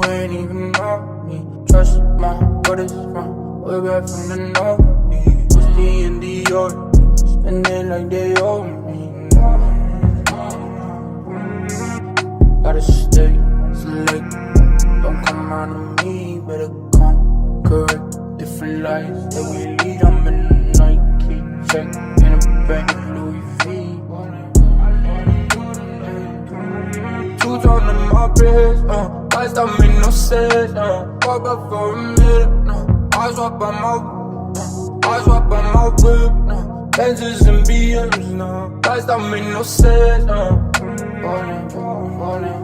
ain't even know me. Trust my brothers from way back from the north. Whiskey in the York, spend it like they owe me. Gotta stay select, don't come around to me. Better come correct, different lives that we lead. I'm in the Nike check, in a bank of Louis V. Two tone in my wrist, eyes don't make no sense, Walk up for a minute, eyes up on my whip, Benzes and BMs, eyes don't make no sense, falling,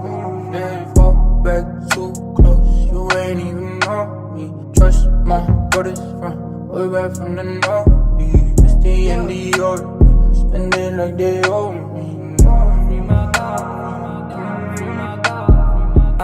yeah, fall back too close, you ain't even know me. Trust my brothers from way back from the north. Misty in the York, spend it like they owe me.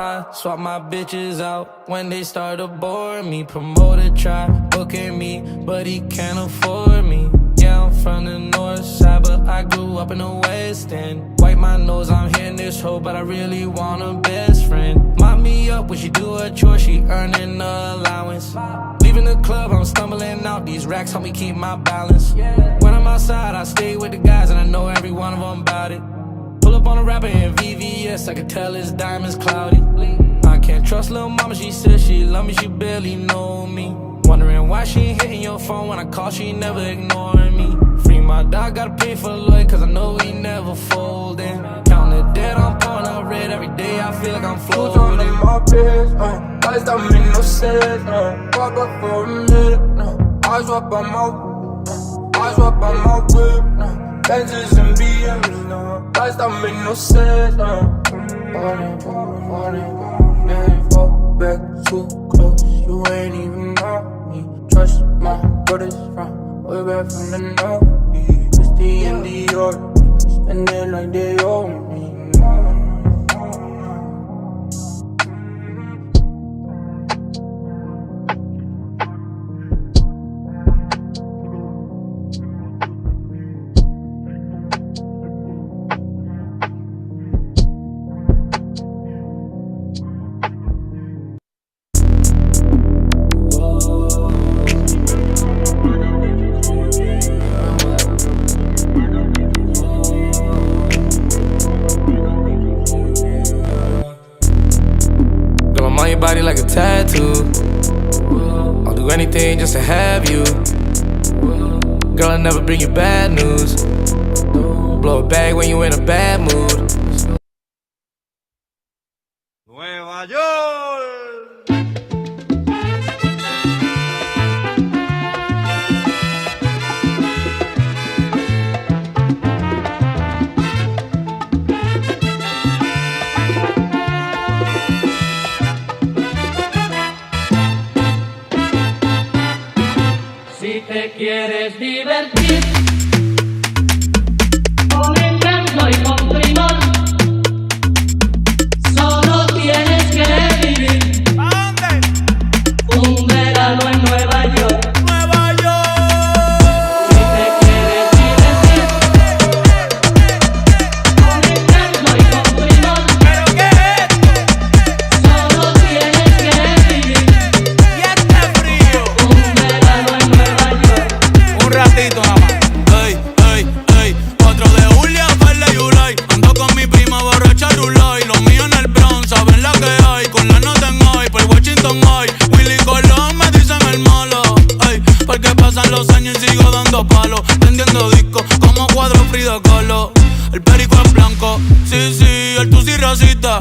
I swap my bitches out when they start to bore me. Promoter try booking me, but he can't afford me. Yeah, I'm from the north side, but I grew up in the west end. Wipe my nose, I'm hitting this hoe, but I really want a best friend. Mop me up when she do her chore, she earning the allowance. Leaving the club, I'm stumbling out. These racks help me keep my balance. When I'm outside, I stay with the guys, and I know every one of them about it. Pull up on a rapper in VVS, I can tell his diamonds cloudy. I can't trust lil' mama, she said she love me, she barely know me. Wondering why she ain't hitting your phone when I call, she never ignoring me. Free my dog, gotta pay for the lawyer, cause I know he never folding. Counting the dead, I'm pouring out red, every day I feel like I'm floating. On in my wrist, eyes don't make no sense, Walk up for a minute, eyes up on my whip, Benzes and BMs, eyes don't make no sense, falling, yeah, fall back too close, you ain't even know me. Trust my brothers from way back from the north. Misty in the York, spend it like they owe me. Body like a tattoo. I'll do anything just to have you. Girl, I never bring you bad news. Blow a bag when you in a bad mood. Nueva York. Si te quieres divertir con encanto y con primor, solo tienes que vivir un verano en Nueva York. Nueva York. Si te quieres divertir con encanto y con primor, ¿Pero qué es esto? solo tienes que vivir Y este frío. un verano en Nueva York. Un ratito nada más. Ey, ey, ey. 4 de julio, par de July. Ando con mi prima borracha Rulay. Los míos en el Bronx, saben la que hay. Con la nota en hoy, por Washington hoy. Willy Colón me dicen el malo. Ey, porque pasan los años y sigo dando palos. Prendiendo discos como cuadro Frida Kahlo. El perico es blanco, sí, sí, el tusi racista.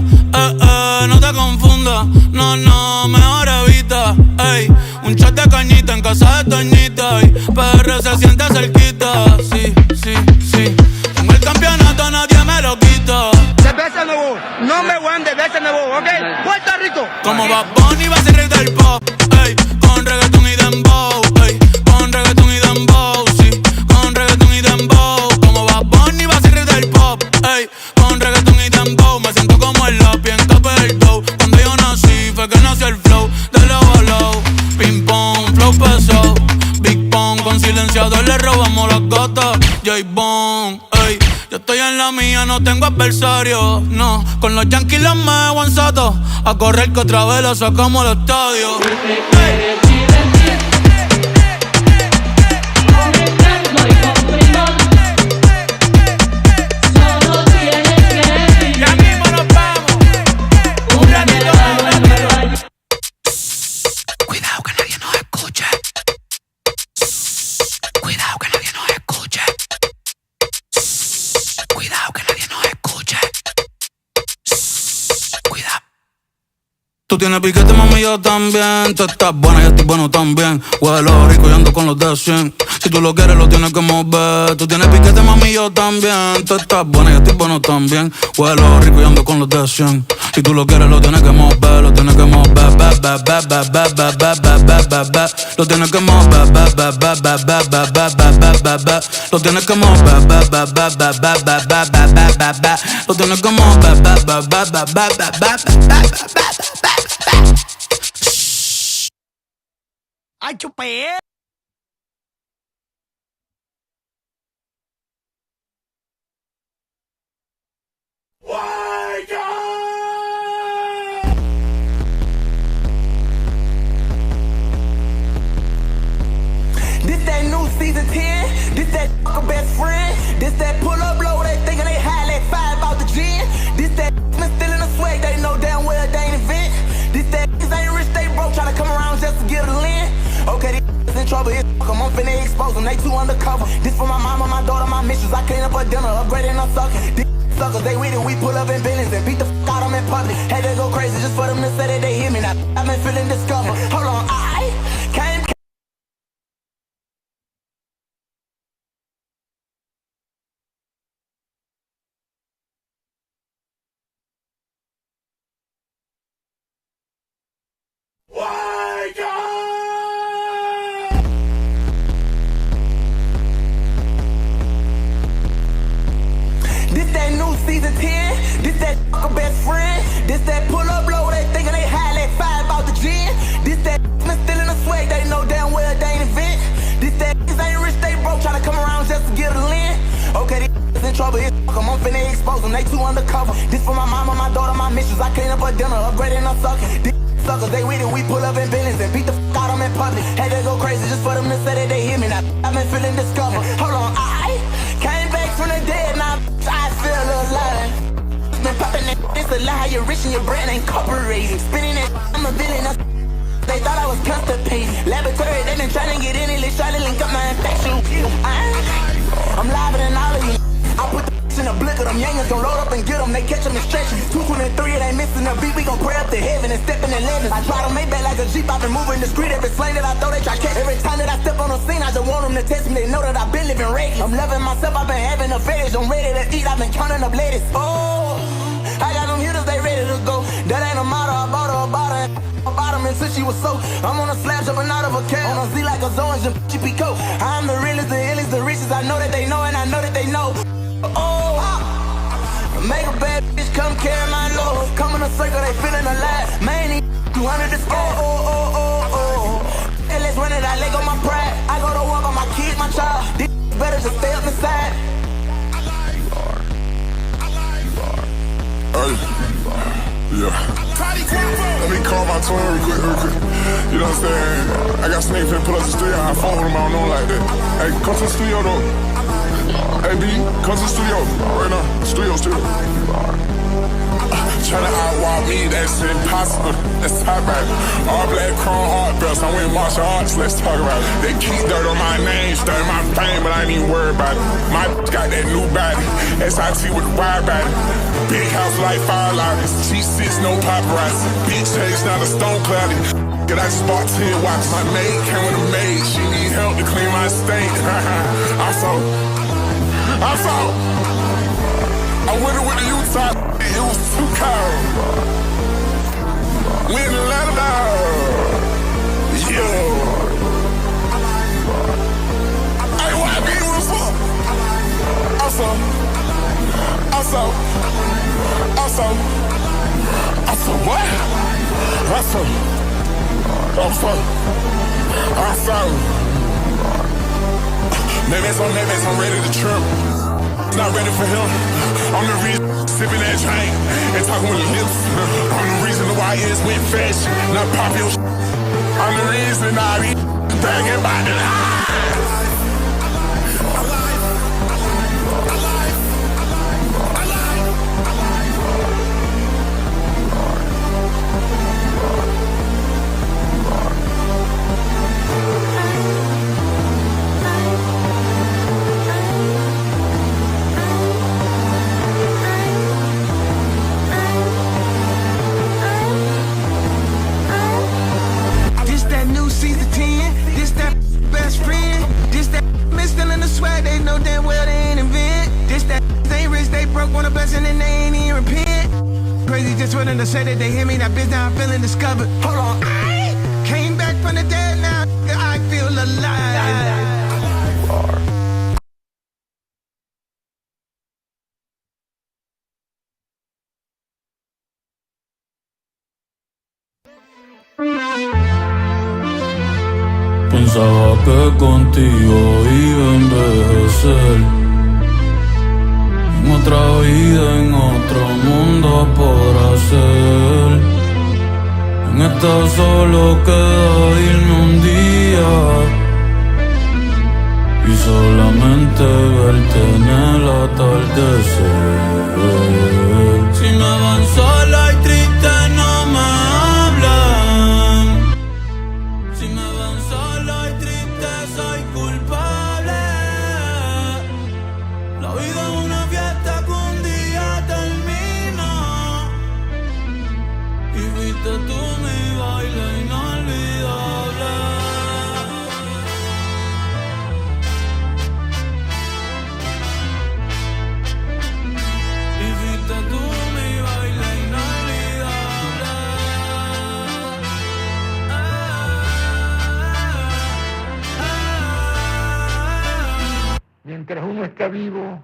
No te confundas, no, no, mejor evita. Ey, un shot de cañita en casa de Toñita. Y PR se siente cerquita, sí, sí, sí. Tengo el campeonato, nadie me lo quita. Cerveza nuevo, no me voy de cerveza nuevo, ¿ok? Puerto Rico. Como Bad Bunny va a ser rey del pop, ey, con reggaeton y dembow, ey, con reggaeton y dembow, sí, con reggaeton y dembow. Como Bad Bunny va a ser rey del pop, ey, con reggaeton y dembow. Me siento como el lápiz en Cape del Dough. Cuando yo nací fue que nació el flow de low a low. Ping pong, flow pesado, Big Pong. Con silenciador le robamos las gatas, J-Bone, ey. Yo estoy en la la mía no tengo adversario, no. Con los Yankees los me en Soto, a correr que otra vez la sacamos al estadio. Si te quieres divertir con el canto y con primor, solo tienes que vivir. Ya mismo nos vamos. Un ratito más. Cuidado que nadie nos escuche. Cuidado que nadie nos escuche. Cuidado que nadie nos escuche. Cuidado. Tú tienes piquete, mami, yo también. Tú estás buena, yo estoy bueno también. Huelo rico y ando con los de 100. Si tú lo quieres, lo tienes que mover. Tú tienes piquete, mami, yo también. Tú estás buena, yo estoy bueno también. Huelo rico y ando con los de 100. Si tú lo quieres, lo tienes que mover. Lo tienes que mover. Lo tienes que mover. Lo tienes que mover. Lo tienes que mover. ¡Ay, chupé! This that new season 10, this that best friend, this that pull up blow, they thinking they high like 5 out the gym. This that been still in the swag, they know damn well they ain't event. This that ain't rich, they broke, tryna come around just to get a lend. Okay, these in trouble, it's I'm finna expose them, they too undercover. This for my mama, my daughter, my missions, I clean up a dinner, upgrading a sucker. These suckers, they with it, we pull up in business and beat the f*** out them in public. Had to go crazy just for them to say that they hear me now. I've been feeling discovered. Hold on, I came. This that new season 10, this that best friend, this that pull up blow, they thinking they high like 5 out the gym. This that been still in the swag, they know damn well they ain't event. This that ain't rich, they broke, tryna come around just to get a lend. Okay, these in trouble, it's I'm finna expose them, they too undercover. This for my mama, my daughter, my missions, I clean up a dinner, upgrading a sucker. These suckers, they with it, we pull up in business and beat the f*** out them in public. Had to go crazy just for them to say that they hear me now. I've been feeling discovered. Hold on, I came back from the dead, now I feel alive. Been popping that, it's a lie, you're rich and your brand ain't corporated. Spinning that, I'm a villain, they thought I was constipated. Laboratory, they been trying to get in it, they try to link up my infection. I'm liver than all of you. I put the in a blick of them youngins, gon' load up and get them, they catch them and stretch them. 223, it ain't missing a beat, we gon' pray up to heaven and step in the legends. I try to make back like a Jeep, I've been moving the street, every slang that I throw, they try catch. Every time that I step on the scene, I just want them to test me, they know that I've been living reckless. I'm loving myself, I've been having a fetish, I'm ready to eat, I've been counting up ladies. Oh, I got them hitters, they ready to go. That ain't a model, I bought her a bottle and bottom until she was so. I'm on a slab jumping out of a cab, on a Z like a Zoe and Pico. I'm the realest, the illest, the richest, I know that they know and I know that they know. Oh, make a bad bitch come carry my load. Come in a circle, they feeling alive. Man, 200 to score. Oh. And let's run it, I let go my pride. I go to work on my kids, my child. These better just stay up inside. Hey, yeah. Let me call my twin real quick. You know what I'm saying? I got Snake finna pull up the studio. I phone with him, I don't know him like that. Hey, come to the studio though. Hey B, come to the studio right now. Studio. Tryna outwalk me, that's impossible. Let's talk about it. All black chrome heart belts, I went martial arts, let's talk about it. They keep dirt on my name, stir my fame, but I ain't even worried about it. My got that new body, SIT with the wide body. Big house like fire lines, G6, no paparazzi. Big chase, not a stone cloudy. Get I just bought 10 watches. My maid came with a maid, she need help to clean my estate. I saw. I went with the Utah, it was too cold. We in Atlanta, yo. Hey, why be with us for? I saw what? I saw. Maybe I'm ready to trip. not ready for him. I'm the reason sipping that drink and talking with lips. I'm the reason the YS went fast, not pop your shit. I'm the reason I be bragging about the life. Swag, they know damn well they ain't invent. This that they rich, they broke, want a blessing and they ain't even repent. Crazy just wanting to say that they hear me, that bitch now I'm feeling discovered. Hold on, I came back from the dead now, I feel alive. Pensaba que contigo iba a envejecer. En otra vida, en otro mundo podrá ser. En esta solo queda irme un día y solamente verte en el atardecer. Si me van sola y triste no me hablan. Si me ven solo y triste soy culpable. La vida es una fiesta que un día termina. Y fuiste tú mi baile inolvidable. Y fuiste tú mi baile inolvidable. Mientras uno está vivo,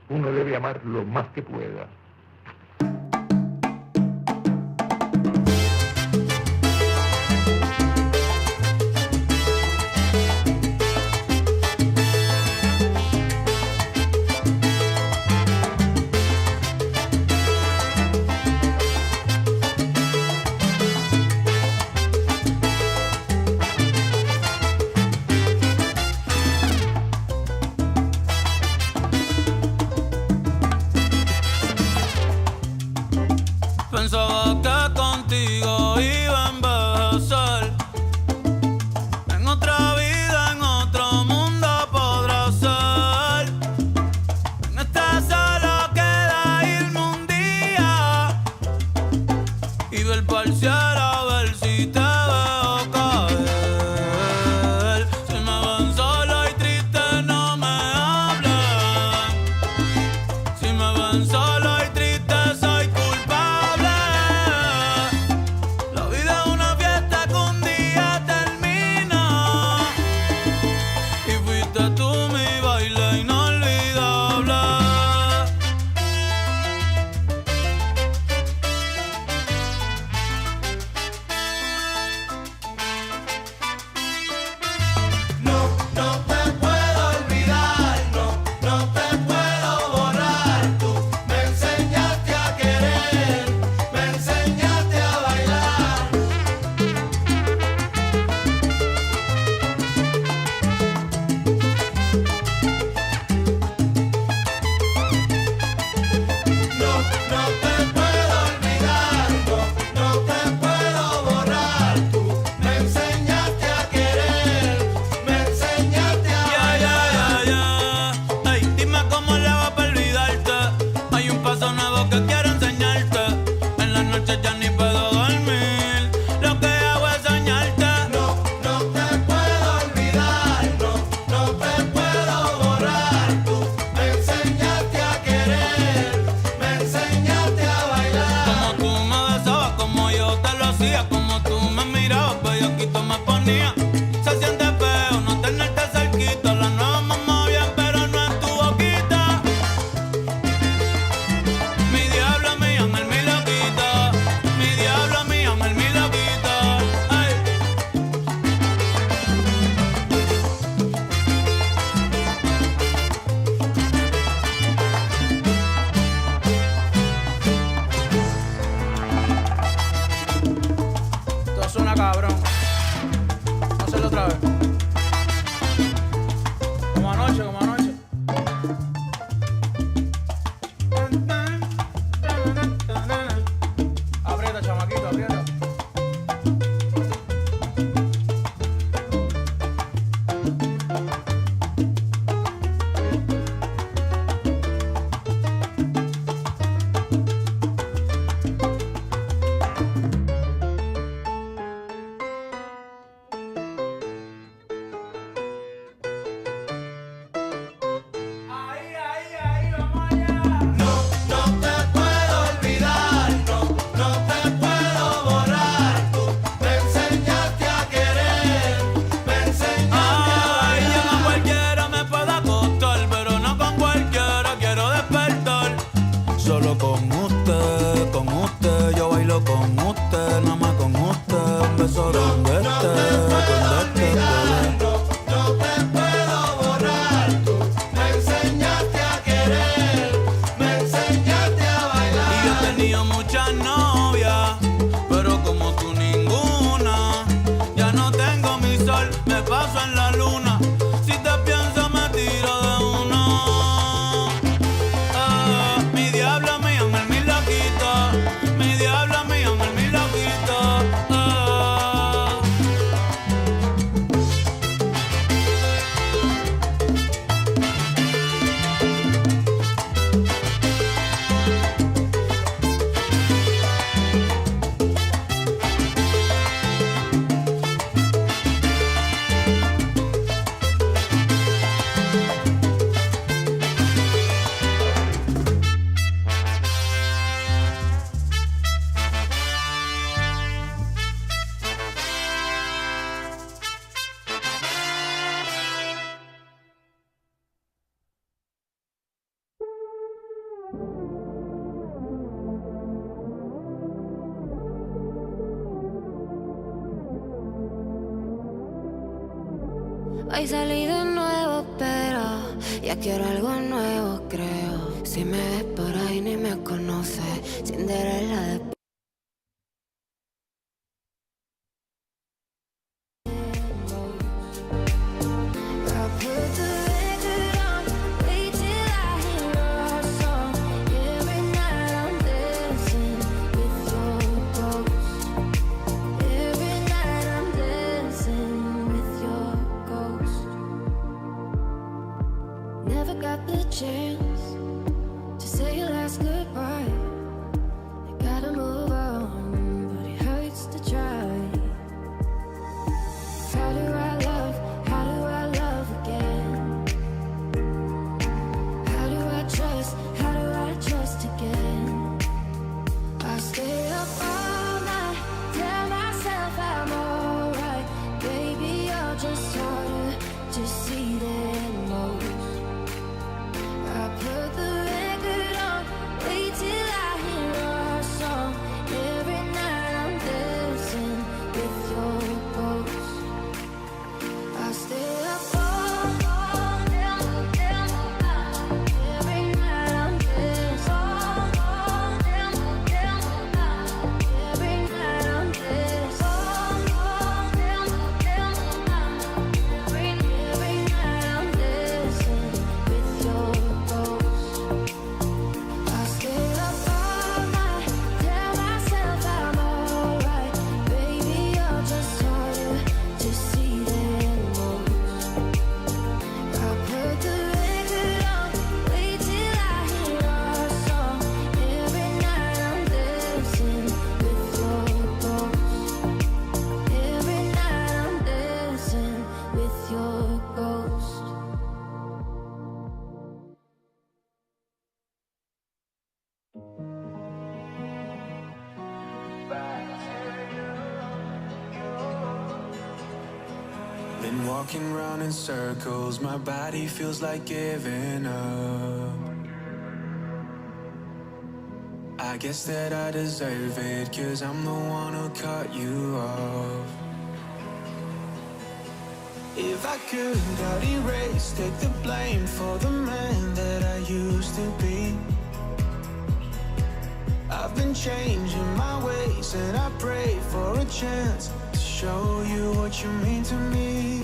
uno debe amar lo más que pueda. Pensaba que contigo iba a envejecer. En otra vida, en otro mundo podrá ser. En esta solo queda irme un día y ver pa'l cielo a ver si te veo caer. Si me ven solo y triste no me hablan. Si me ven solo y triste soy culpable. La vida es una fiesta que un día termina. Y fuiste tú mi baile inolvidable. No te puedo olvidar, no te puedo borrar. Tú me enseñaste a querer, me enseñaste a bailar. No te puedo olvidar, no te puedo borrar. Tú me enseñaste a querer, me enseñaste a bailar. Ey, dime cómo le va para olvidarte. Hay un paso nuevo que quiero enseñarte. En las noches ya ni puedo dormir. Lo que hago es soñarte. No te puedo olvidar, no te puedo borrar. Tú me enseñaste a querer, me enseñaste a bailar. Como tú me besabas, como yo te lo hacía. Como tú me mirabas, bellaquito me ponía. Se siente feo no tenerte cerquita. La nueva mamá bien, pero no es tu boquita. Mi diablo, mi ángel, mi loquita. Mi diablo, mi ángel, mi loquita. Ay. suena cabrón. Vamos a hacerlo otra vez. Como anoche, como anoche. Aprieta, chamaquito, aprieta. Muchas novias, pero como tú ninguna. Ya no tengo mi sol, me paso en la luna. Si te pienso me tiro de una. Mi diablo, mi ángel, mi loquito. Mi diablo, mi ángel, mi loquito. Hoy salí de nuevo, pero ya quiero algo nuevo, creo. Si me ves por ahí ni me conoces, Cinderella de... Never got the chance to say your last goodbye. I gotta move on, but it hurts to try. How do I love again? How do I trust again? I stay up all night, tell myself I'm alright. Baby, you're just harder to see than most. I put the record on, wait till I hear our song. Every night I'm dancing with your ghost. I stay up all night. Every night I'm dancing. Every night I'm dancing. Every night I'm dancing with your ghost. I stay up all night, tell myself I'm alright. Baby, you're just harder to see than most. I put the record on, wait till I hear our song. Every night I'm dancing with your ghost. Every night I'm dancing with your ghost. Been walking round in circles, my body feels like giving up. I guess that I deserve it, 'cause I'm the one who cut you off. If I could, I'd erase, take the blame for the man that I used to be. I've been changing my ways and I pray for a chance to show you what you mean to me.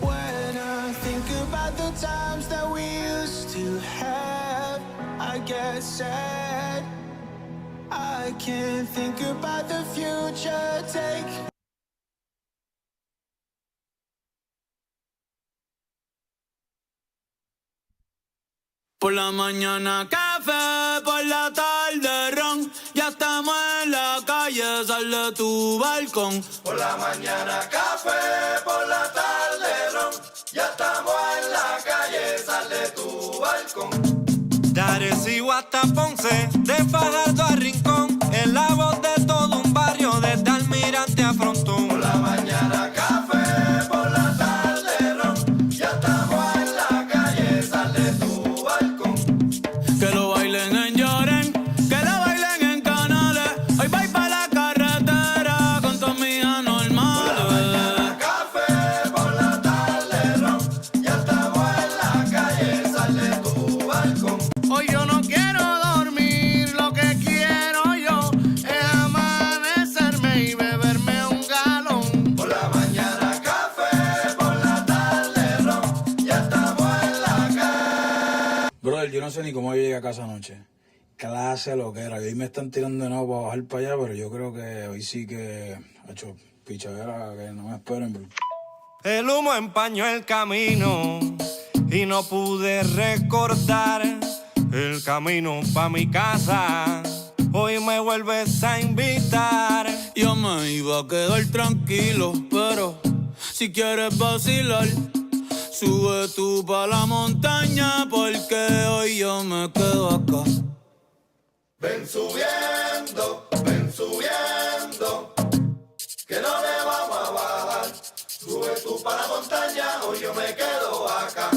When I think about the times that we used to have, I get sad. I can't think about the future. Take Por la mañana café, por la tarde ron. Ya estamos en la calle, sal de tu balcón. Por la mañana café, por la tarde ron. Ya estamos en la calle, sal de tu balcón. De Arecibo hasta Ponce, de Fajardo a Rincón, en la voz de todo un barrio, desde Almirante a Frontón. Por la mañana café, por la tarde ron. Ya estamos en la calle, sal de tu balcón. Que lo bailen en Lloren, que lo bailen en Canales. Hoy voy pa' la carretera con todas mis anormales. Por la mañana café, por la tarde ron. Ya estamos en la calle, sal de tu balcón. Hoy yo no quiero dormir, lo que quiero yo es amanecerme y beberme un galón. Por la mañana café, por la tarde ron. Ya estamos en la calle. Brother, yo no sé ni cómo yo llegué a casa anoche. Clase lo que era. Hoy me están tirando de nuevo para bajar para allá, pero yo creo que hoy sí que ha hecho pichadera, que no me esperen, bro. El humo empañó el camino y no pude recordar el camino pa' mi casa. Hoy me vuelves a invitar. Yo me iba a quedar tranquilo, pero si quieres vacilar, sube tú pa' la montaña, porque hoy yo me quedo acá. Ven subiendo, que no le vamos a bajar. Sube tú para la montaña, hoy yo me quedo acá.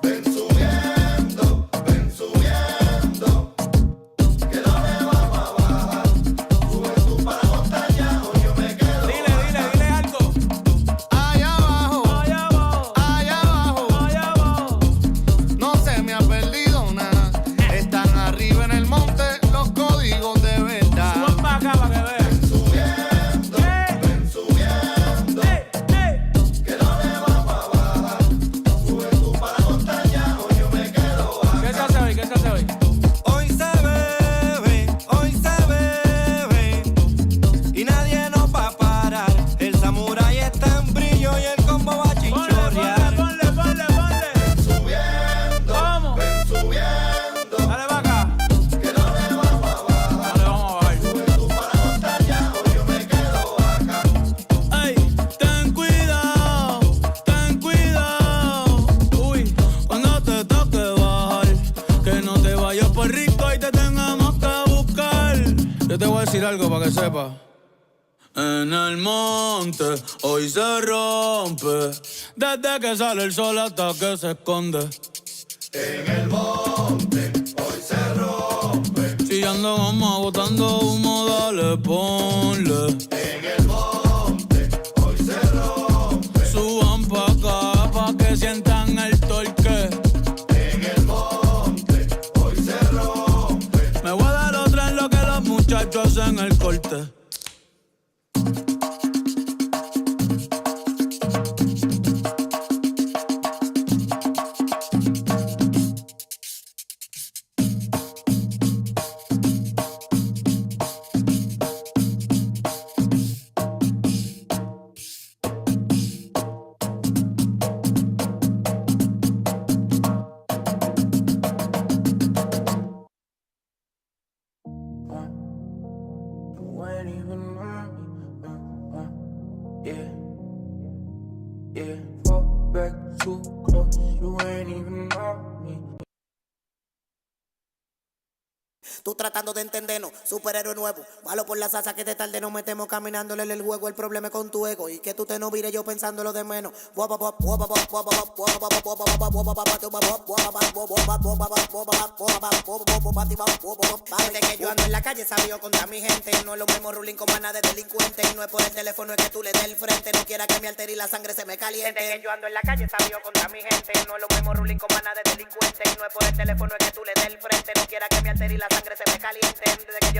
Ven subiendo, que no le vamos a bajar. Sube tú para la montaña, hoy yo me quedo acá. Dile algo. Allá abajo, allá abajo, allá abajo, allá abajo. No se me ha perdido nada. Están arriba en el monte los códigos de verdad. Suban pa' acá pa' que vean. Ven subiendo, que no le vamos a bajar. Sube tú para la montaña, hoy yo me quedo acá. ¿Qué se hace hoy? ¿Qué se hace hoy? Hoy se bebe, y nadie nos va a parar. El samurái está en brillo y el combo va a chinchorrear. Ponle. Ven subiendo, Vamos. ven subiendo, Dale pa' acá. que no le vamos a bajar. Dale, vamos a bajar. Sube tú para la montaña, hoy yo me quedo acá. Ey, ten cuidado. Uy, cuando te toque bajar, que no te vayas por rico y te tengamos que buscar. Yo te voy a decir algo para que sepas. En el monte hoy se rompe, desde que sale el sol hasta que se esconde. En el monte hoy se rompe. Si ando goma botando humo, dale, ponle. En el monte hoy se rompe. Suban pa' acá pa' que sientan el torque. En el monte hoy se rompe. Me voy a dar otra en lo que los muchachos hacen el corte. You ain't even on me. Yeah. Fall back too close. You ain't even on me. Tú tratando de entendernos, superhéroe nuevo. Malo por la salsa que te tarde nos metemos caminándole el juego. El problema es con tu ego y que tú te no vires yo pensando lo de menos. Desde que yo ando en la calle sabio contra mi gente. No es lo mismo ruling con maná de delincuentes. No es por el teléfono, es que tú le des el frente. No quiera que me altere y la sangre se me caliente. Desde que yo ando en la calle sabio contra mi gente. No es lo mismo ruling con maná de delincuentes. No es por el teléfono, es que tú le des el frente. No quiera que me altere y la sangre se me caliente. Desde que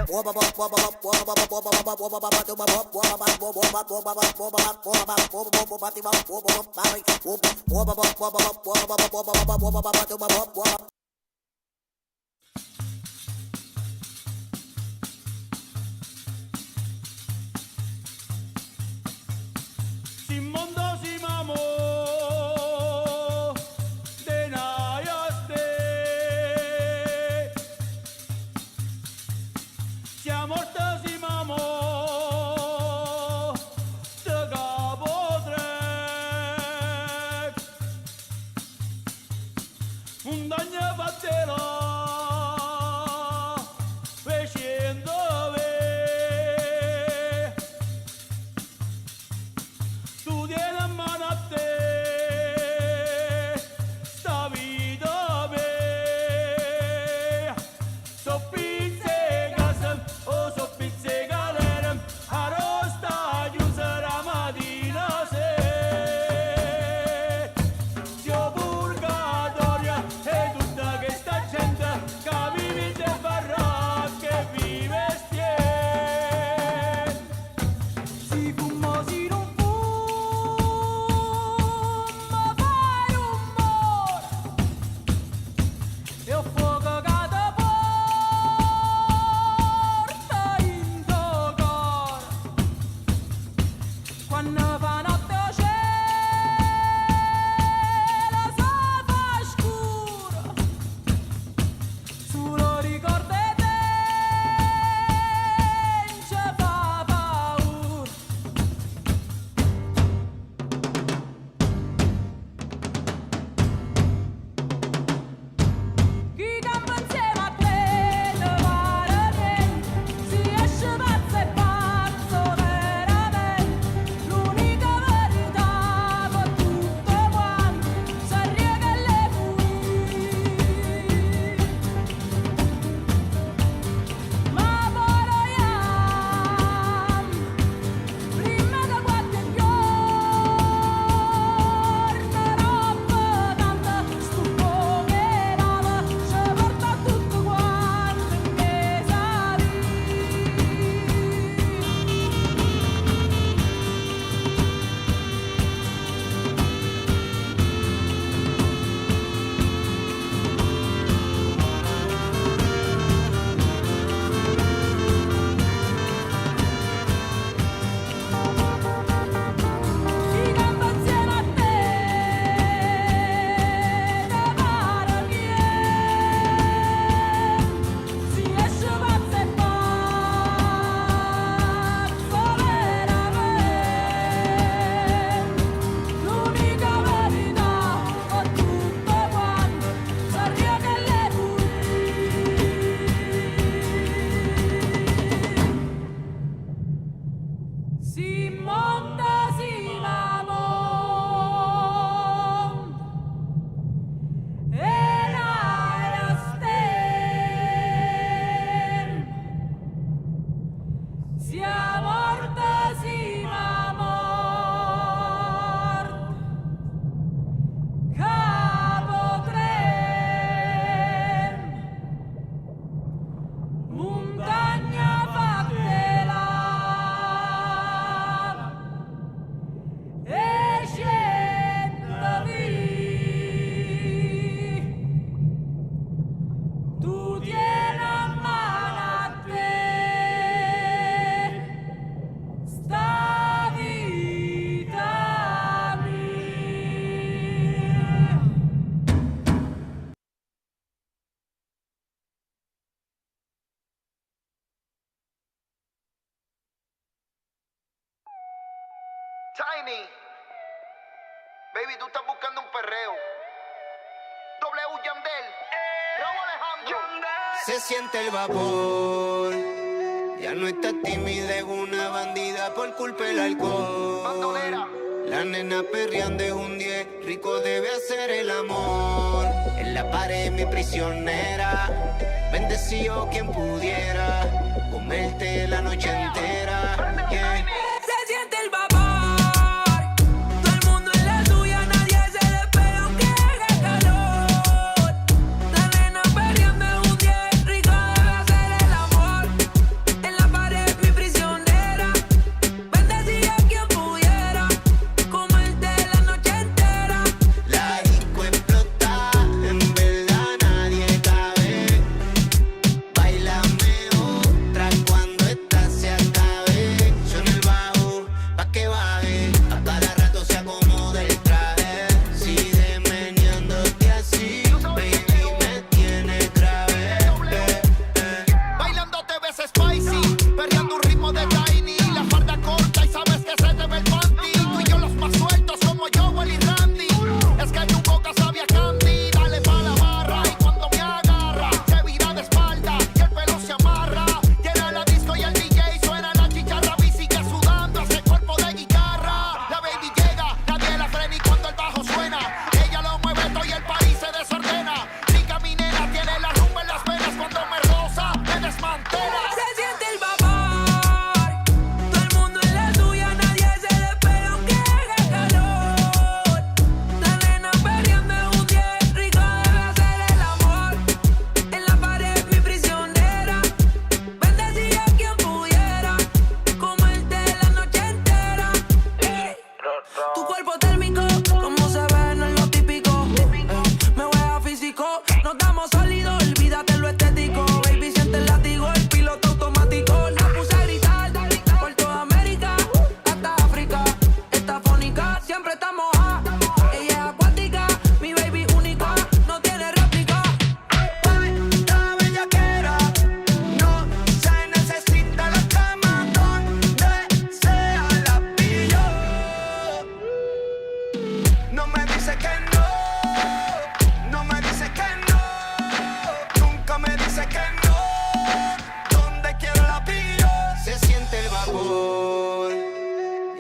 Sin mundo sin amor, de nayaste. Si amor te sin amor, te gabotre. Un daño batera, veciendo tu tienes mano a te, sta vita me. So pizze gasem, o so pizze galerem, arrosta giunse la mattina se. Zio purgatoria e tutta questa gente che vive de baracche vive stien. Si fumo si non e ho fuoco che te porta in tuo cor. Quando fa notte cielo si fa scuro, solo ricordo di te non ci fa paura. Chi campa insieme a te ne vale niente, si esce pazzo e pazzo veramente. L'unica verità per tutto quanto sarebbe che le fui. Ma poi prima che qualche giorno roba tanta stufo che lava ci porta tutto quanto in mesa chi campa insieme a te ne vale niente, si esce pazzo e pazzo veramente. L'unica verità per tutto quanto sarebbe che le si monta si va e l'aria stem. Sia morta si va capo trem. Montagna fattela e scendevi. Tu tieni a mano a te sta vita mia. Tiny, baby, tú estás buscando un perreo. W Yandel, Raúl Alejandro. Se siente el vapor, ya no está tímida, es una bandida por culpa del alcohol. Bandolera. La nena perreando es un 10, rico debe hacer el amor. En la pared mi prisionera, bendecido quien pudiera comerte la noche entera. Yeah. Se siente el vapor, todo el mundo en la suya, nadie se despega aunque haga calor. La nena perreando es un 10, rico debe hacer el amor.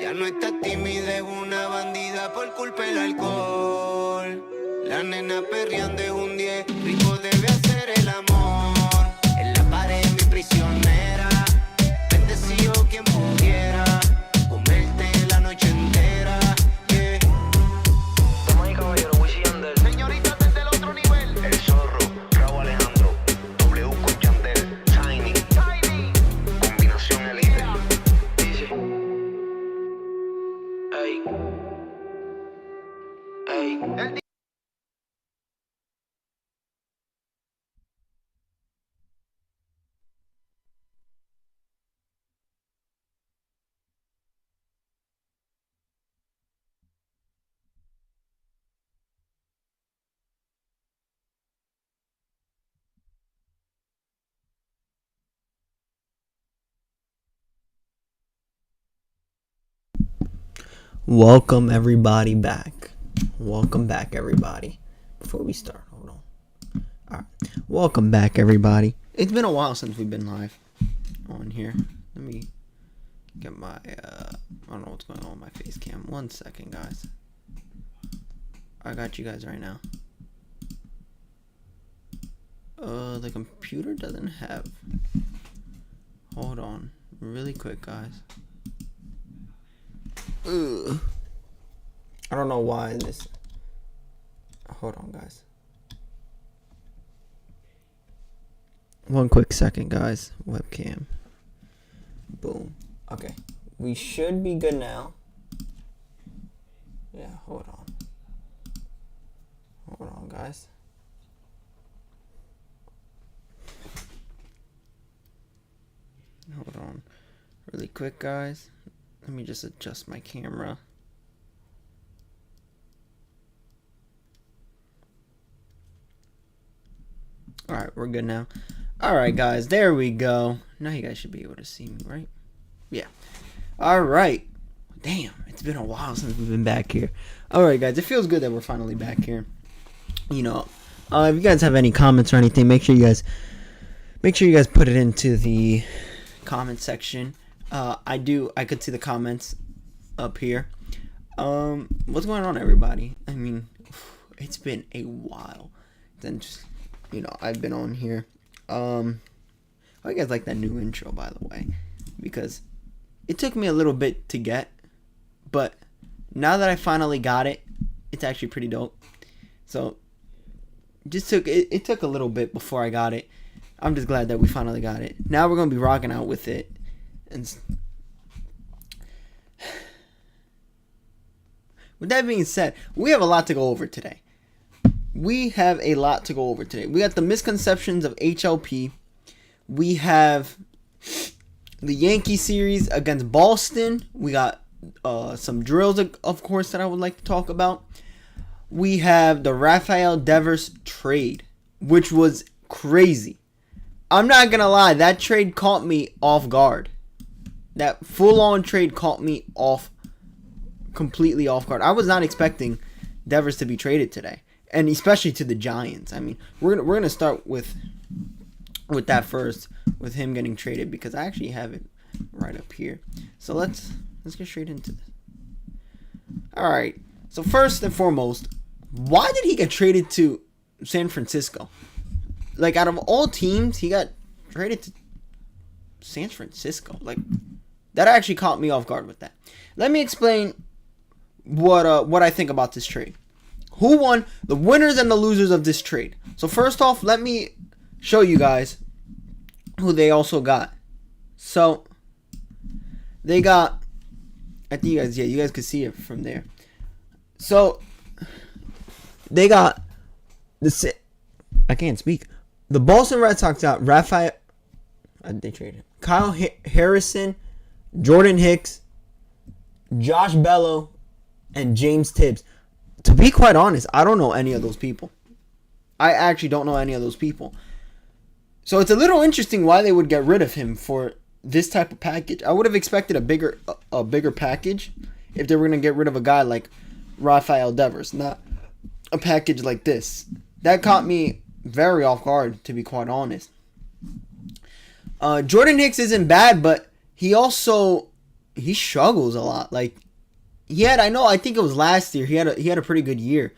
Ya no está tímida, es una bandida por culpa del alcohol. La nena perreando es un 10, rico debe hacer el amor. En la pared mi prisionera, bendecido quien pudiera comerte la noche entera. Yeah. Toma ahí, caballero, Wisin y Yandel. Señoritas desde el otro nivel. El Zorro, Raúl Alejandro, W con Yandel, Tiny, combinación elite. Dice, ey, ey. Welcome everybody back. Welcome back everybody. Before we start, hold on. Alright. Welcome back everybody. It's been a while since we've been live on here. Let me get my I don't know what's going on with my face cam. 1 second, guys. I got you guys right now. The computer doesn't have. Hold on. Really quick, guys. Ugh. I don't know why this. Hold on, guys. 1 quick second, guys. Webcam. Boom. Okay. We should be good now. Yeah, hold on. Hold on, guys. Hold on. Really quick, guys. Let me just adjust my camera. Alright, we're good now. Alright, guys. There we go. Now you guys should be able to see me, right? Yeah. Alright. Damn, it's been a while since we've been back here. Alright, guys. It feels good that we're finally back here. You know, if you guys have any comments or anything, make sure you guys put it into the comment section. I could see the comments up here. What's going on, everybody? I mean, it's been a while since, you know, I've been on here. I you guys like that new intro, by the way, because it took me a little bit to get, but now that I finally got it, it's actually pretty dope. So it took a little bit before I got it. I'm just glad that we finally got it. Now we're gonna be rocking out with it. And with that being said, we have a lot to go over today. We got the misconceptions of HLP. We have the Yankee series against Boston. We got some drills, of course, that I would like to talk about. We have the Rafael Devers trade, which was crazy. I'm not gonna lie, that trade caught me off guard. That full-on trade caught me completely off guard. I was not expecting Devers to be traded today, and especially to the Giants. I mean, we're gonna start with that first, with him getting traded, because I actually have it right up here. So let's get straight into this. All right. So first and foremost, why did he get traded to San Francisco? Like, out of all teams, he got traded to San Francisco. Like, that actually caught me off guard with that. Let me explain what I think about this trade. Who won? The winners and the losers of this trade. So first off, let me show you guys who they also got. So they got, I think you guys could see it from there. So they got I can't speak. The Boston Red Sox got Rafael. They traded Kyle Harrison, Jordan Hicks, Josh Bello, and James Tibbs. To be quite honest, I don't know any of those people. I actually don't know any of those people. So it's a little interesting why they would get rid of him for this type of package. I would have expected a bigger package if they were going to get rid of a guy like Rafael Devers, not a package like this. That caught me very off guard, to be quite honest. Jordan Hicks isn't bad, but he also he struggles a lot. Like I think it was last year. He had a pretty good year.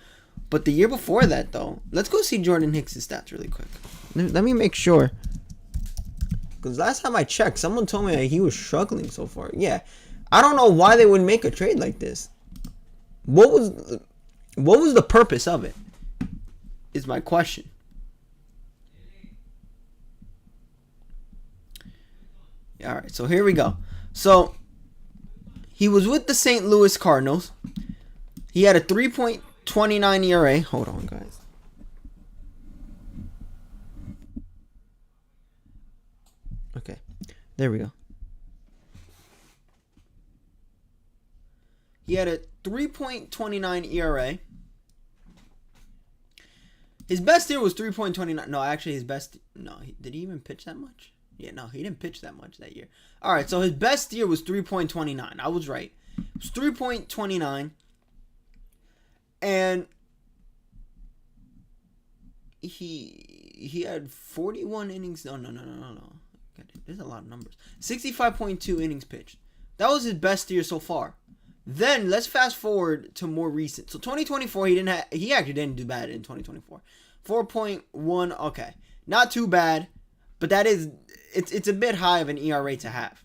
But the year before that, though, let's go see Jordan Hicks' stats really quick. Let me make sure. Because last time I checked, someone told me that he was struggling so far. Yeah. I don't know why they would make a trade like this. What was the purpose of it? Is my question. All right, so here we go. So, he was with the St. Louis Cardinals. He had a 3.29 ERA. Hold on, guys. Okay, there we go. He had a 3.29 ERA. His best year was 3.29. No, actually, his best... No, did he even pitch that much? Yeah, no, he didn't pitch that much that year. All right, so his best year was 3.29. I was right. It was 3.29. And he had 41 innings. No. There's a lot of numbers. 65.2 innings pitched. That was his best year so far. Then let's fast forward to more recent. So 2024, he actually didn't do bad in 2024. 4.1. Okay, not too bad, but it's a bit high of an ERA to have.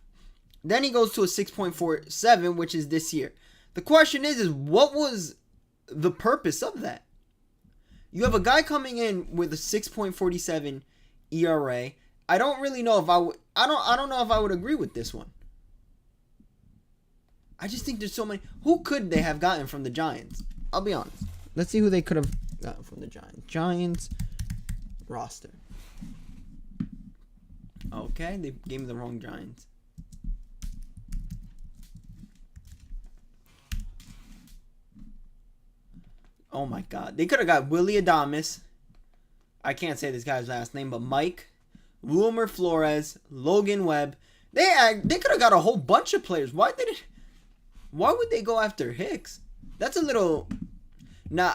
Then he goes to a 6.47, which is this year. The question is what was the purpose of that? You have a guy coming in with a 6.47 ERA. I don't really know if I don't know if I would agree with this one. I just think there's so many. Who could they have gotten from the Giants? I'll be honest. Let's see who they could have gotten from the Giants. Giants roster. Okay, they gave me the wrong Giants. Oh my God. They could have got Willie Adames. I can't say this guy's last name, but Mike, Wilmer Flores, Logan Webb. They could have got a whole bunch of players. Why would they go after Hicks? That's a little... Now,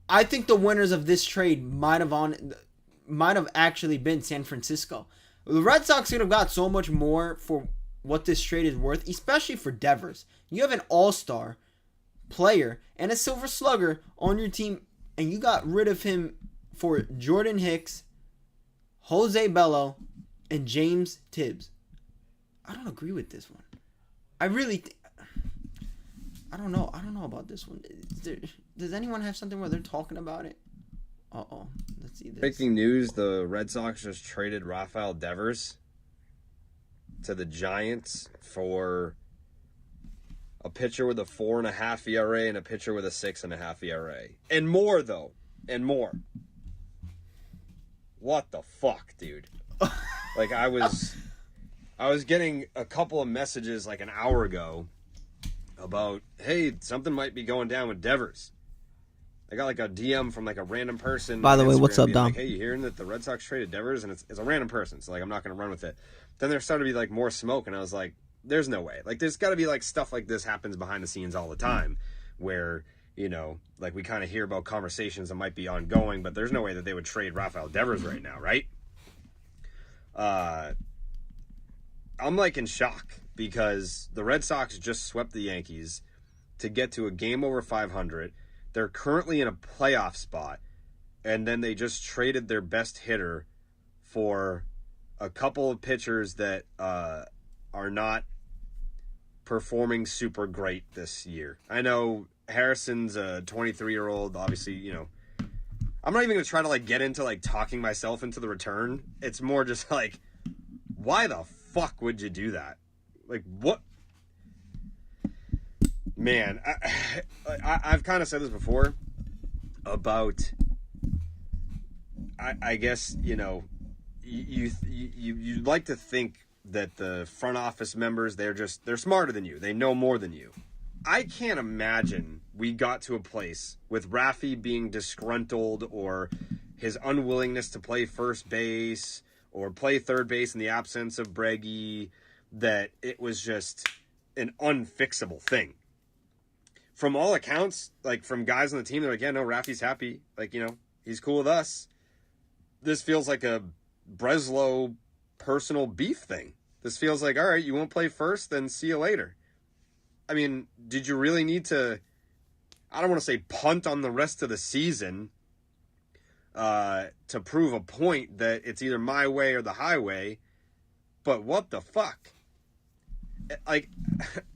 I think the winners of this trade might have actually been San Francisco. The Red Sox could have got so much more for what this trade is worth, especially for Devers. You have an all-star player and a silver slugger on your team, and you got rid of him for Jordan Hicks, Jose Bello, and James Tibbs. I don't agree with this one. I really I don't know about this one. Does anyone have something where they're talking about it? Uh-oh. Let's see this. Breaking news, the Red Sox just traded Rafael Devers to the Giants for a pitcher with a 4.5 ERA and a pitcher with a 6.5 ERA. And more, though. And more. What the fuck, dude? Like, I was getting a couple of messages like an hour ago about, hey, something might be going down with Devers. I got like a DM from like a random person. By the way, what's up, Dom? Like, hey, you hearing that the Red Sox traded Devers? And it's a random person, so like I'm not going to run with it. Then there started to be like more smoke, and I was like, there's no way. Like there's got to be like stuff like this happens behind the scenes all the time where, you know, like we kind of hear about conversations that might be ongoing, but there's no way that they would trade Rafael Devers right now, right? I'm like in shock because the Red Sox just swept the Yankees to get to a game over 500. They're currently in a playoff spot, and then they just traded their best hitter for a couple of pitchers that are not performing super great this year. I know Harrison's a 23-year-old, obviously, you know. I'm not even going to try to, like, get into, like, talking myself into the return. It's more just, like, why the fuck would you do that? Like, what? Man, I've kind of said this before about, I guess, you know, you'd like to think that the front office members, they're smarter than you. They know more than you. I can't imagine we got to a place with Rafi being disgruntled or his unwillingness to play first base or play third base in the absence of Breggy, that it was just an unfixable thing. From all accounts, like from guys on the team, they're like, yeah, no, Rafi's happy. Like, you know, he's cool with us. This feels like a Breslow personal beef thing. This feels like, all right, you won't play first, then see you later. I mean, did you really need to, I don't want to say punt on the rest of the season to prove a point that it's either my way or the highway? But what the fuck? Like,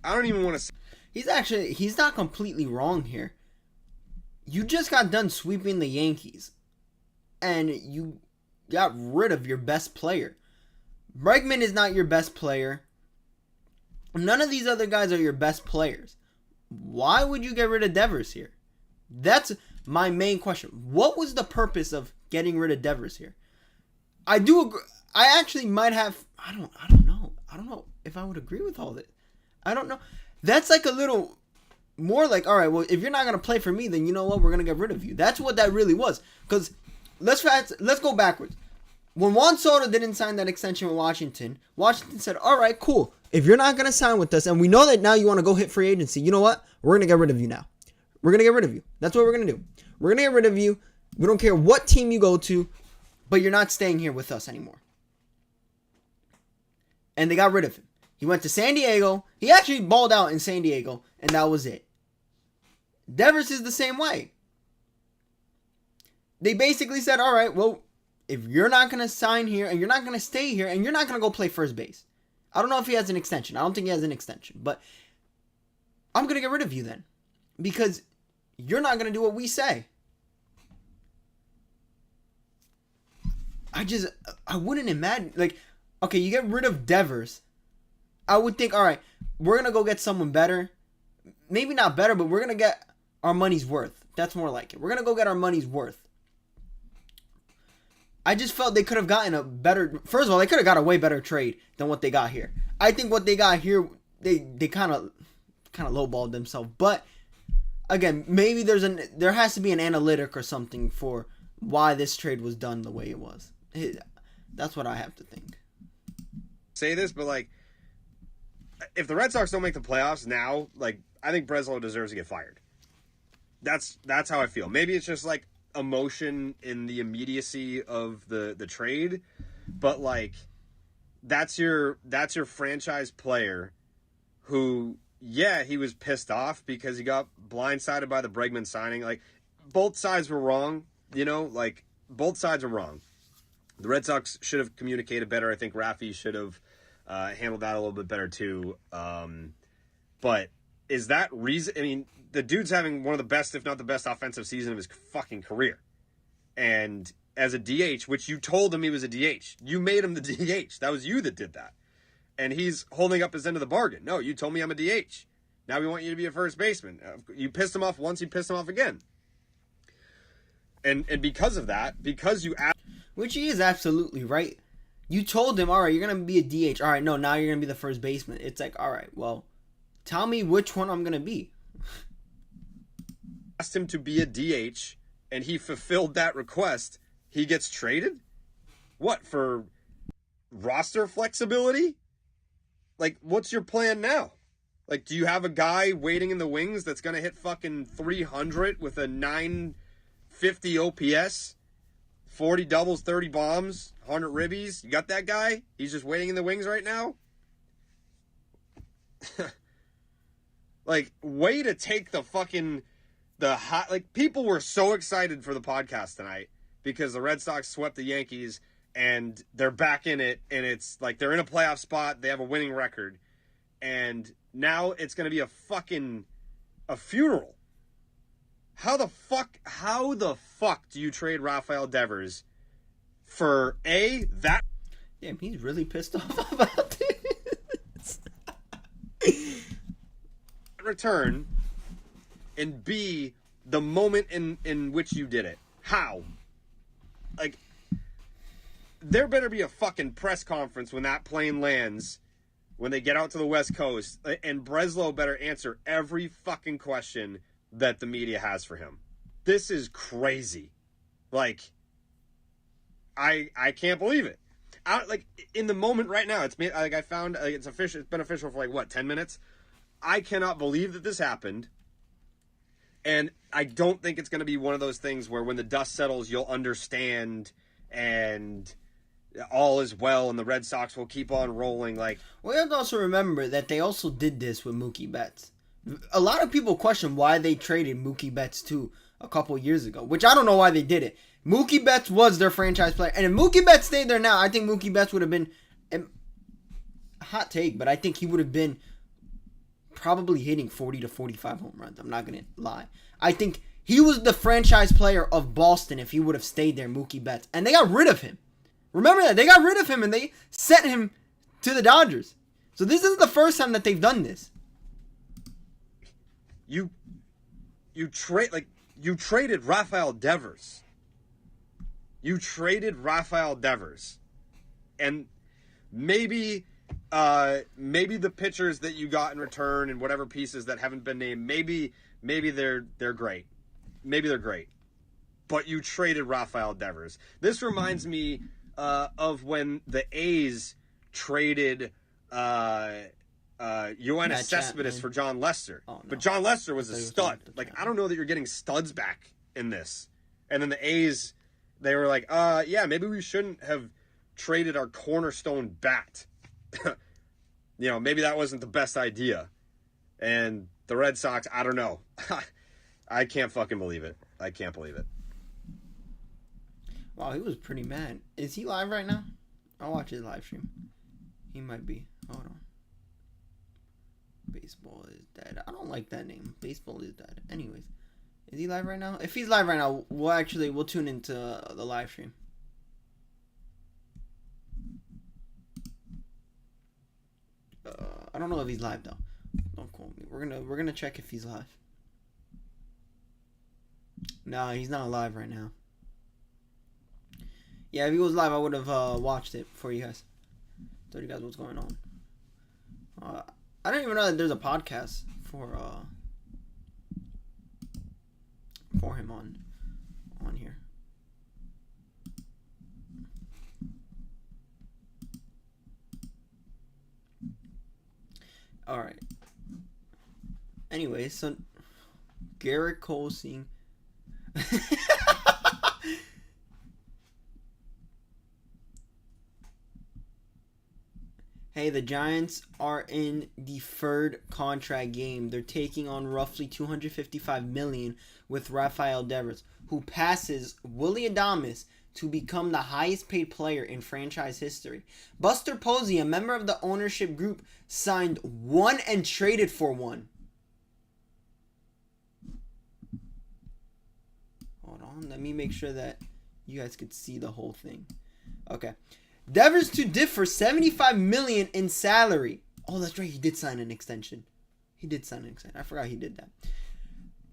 I don't even want to say. He's not completely wrong here. You just got done sweeping the Yankees. And you got rid of your best player. Bregman is not your best player. None of these other guys are your best players. Why would you get rid of Devers here? That's my main question. What was the purpose of getting rid of Devers here? I do agree. I actually might have. I don't know. I don't know if I would agree with all this. I don't know. That's like a little more like, all right, well, if you're not gonna play for me, then you know what? We're gonna get rid of you. That's what that really was. Because let's go backwards. When Juan Soto didn't sign that extension with Washington, Washington said, all right, cool. If you're not going to sign with us, and we know that now you want to go hit free agency, you know what? We're going to get rid of you now. We're going to get rid of you. That's what we're going to do. We're going to get rid of you. We don't care what team you go to, but you're not staying here with us anymore. And they got rid of him. He went to San Diego. He actually balled out in San Diego, and that was it. Devers is the same way. They basically said, all right, well, if you're not going to sign here and you're not going to stay here and you're not going to go play first base. I don't know if he has an extension. I don't think he has an extension. But I'm going to get rid of you then. Because you're not going to do what we say. I wouldn't imagine. Like, okay, you get rid of Devers. I would think, all right, we're going to go get someone better. Maybe not better, but we're going to get our money's worth. That's more like it. We're going to go get our money's worth. I just felt they could have gotten a better. First of all, they could have got a way better trade than what they got here. I think what they got here, they kind of lowballed themselves. But again, maybe there has to be an analytic or something for why this trade was done the way it was. That's what I have to think. Say this, but like, if the Red Sox don't make the playoffs now, like, I think Breslow deserves to get fired. That's how I feel. Maybe it's just like emotion in the immediacy of the trade, but like, that's your franchise player who, yeah, he was pissed off because he got blindsided by the Bregman signing. Like, both sides were wrong, like, both sides are wrong. The Red Sox should have communicated better. I think Rafi should have handled that a little bit better too. But is that reason? I mean, the dude's having one of the best, if not the best, offensive season of his fucking career. And as a DH, which you told him he was a DH. You made him the DH. That was you that did that. And he's holding up his end of the bargain. No, you told me I'm a DH. Now we want you to be a first baseman. You pissed him off once, you pissed him off again. And because of that, because you... Which he is absolutely right. You told him, all right, you're going to be a DH. All right, no, now you're going to be the first baseman. It's like, all right, well, tell me which one I'm going to be. Asked him to be a DH, and he fulfilled that request. He gets traded? What, for roster flexibility? Like, what's your plan now? Like, do you have a guy waiting in the wings that's going to hit fucking 300 with a 950 OPS? 40 doubles, 30 bombs, 100 ribbies? You got that guy? He's just waiting in the wings right now? Like, way to take the fucking... like, people were so excited for the podcast tonight because the Red Sox swept the Yankees and they're back in it, and it's like they're in a playoff spot, they have a winning record, and now it's going to be a funeral. How the fuck do you trade Rafael Devers for that? Damn, he's really pissed off about this. Return, and B, the moment in which you did it. How? Like, there better be a fucking press conference when that plane lands, when they get out to the West Coast, and Breslow better answer every fucking question that the media has for him. This is crazy. Like, I can't believe it. Like, in the moment right now, it's like I found it's official. It's been official for like what, 10 minutes. I cannot believe that this happened. And I don't think it's going to be one of those things where when the dust settles, you'll understand and all is well and the Red Sox will keep on rolling. Like, well, you have to also remember that they also did this with Mookie Betts. A lot of people question why they traded Mookie Betts too a couple years ago, which I don't know why they did it. Mookie Betts was their franchise player, and if Mookie Betts stayed there now, I think Mookie Betts would have been hot take, but I think he would have been probably hitting 40 to 45 home runs. I'm not gonna lie. I think he was the franchise player of Boston if he would have stayed there, Mookie Betts, and they got rid of him. Remember that they got rid of him and they sent him to the Dodgers. So this is the first time that they've done this. You traded Rafael Devers. You traded Rafael Devers. And maybe the pitchers that you got in return and whatever pieces that haven't been named, maybe they're great. Maybe they're great. But you traded Rafael Devers. This reminds me of when the A's traded Yoenis Cespedes for John Lester. Oh, no. But John Lester was a stud. Like, I don't know that you're getting studs back in this. And then the A's, they were like, yeah, maybe we shouldn't have traded our cornerstone bat. Maybe that wasn't the best idea. And the Red Sox, I don't know. I can't fucking believe it. I can't believe it. Wow, he was pretty mad. Is he live right now? I'll watch his live stream. He might be. Hold on. Baseball is dead. I don't like that name. Baseball is dead. Anyways, is he live right now? If he's live right now, we'll tune into the live stream. I don't know if he's live though. Don't quote me. We're gonna check if he's live. No, he's not live right now. Yeah, if he was live, I would have watched it for you guys. Told you guys what's going on. I don't even know that there's a podcast for him on here. All right. Anyway, so Garrett Cole seeing. Hey, the Giants are in deferred contract game. They're taking on roughly $255 million with Rafael Devers, who passes Willy Adames to become the highest paid player in franchise history. Buster Posey, a member of the ownership group, signed one and traded for one. Hold on, let me make sure that you guys could see the whole thing. Okay. Devers to differ $75 million in salary. Oh, that's right. He did sign an extension. I forgot he did that.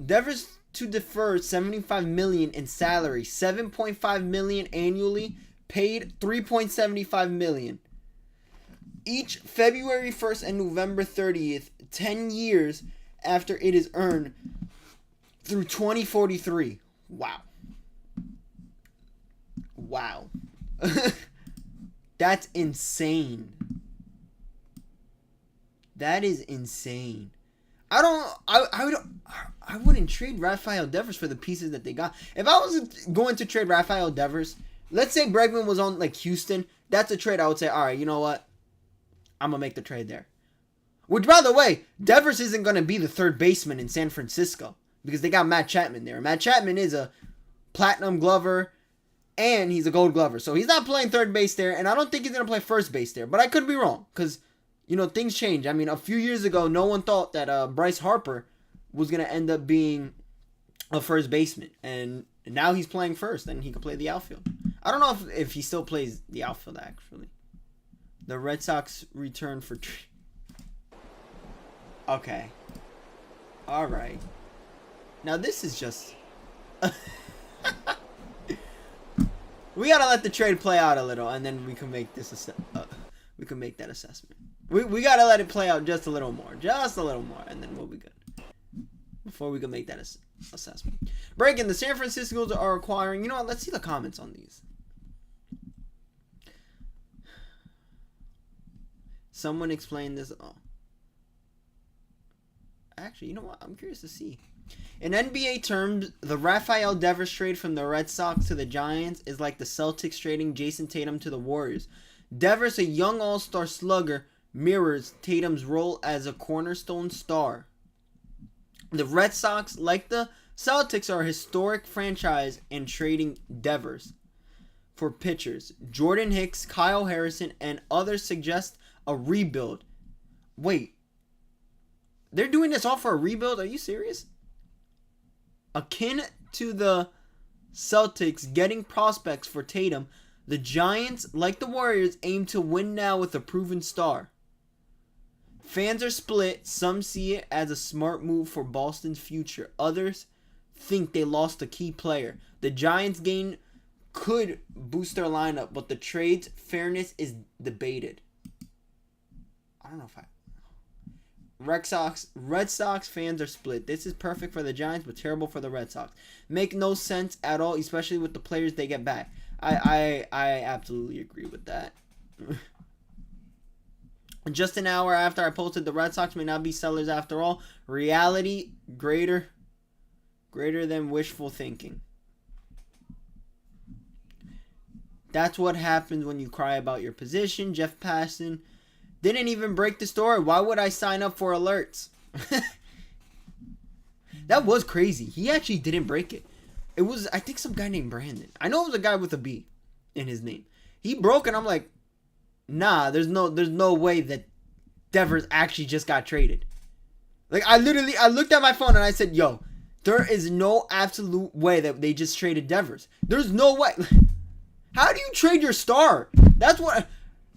Devers to defer $75 million in salary, $7.5 million annually, paid $3.75 million. Each February 1st and November 30th, 10 years after it is earned through 2043. Wow. That's insane. That is insane. I wouldn't trade Rafael Devers for the pieces that they got. If I was going to trade Rafael Devers, let's say Bregman was on like Houston, that's a trade I would say, all right, you know what? I'm going to make the trade there. Which, by the way, Devers isn't going to be the third baseman in San Francisco because they got Matt Chapman there. Matt Chapman is a platinum glover and he's a gold glover. So he's not playing third base there, and I don't think he's going to play first base there. But I could be wrong because, things change. I mean, a few years ago, no one thought that Bryce Harper was going to end up being a first baseman. And now he's playing first, and he can play the outfield. I don't know if he still plays the outfield, actually. The Red Sox return for... Okay. All right. Now, this is just... We gotta let the trade play out a little, and then we can make this. We can make that assessment. We gotta let it play out just a little more, and then we'll be good. Before we can make that assessment. Breaking: the San Francisco's are acquiring. You know what? Let's see the comments on these. Someone explain this. Oh. Actually, you know what? I'm curious to see. In NBA terms, the Rafael Devers trade from the Red Sox to the Giants is like the Celtics trading Jason Tatum to the Warriors. Devers, a young all-star slugger, mirrors Tatum's role as a cornerstone star. The Red Sox, like the Celtics, are a historic franchise in trading Devers for pitchers. Jordan Hicks, Kyle Harrison, and others suggest a rebuild. Wait. They're doing this all for a rebuild? Are you serious? Akin to the Celtics getting prospects for Tatum, the Giants, like the Warriors, aim to win now with a proven star. Fans are split. Some see it as a smart move for Boston's future. Others think they lost a key player. The Giants' gain could boost their lineup, but the trade's fairness is debated. I don't know if Red Sox fans are split. This is perfect for the Giants, but terrible for the Red Sox. Make no sense at all, especially with the players they get back. I absolutely agree with that. Just an hour after I posted, the Red Sox may not be sellers after all. Reality greater than wishful thinking. That's what happens when you cry about your position. Jeff Passan didn't even break the story. Why would I sign up for alerts? That was crazy. He actually didn't break it. It was, I think, some guy named Brandon. I know it was a guy with a B in his name. He broke it. I'm like, nah, there's no way that Devers actually just got traded. Like, I looked at my phone and I said, yo, there is no absolute way that they just traded Devers. There's no way. How do you trade your star? That's what.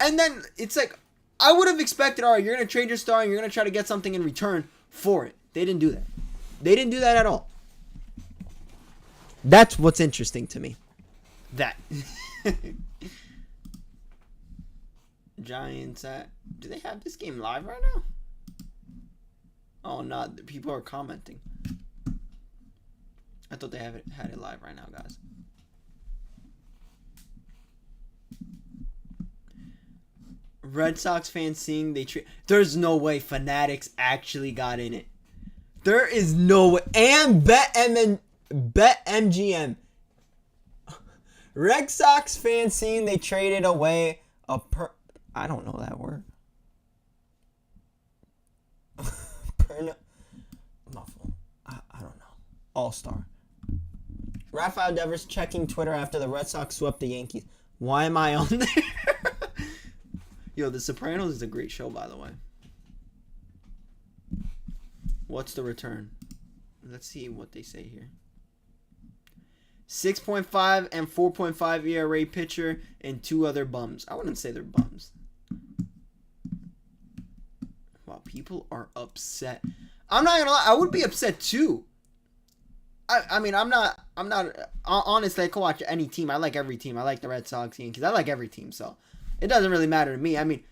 And then it's like, I would have expected, all right, you're going to trade your star and you're going to try to get something in return for it. They didn't do that. They didn't do that at all. That's what's interesting to me. That. Giants at... Do they have this game live right now? Oh, no. People are commenting. I thought they had it live right now, guys. Red Sox fans seeing they trade... There's no way Fanatics actually got in it. There is no way. And BetMGM. Red Sox fans seeing they traded away a I don't know that word. Muffle. I don't know. All-star. Rafael Devers checking Twitter after the Red Sox swept the Yankees. Why am I on there? Yo, The Sopranos is a great show, by the way. What's the return? Let's see what they say here. 6.5 and 4.5 ERA pitcher and two other bums. I wouldn't say they're bums. Wow, people are upset. I'm not gonna lie, I would be upset too. I mean, I'm not honestly, I could watch any team. I like every team. I like the Red Sox, Yankees. I like every team, so it doesn't really matter to me. I mean,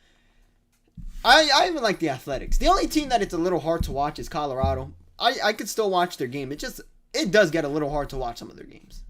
I even like the Athletics. The only team that it's a little hard to watch is Colorado. I could still watch their game. It does get a little hard to watch some of their games.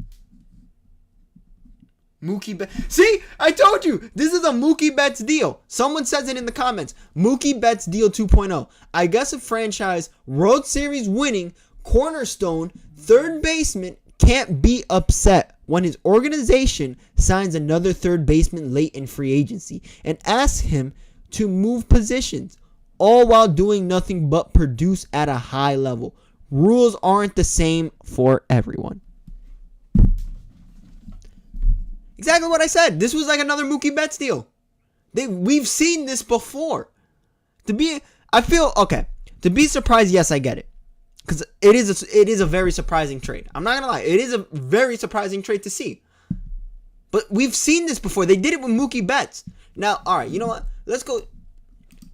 Mookie Betts. See, I told you, this is a Mookie Betts deal. Someone says it in the comments. Mookie Betts deal 2.0. I guess a franchise World Series winning cornerstone third baseman can't be upset when his organization signs another third baseman late in free agency and asks him to move positions, all while doing nothing but produce at a high level. Rules aren't the same for everyone. Exactly what I said. This was like another Mookie Betts deal. We've seen this before. To be surprised, yes, I get it. Because it is a very surprising trade. I'm not going to lie. It is a very surprising trade to see. But we've seen this before. They did it with Mookie Betts. Now, all right, you know what? Let's go.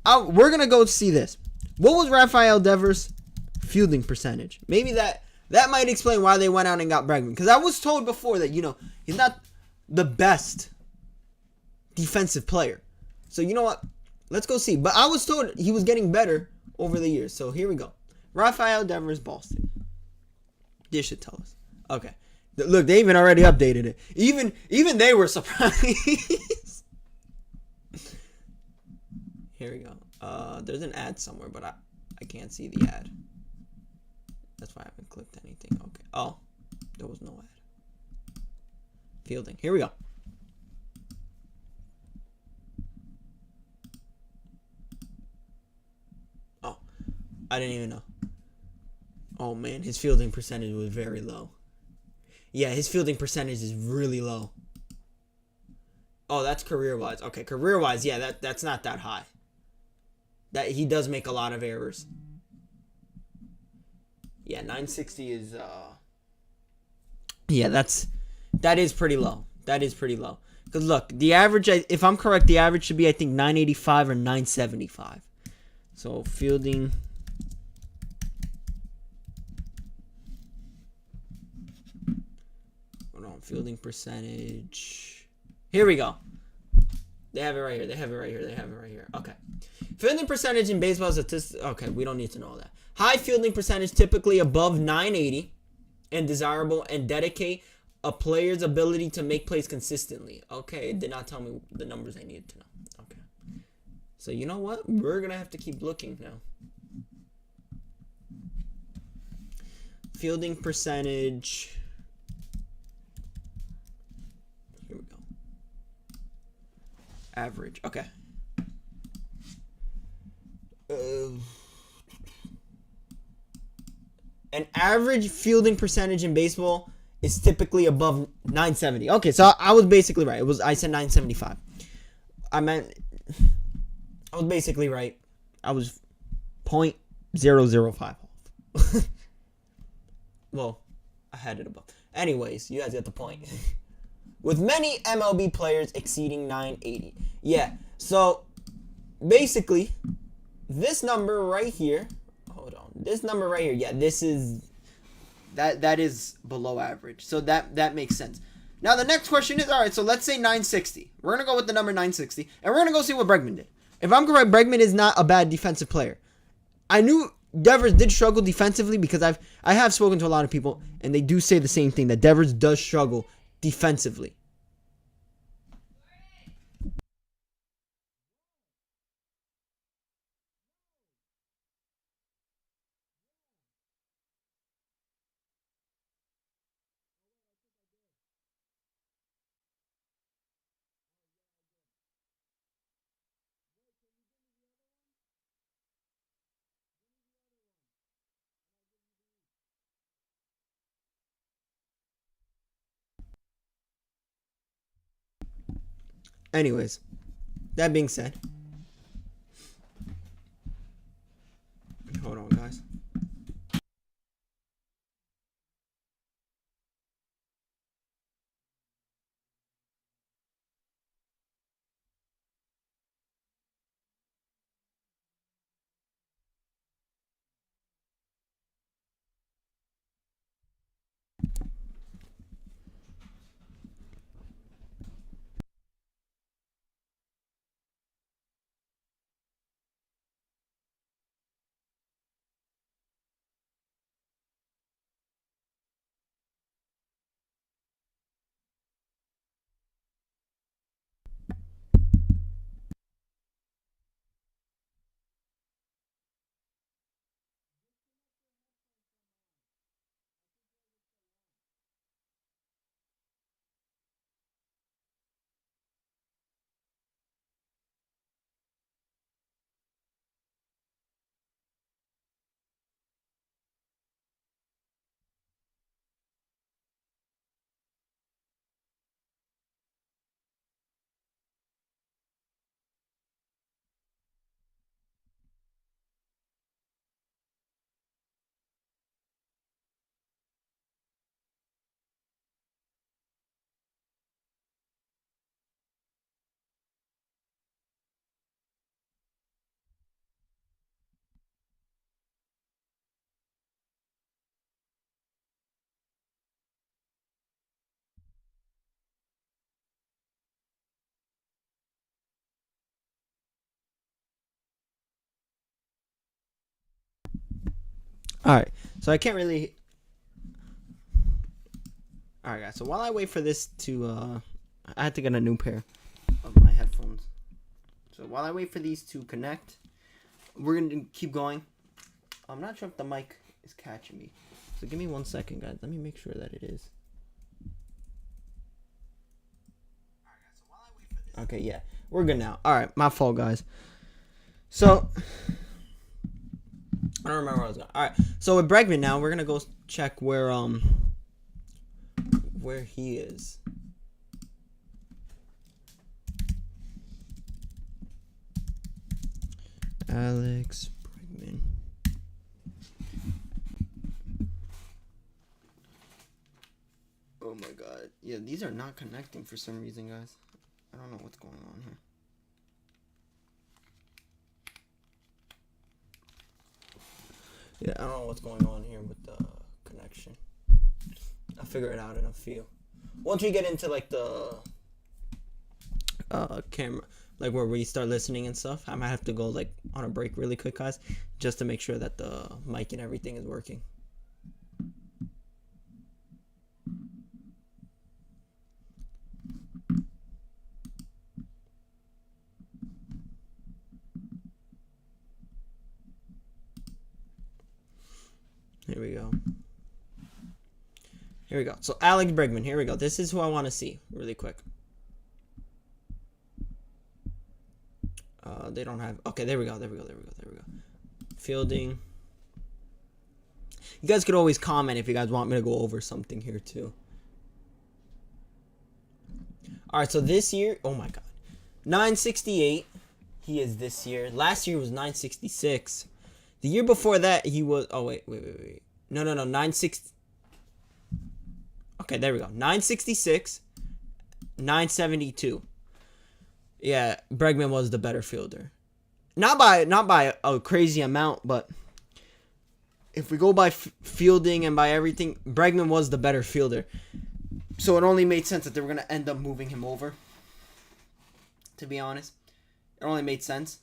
We're going to go see this. What was Rafael Devers' fielding percentage? Maybe that might explain why they went out and got Bregman. Because I was told before that, he's not the best defensive player. So, you know what? Let's go see. But I was told he was getting better over the years. So, here we go. Rafael Devers, Boston. This should tell us. Okay. Look, they even already updated it. Even they were surprised. Here we go. There's an ad somewhere, but I can't see the ad. That's why I haven't clicked anything. Okay. Oh, there was no ad. Fielding. Here we go. Oh, I didn't even know. Oh man, his fielding percentage was very low. Yeah, his fielding percentage is really low. Oh, that's career-wise. Okay, career-wise, yeah, that's not that high. That he does make a lot of errors. Yeah, 960 is yeah, that is pretty low. That is pretty low. Cuz look, the average, if I'm correct, the average should be I think 985 or 975. So, fielding fielding percentage. Here we go. They have it right here. Okay. Fielding percentage in baseball statistics. Okay, we don't need to know that. High fielding percentage, typically above 980, and desirable, and dedicate a player's ability to make plays consistently. Okay, it did not tell me the numbers I needed to know. Okay. So you know what? We're going to have to keep looking now. Fielding percentage. Here we go. Average. Okay. An average fielding percentage in baseball is typically above 970. Okay, so I was basically right. I said 975. I was basically right. I was 0.005 off. Well, I had it above. Anyways, you guys get the point. With many MLB players exceeding 980. Yeah, so basically, this number right here, hold on, this number right here, yeah, this is, that is below average. So that makes sense. Now the next question is, all right, so let's say 960. We're going to go with the number 960, and we're going to go see what Bregman did. If I'm correct, Bregman is not a bad defensive player. I knew Devers did struggle defensively because I have spoken to a lot of people, and they do say the same thing, that Devers does struggle defensively. Anyways, that being said, hold on, guys. All right, so I can't really. All right, guys. So while I wait for this to, I had to get a new pair of my headphones. So while I wait for these to connect, we're gonna keep going. I'm not sure if the mic is catching me, so give me 1 second, guys. Let me make sure that it is. Okay, yeah, we're good now. All right, my fault, guys. So I don't remember where I was going. All right, so with Bregman now, we're gonna go check where he is. Alex Bregman. Oh my god. Yeah, these are not connecting for some reason, guys. I don't know what's going on here. Yeah, I don't know what's going on here with the connection. I'll figure it out in a few. Once we get into like the camera, like where we start listening and stuff, I might have to go like on a break really quick, guys, just to make sure that the mic and everything is working. Here we go. Here we go. So Alex Bregman, here we go. This is who I want to see really quick. They don't have. Okay, there we go. Fielding. You guys could always comment if you guys want me to go over something here too. All right, so this year, oh my god, 968. He is this year. Last year was 966. The year before that, he was. Oh wait. No. 960. Okay, there we go. 966, 972. Yeah, Bregman was the better fielder. Not by a crazy amount, but if we go by fielding and by everything, Bregman was the better fielder. So it only made sense that they were going to end up moving him over. To be honest, it only made sense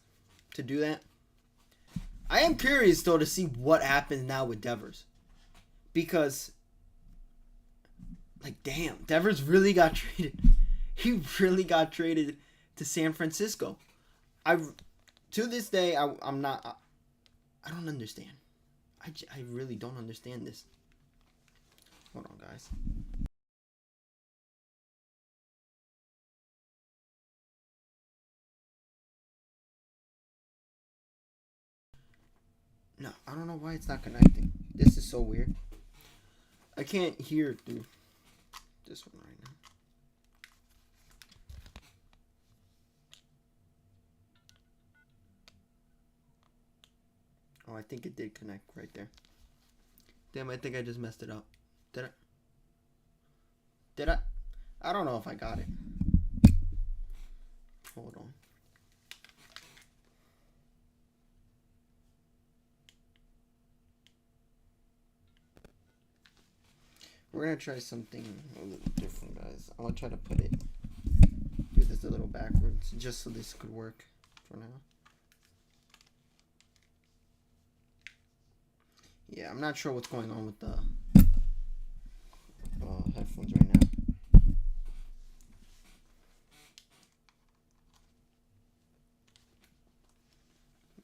to do that. I am curious though to see what happens now with Devers, because like damn, Devers really got traded. He really got traded to San Francisco. To this day, I'm not. I don't understand. I really don't understand this. Hold on, guys. No, I don't know why it's not connecting. This is so weird. I can't hear through this one right now. Oh, I think it did connect right there. Damn, I think I just messed it up. Did I? Did I? I don't know if I got it. Hold on. We're gonna try something a little different, guys. I'm gonna try to put it, do this a little backwards, just so this could work for now. Yeah, I'm not sure what's going on with the headphones right now.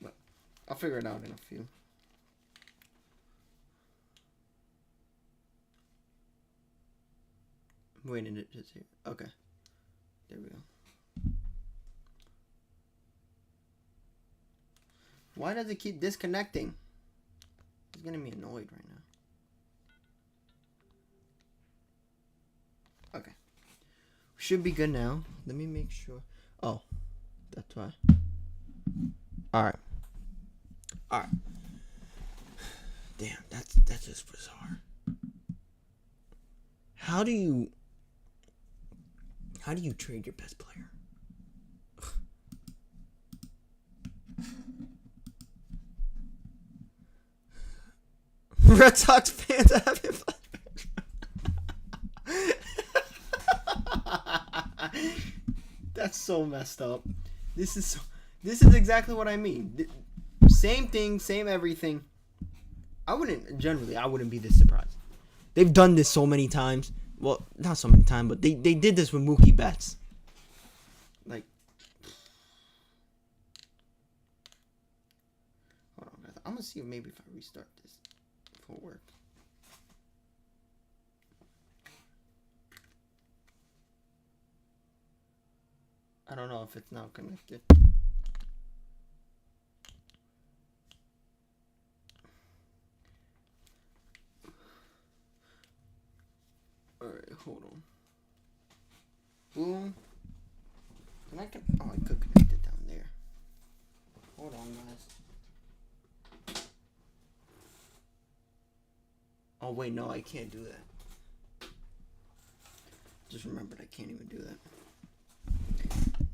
But I'll figure it out in a few. Waiting it just here. Okay. There we go. Why does it keep disconnecting? He's getting me annoyed right now. Okay. Should be good now. Let me make sure. Oh. That's why. Alright. Alright. Damn, that's just bizarre. How do you trade your best player? Red Sox fans having fun. That's so messed up. This is exactly what I mean. Same thing, same everything. I wouldn't be this surprised. They've done this so many times. Well, not so many times, but they did this with Mookie Betts. Like, hold on, guys. I'm gonna see if maybe if I restart this, if it'll work. I don't know if it's now connected. Alright, hold on. Boom. And I could connect it down there. Hold on, guys. Oh, wait, no, I can't do that. Just remembered I can't even do that.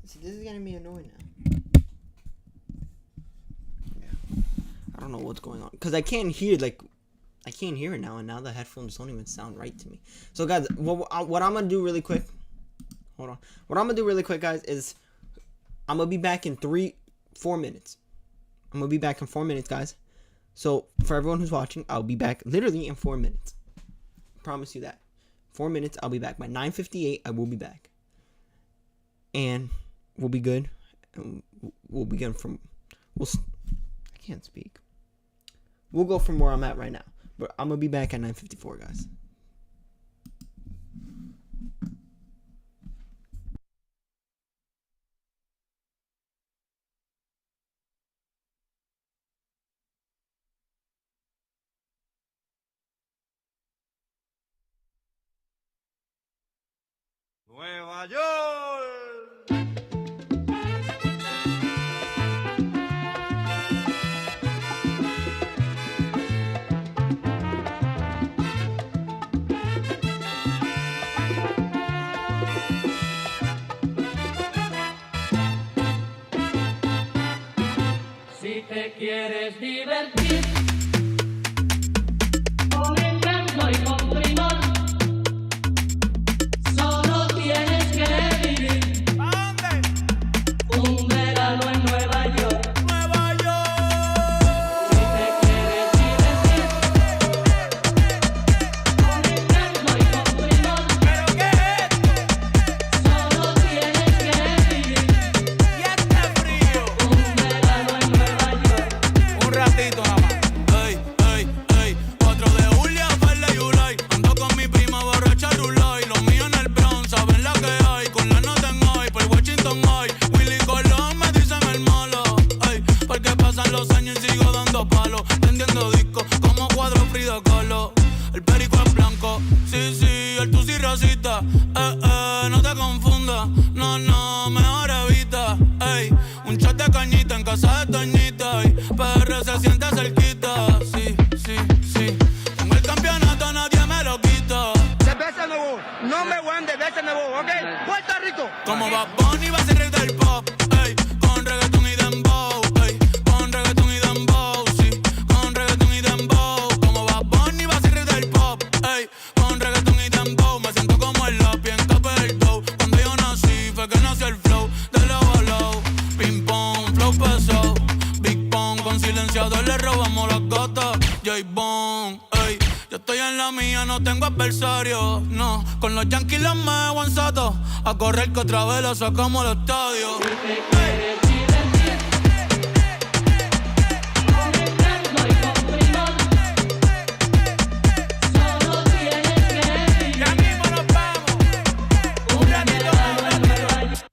See, this is gonna be annoying now. Yeah. I don't know what's going on. Because I can't hear, I can't hear it now, and now the headphones don't even sound right to me. So, guys, what I'm gonna do really quick. Hold on. What I'm gonna do really quick, guys, is I'm gonna be back in 4 minutes. I'm gonna be back in 4 minutes, guys. So for everyone who's watching, I'll be back literally in 4 minutes. Promise you that. 4 minutes, I'll be back. By 9:58, I will be back. And we'll be good. And we'll begin from. I can't speak. We'll go from where I'm at right now. But I'm gonna be back at 9:54, guys. Nueva York. Si te quieres divertir con encanto y con primor, solo tienes que vivir un verano en Nueva York. Nueva York. Si te quieres divertir con encanto y con primor, ¿Pero qué es esto? solo tienes que vivir Y este frío. un verano en Nueva York. Un ratito nada más. Ey, ey, ey. 4 de julio, Farley y Ulay. Ando con mi prima borracha Rulay. Los míos en el Bronx, saben la que hay. Con la nota en hoy, por Washington hoy. Willy Colón me dicen el malo. Ey, porque pasan los años y sigo dando palos. Tendiendo discos como cuadro Frida Kahlo. El perico es blanco, sí, sí, el tusi racista. No te confundas, no, no, mejor evita. Ey, un shot de cañita en casa de Toñita. Y PR se siente cerquita, sí, sí, sí. Tengo el campeonato, nadie me lo quita. Cerveza nuevo, no me voy de cerveza nuevo, ¿ok? Puerto Rico. Como Bad Bunny va a ser rey del pop, ey, con reggaeton y dembow, ey, con reggaeton y dembow, sí, con reggaeton y dembow. Como Bad Bunny va a ser rey del pop, ey, con reggaeton y dembow. Me siento como el lápiz en capa del dough. Cuando yo nací fue que nació el flow de low a low. Ping pong, flow pesado, Big Pong, con silenciador le robamos las gatas. J-Bone, ey, yo estoy en la mía, no tengo adversario, no. Con los Yankees los me aguanzato, a correr que otra vez lo sacamos al estadio. Si te quieres divertir con encanto y con primor, solo tienes que vivir Ya mismo nos vamos. un verano en Nueva York.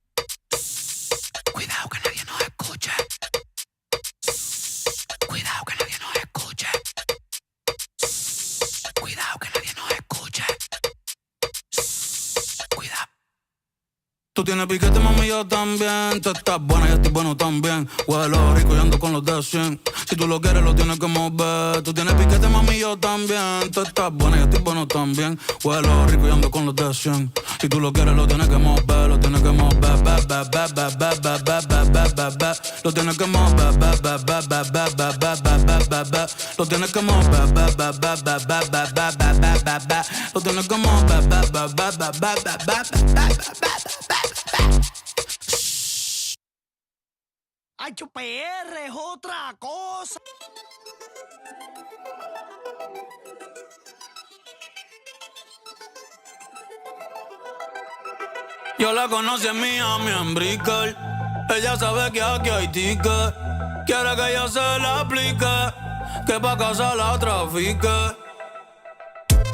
Cuidado que nadie nos escuche. Cuidado que nadie nos escuche. Cuidado que nadie nos escuche. Cuidado. Tú tienes piquete, mami, yo también. Tú estás buena, yo estoy bueno también. Huelo rico y ando con los de 100. Si tú lo quieres, lo tienes que mover. Tú tienes piquete, mami, yo también. Tú estás buena, yo estoy bueno también. Huelo rico y ando con los de 100. Si tú lo quieres, lo tienes que mover. Lo tienes que mover. Lo tienes que mover. Lo tienes que mover. Lo tienes que mover. HPR es otra cosa. Yo la conocí en Miami, en Brickell. Ella sabe que aquí hay ticket. Quiere que yo se la aplique, que pa' casa la trafique.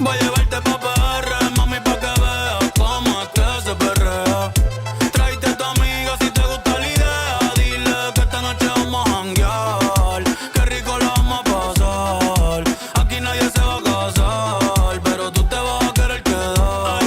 Voy a llevarte pa' PR, mami, pa' que veas cómo es que se perrea. Tráete a tu amiga si te gusta la idea. Dile que esta noche vamos a janguear. Qué rico la vamos a pasar. Aquí nadie se va a casar, pero tú te vas a querer quedar.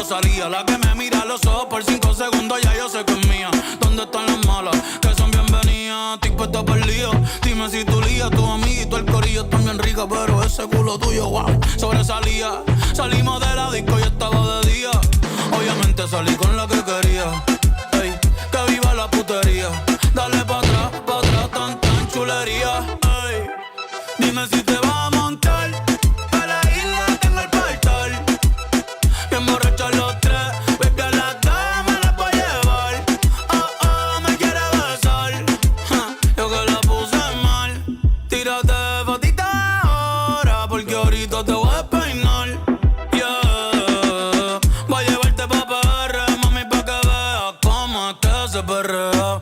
Rosalía, la que me mira a los ojos por 5 segundos, ya yo sé que es mía. ¿Dónde están las malas? Que son bienvenidas. Estoy puesta por lío. Dime si tu lía, tu amiguito, el corillo están bien rica, pero ese culo tuyo, wow, sobresalía. Salimos de la disco y estaba de día. Obviamente salí con la que quería. Ey, que viva la putería. Dale pa' atrás, tan chulería. Ey, dime si te vas a montar. A la isla tengo el portal. Bien borrachos los tres. Baby, a las damas las voy a llevar. Oh, me quiere besar. Ja, yo que la puse mal. Tírate fotita ahora, porque ahorita te voy a despeinar. Yeah, voy a llevarte pa' PR, mami, pa' que veas cómo es que se perrea.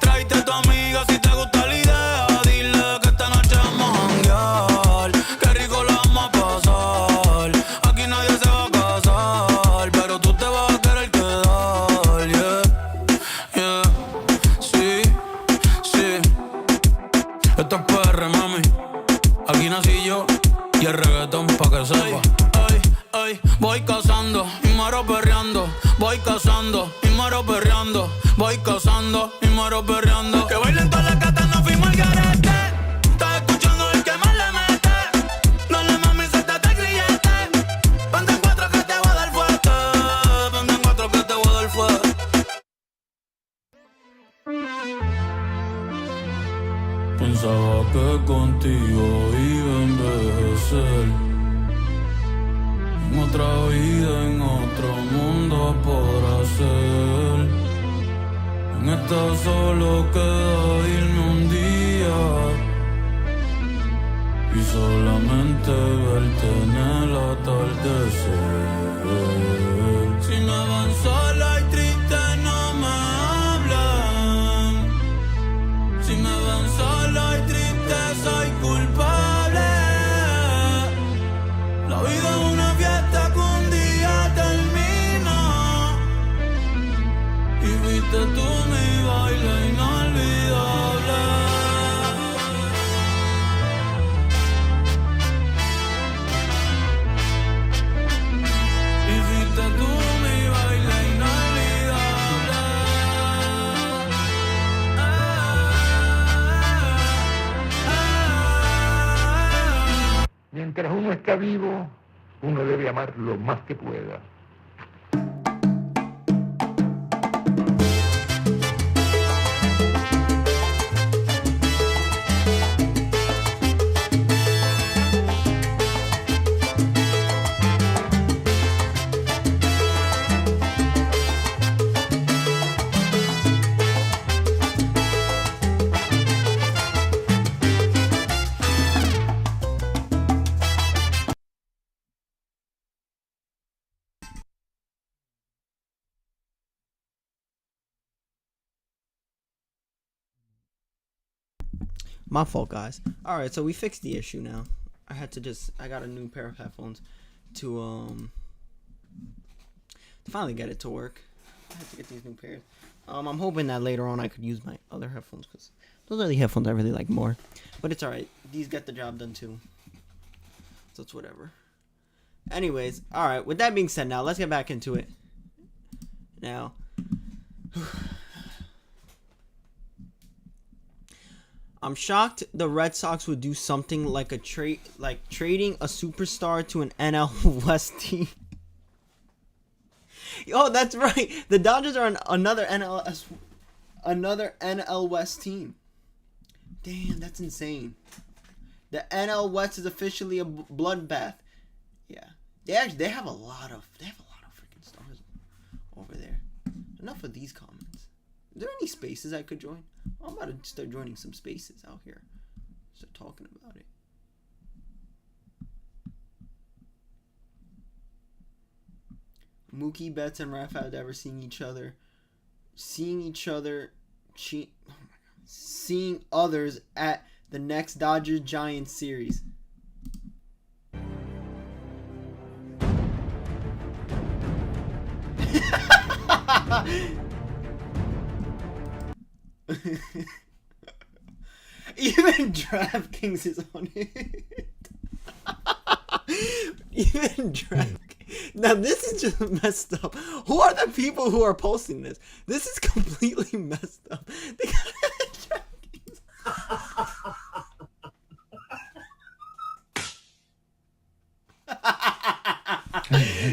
Tráete a tu amiga si te gusta la idea. Dile que esta noche vamos a janguear. Qué rico la vamos a pasar. Aquí nadie se va a casar, pero tú te vas a querer quedar. Yeah, sí. Esto es PR, mami. Aquí nací yo y el reggaetón pa' que sepa. Ay, voy cazando y muero perreando. Voy cazando y muero perreando. Voy cazando y muero perreando. Que bailen todas las gatas, nos fuimos al garete. Estás escuchando el que más le mete. Dale mami, suéltate el grillete. Ponte en 4 que te voy a dar fuerte. Ponte en 4 que te voy a dar fuerte. Pensaba que contigo iba a envejecer. En otra vida, en otro mundo podrá ser. En esta solo queda irme un día y solamente verte en el atardecer. Si me van sola y triste no me hablan. Si me van sola y triste soy culpable. La vida es una fiesta que un día termina. Y fuiste tú mi baile inolvidable. Y fuiste tú mi baile inolvidable. Mientras uno está vivo, uno debe amar lo más que pueda. My fault, guys. Alright, so we fixed the issue now. I got a new pair of headphones to finally get it to work. I had to get these new pairs. I'm hoping that later on I could use my other headphones, because those are the headphones I really like more. But it's alright. These get the job done too. So it's whatever. Anyways, alright, with that being said, now let's get back into it. Now, I'm shocked the Red Sox would do something like trading a superstar to an NL West team. Oh, that's right. The Dodgers are another NL West team. Damn, that's insane. The NL West is officially a bloodbath. Yeah, they have a lot of freaking stars over there. Enough of these comments. Is there any spaces I could join? I'm about to start joining some spaces out here. Start talking about it. Mookie Betts and Rafael ever seeing each other cheat. Oh my God. Seeing others at the next Dodgers Giants series. Even DraftKings is on it. Even DraftKings. Now this is just messed up. Who are the people who are posting this? This is completely messed up. They got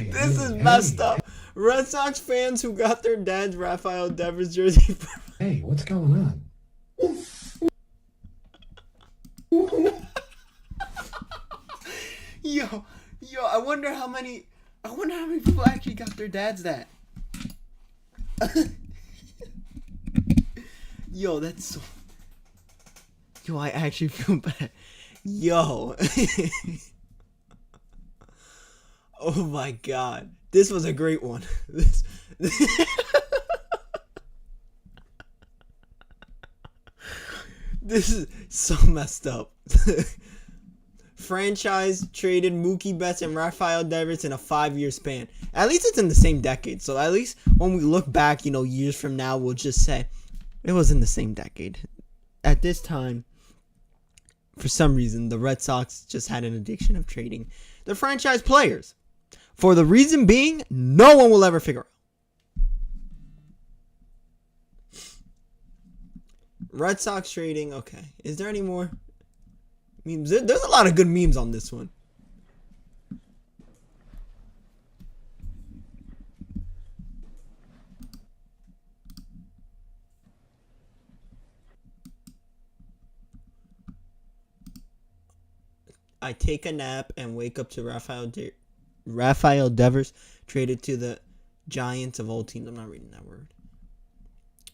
this is messed up. Red Sox fans who got their dad's Rafael Devers jersey. Hey, what's going on? Yo, I wonder how many people actually got their dads that. Yo, that's so. Yo, I actually feel bad. Yo. Oh my god. This was a great one. This is so messed up. Franchise traded Mookie Betts and Rafael Devers in a 5-year span. At least it's in the same decade. So at least when we look back, years from now, we'll just say it was in the same decade. At this time, for some reason, the Red Sox just had an addiction of trading their franchise players. For the reason being, no one will ever figure out. Red Sox trading, okay. Is there any more memes? There's a lot of good memes on this one. I take a nap and wake up to Rafael Devers traded to the Giants of all teams. I'm not reading that word.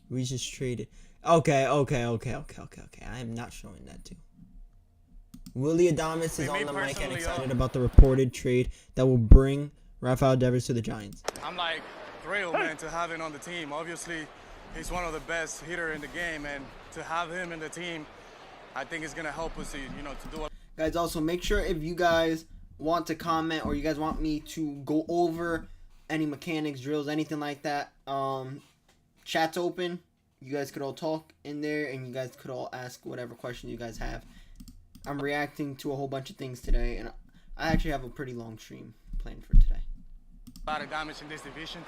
We just traded. Okay. I am not showing that too. Willie Adames is on the mic and excited about the reported trade that will bring Rafael Devers to the Giants. I'm thrilled, man, to have him on the team. Obviously, he's one of the best hitters in the game, and to have him in the team, I think it's gonna help us, to do it. Guys, also make sure if you guys want to comment or you guys want me to go over any mechanics, drills, anything like that, chat's open. You guys could all talk in there, and you guys could all ask whatever question you guys have. I'm reacting to a whole bunch of things today, and I actually have a pretty long stream planned for today. A lot of damage in this division,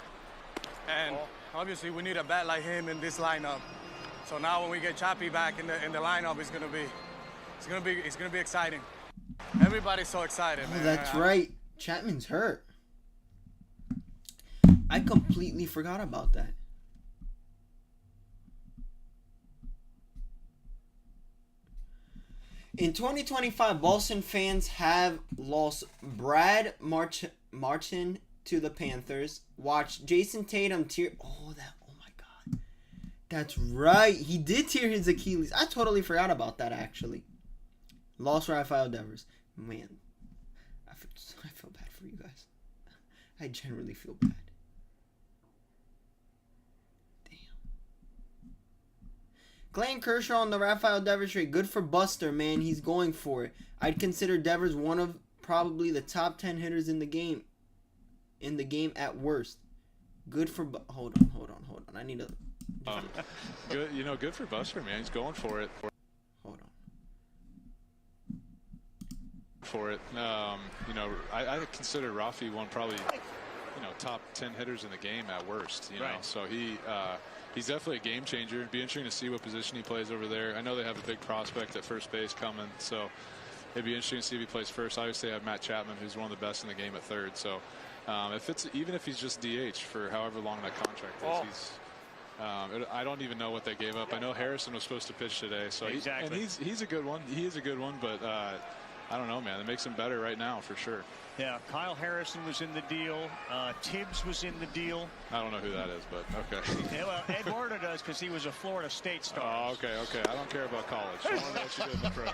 and obviously we need a bat like him in this lineup. So now when we get Chappie back in the lineup, it's gonna be exciting. Everybody's so excited, man. That's right. Chapman's hurt. I completely forgot about that. In 2025, Boston fans have lost Brad Martin to the Panthers. Watch Jason Tatum tear. Oh my God. That's right. He did tear his Achilles. I totally forgot about that, actually. Lost Rafael Devers. Man, I feel bad for you guys. I generally feel bad. Clayton Kershaw on the Rafael Devers trade. Good for Buster, man. He's going for it. I'd consider Devers one of probably the top 10 hitters in the game. In the game at worst. Good for hold on. I need to good for Buster, man. He's going for it. Hold on. For it. I consider Rafi one probably top 10 hitters in the game at worst, Right. So he's definitely a game changer. It'd be interesting to see what position he plays over there. I know they have a big prospect at first base coming, so it'd be interesting to see if he plays first. Obviously, they have Matt Chapman, who's one of the best in the game at third. So even if he's just DH for however long that contract is, I don't even know what they gave up. I know Harrison was supposed to pitch today, so exactly. he's a good one. He is a good one, but I don't know, man. It makes him better right now for sure. Yeah, Kyle Harrison was in the deal. Tibbs was in the deal. I don't know who that is, but okay. Yeah, well, Eduardo does because he was a Florida State star. Oh, okay. I don't care about college. I want to know what you did in the pros.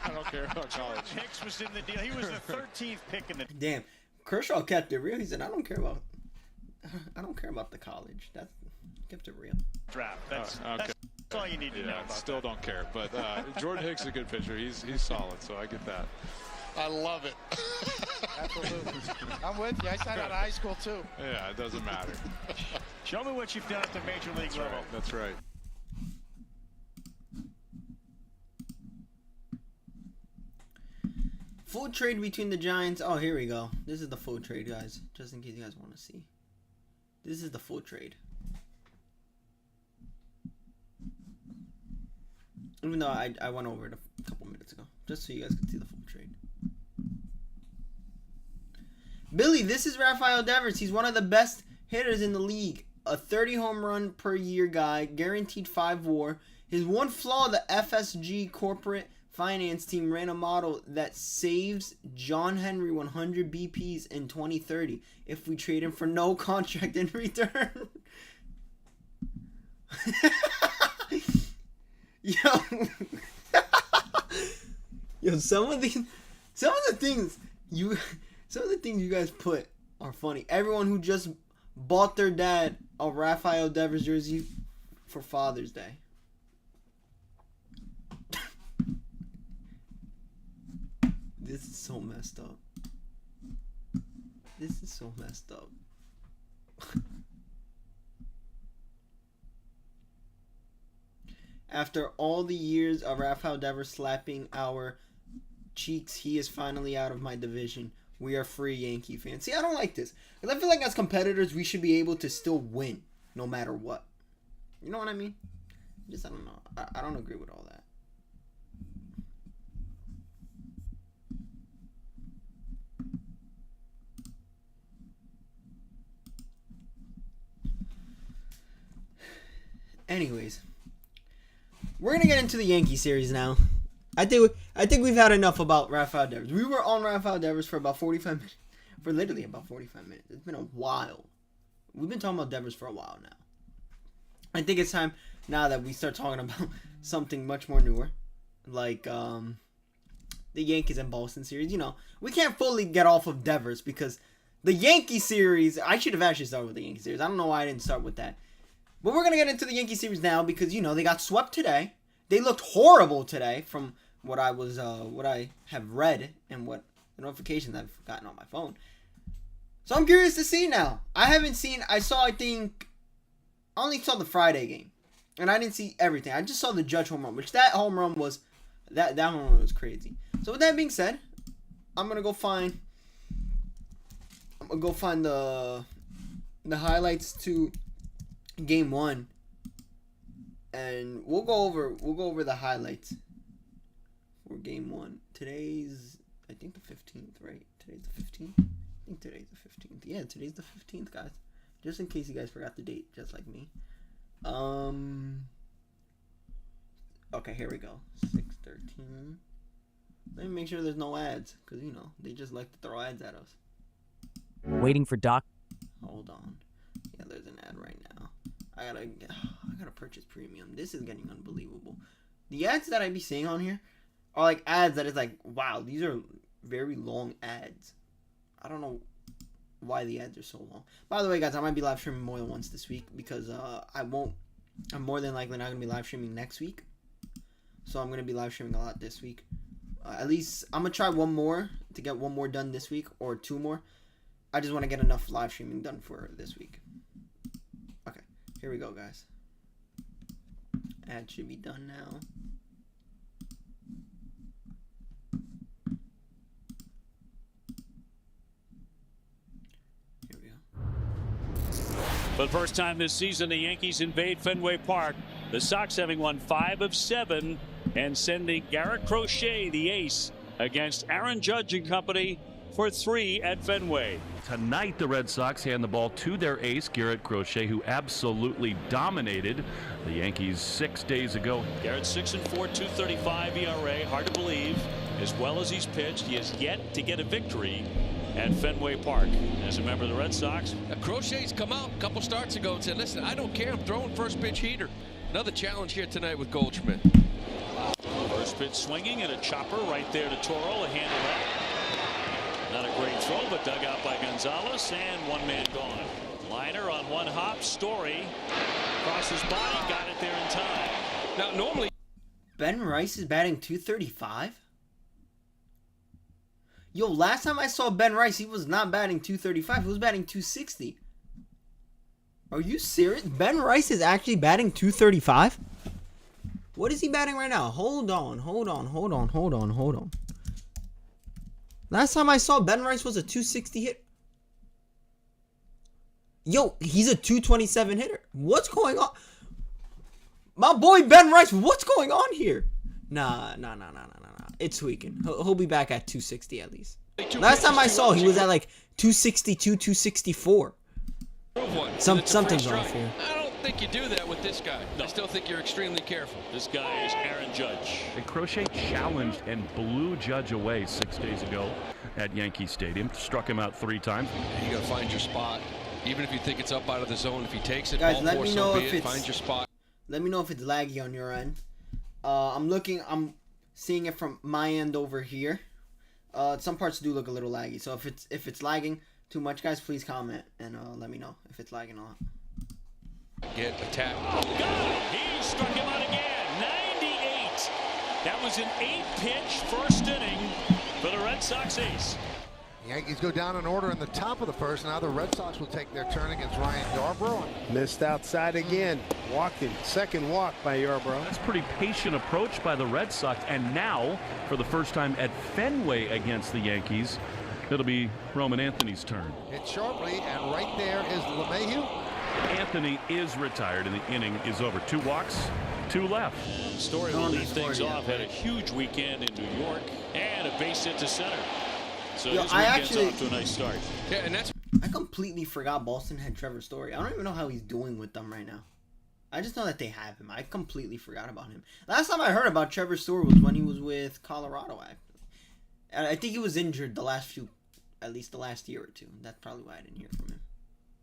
I don't care about college. Hicks was in the deal. He was the 13th pick in the. Damn, Kershaw kept it real. He said, "I don't care about the college." That's kept it real. Draft. That's all you need to know. About still don't care, but Jordan Hicks is a good pitcher. He's solid, so I get that. I love it. Absolutely. I'm with you. I started out of high school, too. Yeah, it doesn't matter. Show me what you've done at the major league level. Right. That's right. Full trade between the Giants. Oh, here we go. This is the full trade, guys. Just in case you guys want to see. This is the full trade. Even though I went over it a couple minutes ago. Just so you guys can see the full trade. Billy, this is Rafael Devers. He's one of the best hitters in the league. A 30 home run per year guy. Guaranteed 5 WAR. His one flaw, the FSG corporate finance team ran a model that saves John Henry 100 BPs in 2030 if we trade him for no contract in return. Yo, some of the things you guys put are funny. Everyone who just bought their dad a Rafael Devers jersey for Father's Day. This is so messed up. This is so messed up. After all the years of Rafael Devers slapping our cheeks, he is finally out of my division. We are free Yankee fans. See, I don't like this. Because I feel like as competitors, we should be able to still win no matter what. You know what I mean? I don't know. I don't agree with all that. Anyways, we're gonna get into the Yankee series now. I think we've had enough about Rafael Devers. We were on Rafael Devers for about 45 minutes. For literally about 45 minutes. It's been a while. We've been talking about Devers for a while now. I think it's time now that we start talking about something much more newer, like the Yankees and Boston series. You know, we can't fully get off of Devers because the Yankee series. I should have actually started with the Yankee series. I don't know why I didn't start with that. But we're going to get into the Yankee series now because, you know, they got swept today. They looked horrible today from what I have read and what the notifications I've gotten on my phone. So I'm curious to see now. I only saw the Friday game. And I didn't see everything. I just saw the Judge home run, which that home run was, that home run was crazy. So with that being said, I'm going to go find the highlights to Game 1, and we'll go over the highlights for Game 1. Today's, I think, the 15th, right? Today's the 15th? I think today's the 15th. Yeah, today's the 15th, guys. Just in case you guys forgot the date, just like me. Okay, here we go. 6/13. Let me make sure there's no ads, because, you know, they just like to throw ads at us. Waiting for Doc. Hold on. Yeah, there's an ad right now. I gotta purchase premium. This is getting unbelievable. The ads that I be seeing on here are like ads that is like, wow, these are very long ads. I don't know why the ads are so long. By the way, guys, I might be live streaming more than once this week because I'm more than likely not gonna be live streaming next week. So I'm gonna be live streaming a lot this week. At least I'm gonna try one more to get one more done this week or 2 more. I just want to get enough live streaming done for this week. Okay, here we go, guys. Ad should be done now. Here we go. For the first time this season, the Yankees invade Fenway Park. The Sox having won 5 of 7 and sending Garrett Crochet, the ace, against Aaron Judge and company for 3 at Fenway. Tonight, the Red Sox hand the ball to their ace, Garrett Crochet, who absolutely dominated the Yankees 6 days ago. Garrett 6-4, 2.35 ERA. Hard to believe. As well as he's pitched, he has yet to get a victory at Fenway Park. As a member of the Red Sox, Crochet's come out a couple starts ago and said, listen, I don't care. I'm throwing first pitch heater. Another challenge here tonight with Goldschmidt. First pitch swinging and a chopper right there to Toro. A handle that. Not a great throw, but dug out by Gonzalez, and one man gone. Liner on one hop. Story across his body, got it there in time. Now, normally, Ben Rice is batting 235. Yo, last time I saw Ben Rice, he was not batting 235. He was batting 260. Are you serious? Ben Rice is actually batting 235? What is he batting right now? Hold on. Last time I saw Ben Rice was a 260 hit. Yo, he's a 227 hitter. What's going on? My boy Ben Rice, what's going on here? Nah. It's tweaking. He'll be back at 260 at least. Last time I saw, he was at like 262, 264. Something's off here. I don't think you do that with this guy. I still think you're extremely careful. This guy is Aaron Judge. And Crochet challenged and blew Judge away 6 days ago at Yankee Stadium. Struck him out 3 times. You got to find your spot. Even if you think it's up out of the zone, if he takes it, guys, ball let four, me know so be if it. it's, Find your spot. Let me know if it's laggy on your end. I'm seeing it from my end over here. Some parts do look a little laggy. So if it's lagging too much, guys, please comment and let me know if it's lagging or not. Get attacked. He struck him out again. 98. That was an 8-pitch first inning for the Red Sox ace. Yankees go down in order in the top of the first. Now the Red Sox will take their turn against Ryan Yarbrough. Missed outside again. Walking. Second walk by Yarbrough. That's pretty patient approach by the Red Sox. And now, for the first time at Fenway against the Yankees, it'll be Roman Anthony's turn. Hit sharply, and right there is LeMahieu. Anthony is retired, and the inning is over. 2 walks, 2 left. Story will lead things off. Had a huge weekend in New York and a base hit to center. So his weekend's off to a nice start. Yeah, and that's. I completely forgot Boston had Trevor Story. I don't even know how he's doing with them right now. I just know that they have him. I completely forgot about him. Last time I heard about Trevor Story was when he was with Colorado, actually. And I think he was injured at least the last year or 2. That's probably why I didn't hear from him.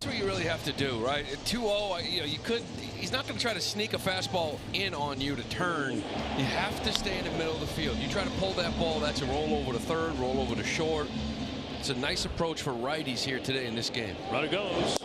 That's what you really have to do, right? At 2-0, you could. He's not going to try to sneak a fastball in on you to turn. You have to stay in the middle of the field. You try to pull that ball, that's a roll over to third, roll over to short. It's a nice approach for righties here today in this game. Runner goes,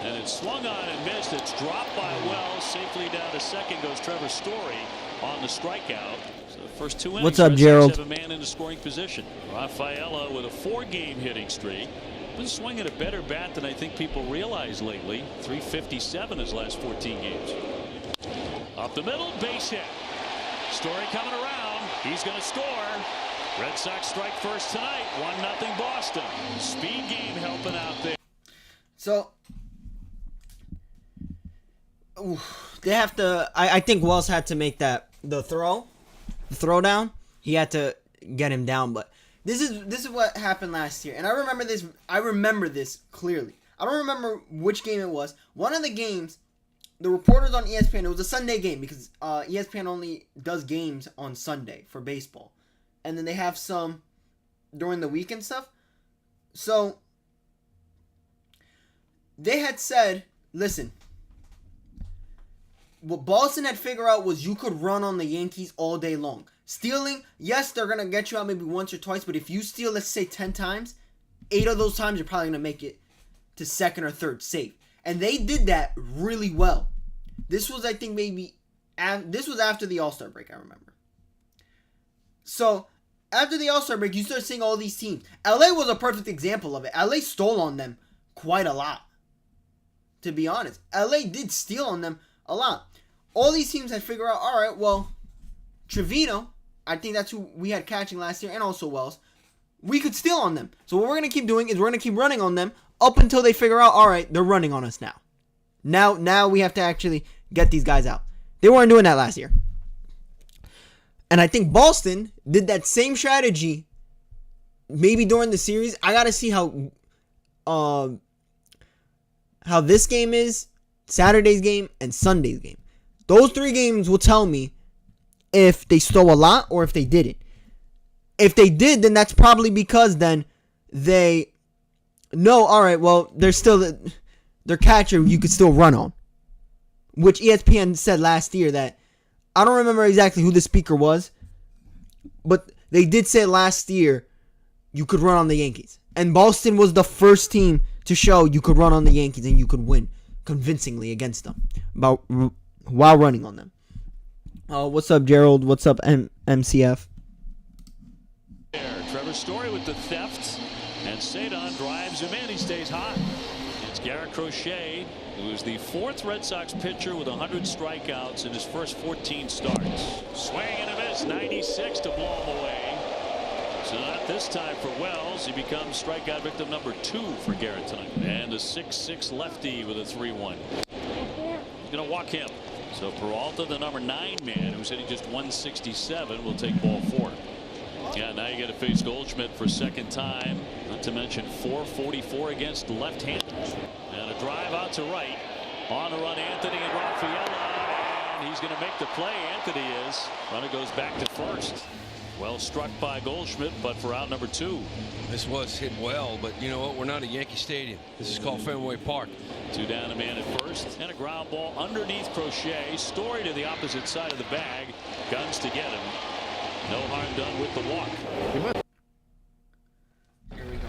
and it's swung on and missed. It's dropped by Wells. Safely down to second goes Trevor Story on the strikeout. So the first 2 innings. What's up, Gerald? Have a man in the scoring position. Rafaela with a 4-game hitting streak. Been swinging a better bat than I think people realize lately. 357 his last 14 games. Up the middle, base hit. Story coming around. He's going to score. Red Sox strike first tonight. 1-0 Boston. Speed game helping out there. So they have to. I think Wells had to make the throw down. He had to get him down, but. This is what happened last year, and I remember this. I remember this clearly. I don't remember which game it was. One of the games, the reporters on ESPN. It was a Sunday game because ESPN only does games on Sunday for baseball, and then they have some during the week and stuff. So they had said, "Listen, what Boston had figured out was you could run on the Yankees all day long." Stealing, yes, they're going to get you out maybe once or twice, but if you steal, let's say 10 times, 8 of those times you're probably going to make it to second or third safe. And they did that really well. This was, I think, this was after the All-Star break, I remember. So, after the All-Star break, you start seeing all these teams. LA was a perfect example of it. LA stole on them quite a lot, to be honest. LA did steal on them a lot. All these teams had figured out, all right, well, Trevino, I think that's who we had catching last year, and also Wells. We could steal on them. So what we're going to keep doing is we're going to keep running on them up until they figure out, all right, they're running on us now. Now we have to actually get these guys out. They weren't doing that last year. And I think Boston did that same strategy maybe during the series. I got to see how this game is, Saturday's game, and Sunday's game. Those 3 games will tell me if they stole a lot or if they didn't. If they did, then that's probably because then they know, all right, well, there's still their catcher you could still run on. Which ESPN said last year that, I don't remember exactly who the speaker was, but they did say last year you could run on the Yankees. And Boston was the first team to show you could run on the Yankees and you could win convincingly against them while running on them. What's up, Gerald? What's up, MCF? Trevor Story with the theft, and Cedon drives him in. He stays hot. It's Garrett Crochet, who is the 4th Red Sox pitcher with 100 strikeouts in his first 14 starts. Swing and a miss, 96 to blow him away. So not this time for Wells. He becomes strikeout victim number 2 for Garrett tonight. And the 6'6 lefty with a 3-1. He's going to walk him. So Peralta, the number 9 man, who's hitting just 167, will take ball 4. Yeah, now you got to face Goldschmidt for second time. Not to mention .444 against left-handers. And a drive out to right. On the run, Anthony and Rafael. And he's going to make the play. Anthony is. Runner goes back to first. Well struck by Goldschmidt, but for out number 2. This was hit well, but you know what? We're not at Yankee Stadium. This is called Fenway Park. 2 down, a man at first, and a ground ball underneath Crochet. Story to the opposite side of the bag. Guns to get him. No harm done with the walk. Here we go.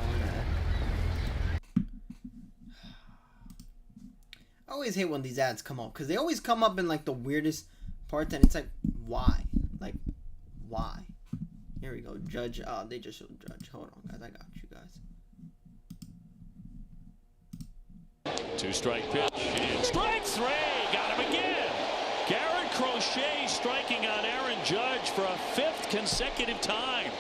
I always hate when these ads come up because they always come up in like the weirdest part, and it's like, why? Like, why? Here we go. Judge. Oh, they just showed Judge. Hold on, guys. I got you guys. 2-strike pitch. And strike 3. Got him again. Garrett Crochet striking out Aaron Judge for a 5th consecutive time.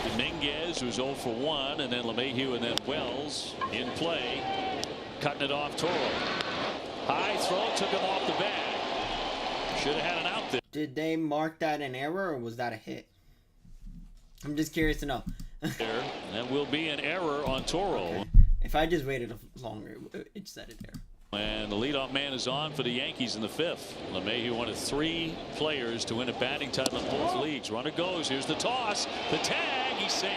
Dominguez, who's 0 for 1, and then LeMahieu and then Wells in play. Cutting it off Toro. High throw took him off the bag. Should have had an out there. Did they mark that an error or was that a hit? I'm just curious to know. That will be an error on Toro. Okay. If I just waited longer, it said it there. And the leadoff man is on for the Yankees in the 5th. LeMahieu, one of 3 players to win a batting title in both leagues. Runner goes. Here's the toss. The tag. He's safe.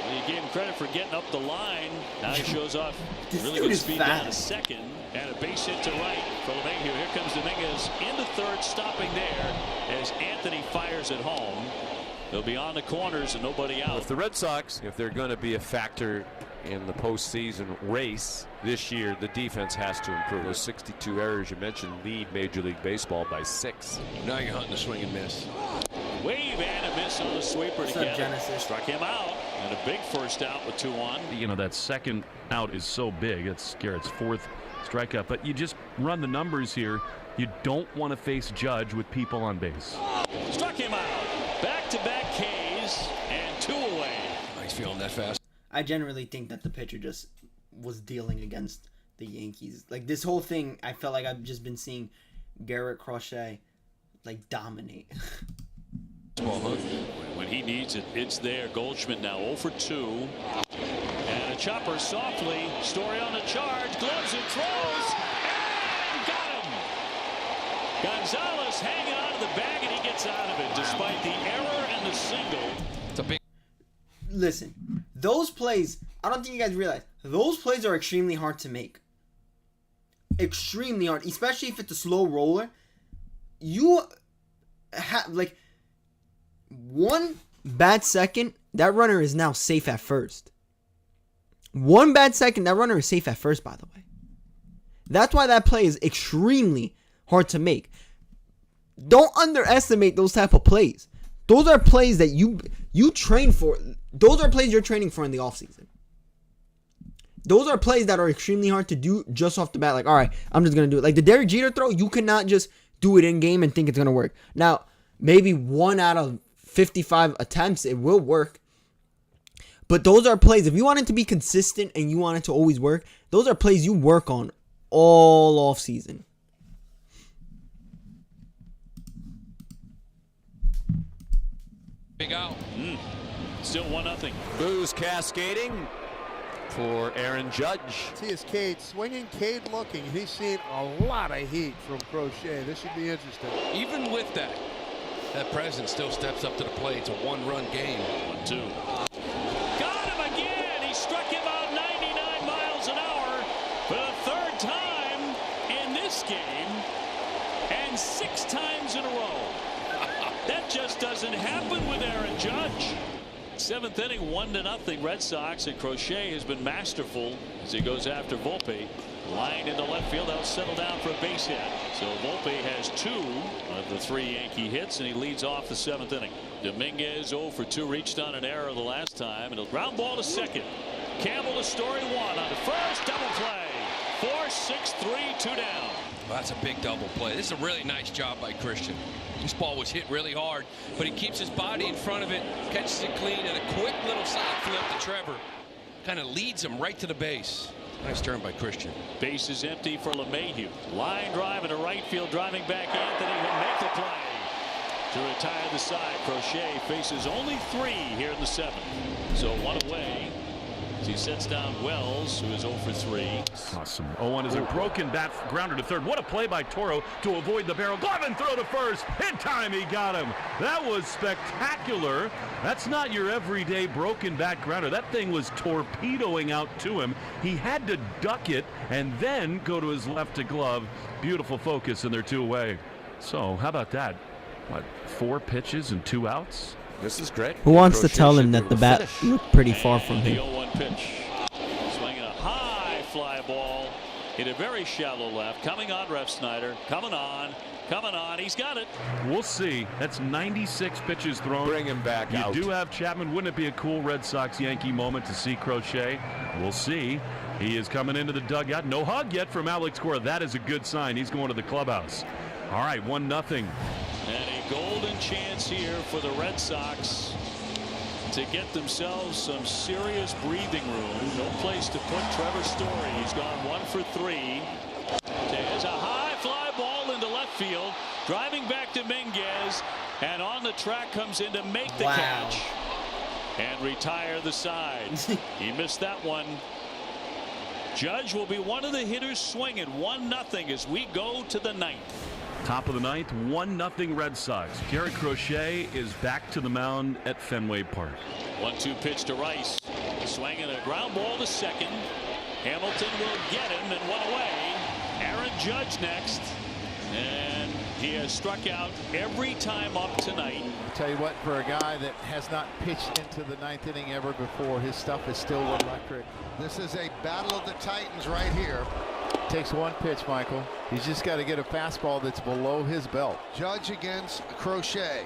Well, you gave him credit for getting up the line. Now he shows off really good speed down to second. And a base hit to right for LeMahieu. Here comes Dominguez into third, stopping there as Anthony fires at home. They'll be on the corners and nobody out. If the Red Sox, if they're going to be a factor in the postseason race this year, the defense has to improve. Those 62 errors you mentioned lead Major League Baseball by 6. Now you're hunting a swing and miss. Wave and a miss on the sweeper to get him. Struck him out. And a big first out with 2 on. You know, that second out is so big. It's Garrett's 4th strikeout. But you just run the numbers here. You don't want to face Judge with people on base. Struck him out. Back-to-back Ks and 2 away. Oh, he's feeling that fast. I generally think that the pitcher just was dealing against the Yankees. Like, this whole thing, I felt like I've just been seeing Garrett Crochet, like, dominate. When he needs it, it's there. Goldschmidt now 0 for 2. And a chopper softly. Story on the charge. Gloves and throws. And got him. Gonzalez hanging out of the bag, and he gets out of it despite the error and the single. It's a big. Listen, those plays, I don't think you guys realize, those plays are extremely hard to make. Extremely hard, especially if it's a slow roller. You have, like, one bad second, that runner is now safe at first. One bad second, that runner is safe at first, by the way. That's why that play is extremely hard to make. Don't underestimate those type of plays. Those are plays that you train for. Those are plays you're training for in the offseason. Those are plays that are extremely hard to do just off the bat. Like, all right, I'm just going to do it. Like the Derek Jeter throw, you cannot just do it in game and think it's going to work. Now, maybe 1 out of 55 attempts, it will work. But those are plays. If you want it to be consistent and you want it to always work, those are plays you work on all offseason. Big out. Still 1-0. Boos cascading for Aaron Judge. See his Cade swinging, Cade looking. He's seen a lot of heat from Crochet. This should be interesting. Even with that presence still steps up to the plate. It's a 1-run game. 1-2. Got him again. He struck him out 99 miles an hour for the 3rd time in this game and 6 times in a row. That just doesn't happen with Aaron Judge. 7th inning, 1-0 Red Sox, and Crochet has been masterful as he goes after Volpe. Line into left field, they'll settle down for a base hit. So Volpe has 2 of the 3 Yankee hits, and he leads off the 7th inning. Dominguez 0 for 2, reached on an error the last time, and a ground ball to second. Campbell to Story 1 on the first, double play. 4-6-3, 2 down. Well, that's a big double play. This is a really nice job by Christian. This ball was hit really hard, but he keeps his body in front of it, catches it clean, and a quick little side flip to Trevor. Kind of leads him right to the base. Nice turn by Christian. Base is empty for LeMahieu. Line drive into right field, driving back. Anthony will make the play to retire the side. Crochet faces only 3 here in the 7th. So 1 away. He sets down Wells, who is 0 for 3. Awesome. 0-1 is a broken bat grounder to third. What a play by Toro to avoid the barrel. Glove and throw to first. In time, he got him. That was spectacular. That's not your everyday broken bat grounder. That thing was torpedoing out to him. He had to duck it and then go to his left to glove. Beautiful focus, and they're 2 away. So how about that? What, 4 pitches and 2 outs? This is great. Who wants to tell him that the bat looked pretty far from The him? 0-1 pitch. Swinging a high fly ball. Hit a very shallow left. Coming on, Ref Snyder. Coming on. Coming on. He's got it. We'll see. That's 96 pitches thrown. Bring him back out. You do have Chapman. Wouldn't it be a cool Red Sox-Yankee moment to see Crochet? We'll see. He is coming into the dugout. No hug yet from Alex Cora. That is a good sign. He's going to the clubhouse. All right, 1-0. And a golden chance here for the Red Sox to get themselves some serious breathing room. No place to put Trevor Story. He's gone 1 for 3. There's a high fly ball into left field. Driving back to Minguez. And on the track comes in to make the catch. And retire the side. He missed that one. Judge will be one of the hitters swinging 1-0 as we go to the 9th. Top of the 9th, 1-0 Red Sox. Garrett Crochet is back to the mound at Fenway Park. 1-2 pitch to Rice. Swinging a ground ball to second. Hamilton will get him and 1 away. Aaron Judge next. And he has struck out every time up tonight. I'll tell you what, for a guy that has not pitched into the 9th inning ever before, his stuff is still electric. This is a battle of the Titans right here. Takes 1 pitch, Michael. He's just got to get a fastball that's below his belt. Judge against Crochet.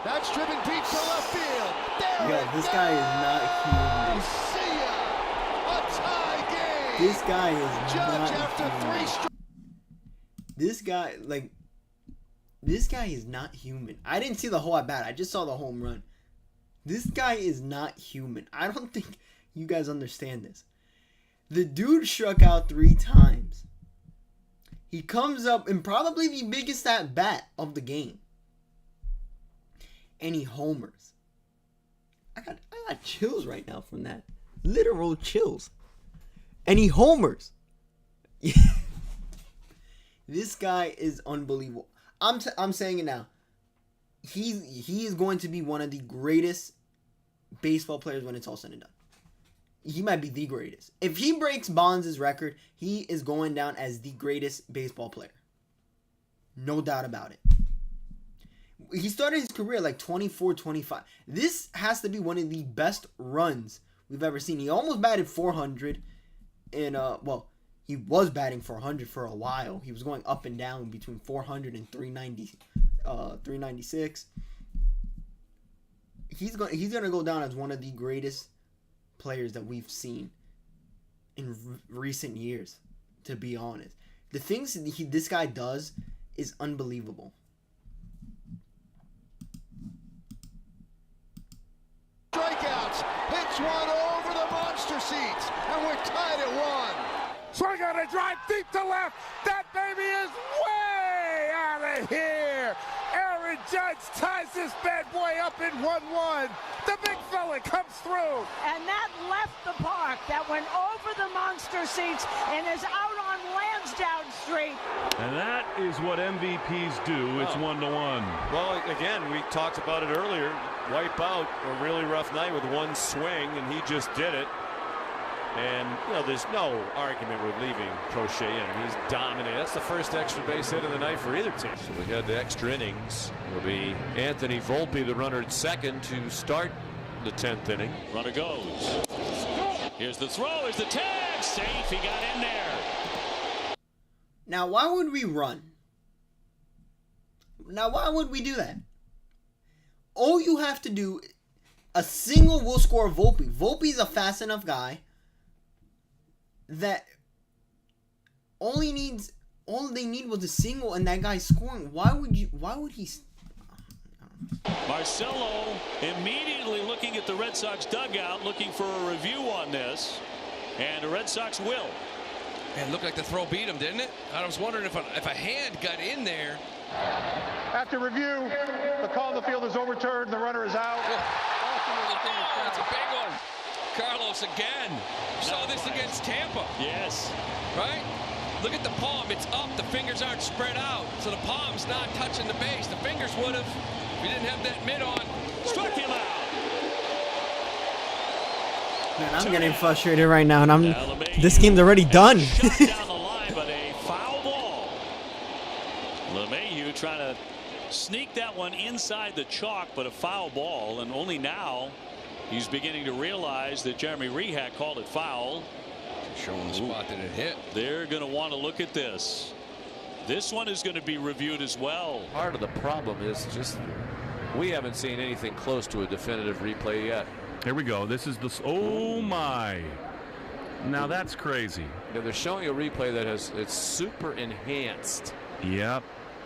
That's driven deep to left field. There Yeah, this guy is not human. See ya! A tie game! This guy is Judge not after 3 straight. This guy is not human. I didn't see the whole at bat. I just saw the home run. This guy is not human. I don't think you guys understand this. The dude struck out 3 times. He comes up in probably the biggest at bat of the game. And he homers. I got chills right now from that. Literal chills. And he homers. This guy is unbelievable. I'm saying it now. He is going to be one of the greatest baseball players when it's all said and done. He might be the greatest. If he breaks Bonds' record, he is going down as the greatest baseball player. No doubt about it. He started his career like 24, 25. This has to be one of the best runs we've ever seen. He almost batted 400 in he was batting 400 for a while. He was going up and down between 400 and 396. He's going to go down as one of the greatest players that we've seen in recent years, to be honest. The things this guy does is unbelievable. Strikeouts, hits one over the monster seats, and we're tied at 1. Swing on a drive deep to left. That baby is way out of here. Aaron Judge ties this bad boy up in 1-1. The big fella comes through. And that left the park. That went over the monster seats and is out on Lansdowne Street. And that is what MVPs do. It's 1-1. Well, again, we talked about it earlier. Wipe out a really rough night with 1 swing, and he just did it. And, there's no argument with leaving Crochet in. He's dominating. That's the first extra base hit of the night for either team. So we had the extra innings. It'll be Anthony Volpe, the runner at second, to start the 10th inning. Runner goes. Here's the throw. Here's the tag. Safe. He got in there. Now, why would we run? Now, why would we do that? All you have to do, a single will score Volpe. Volpe's a fast enough guy that all he needs all they need was a single and that guy's scoring. Why would he? Marcelo immediately looking at the Red Sox dugout, looking for a review on this, and the Red Sox will. And it looked like the throw beat him, didn't it? I was wondering if a hand got in there. After review, the call on the field is overturned. The runner is out. That's a big one. Carlos again. You saw this against Tampa. Yes. Right? Look at the palm. It's up. The fingers aren't spread out. So the palm's not touching the base. The fingers would have if you didn't have that mitt on. Struck him out. Man, I'm getting frustrated right now, and this game's already done. Shot down the line, but a foul ball. LeMahieu trying to sneak that one inside the chalk, but a foul ball, and only now he's beginning to realize that Jeremy Rehak called it foul. Showing the spot that it hit. They're going to want to look at this. This one is going to be reviewed as well. Part of the problem is just we haven't seen anything close to a definitive replay yet. Here we go. This is the. Oh my! Now that's crazy. Yeah, they're showing a replay that it's super enhanced. Yep.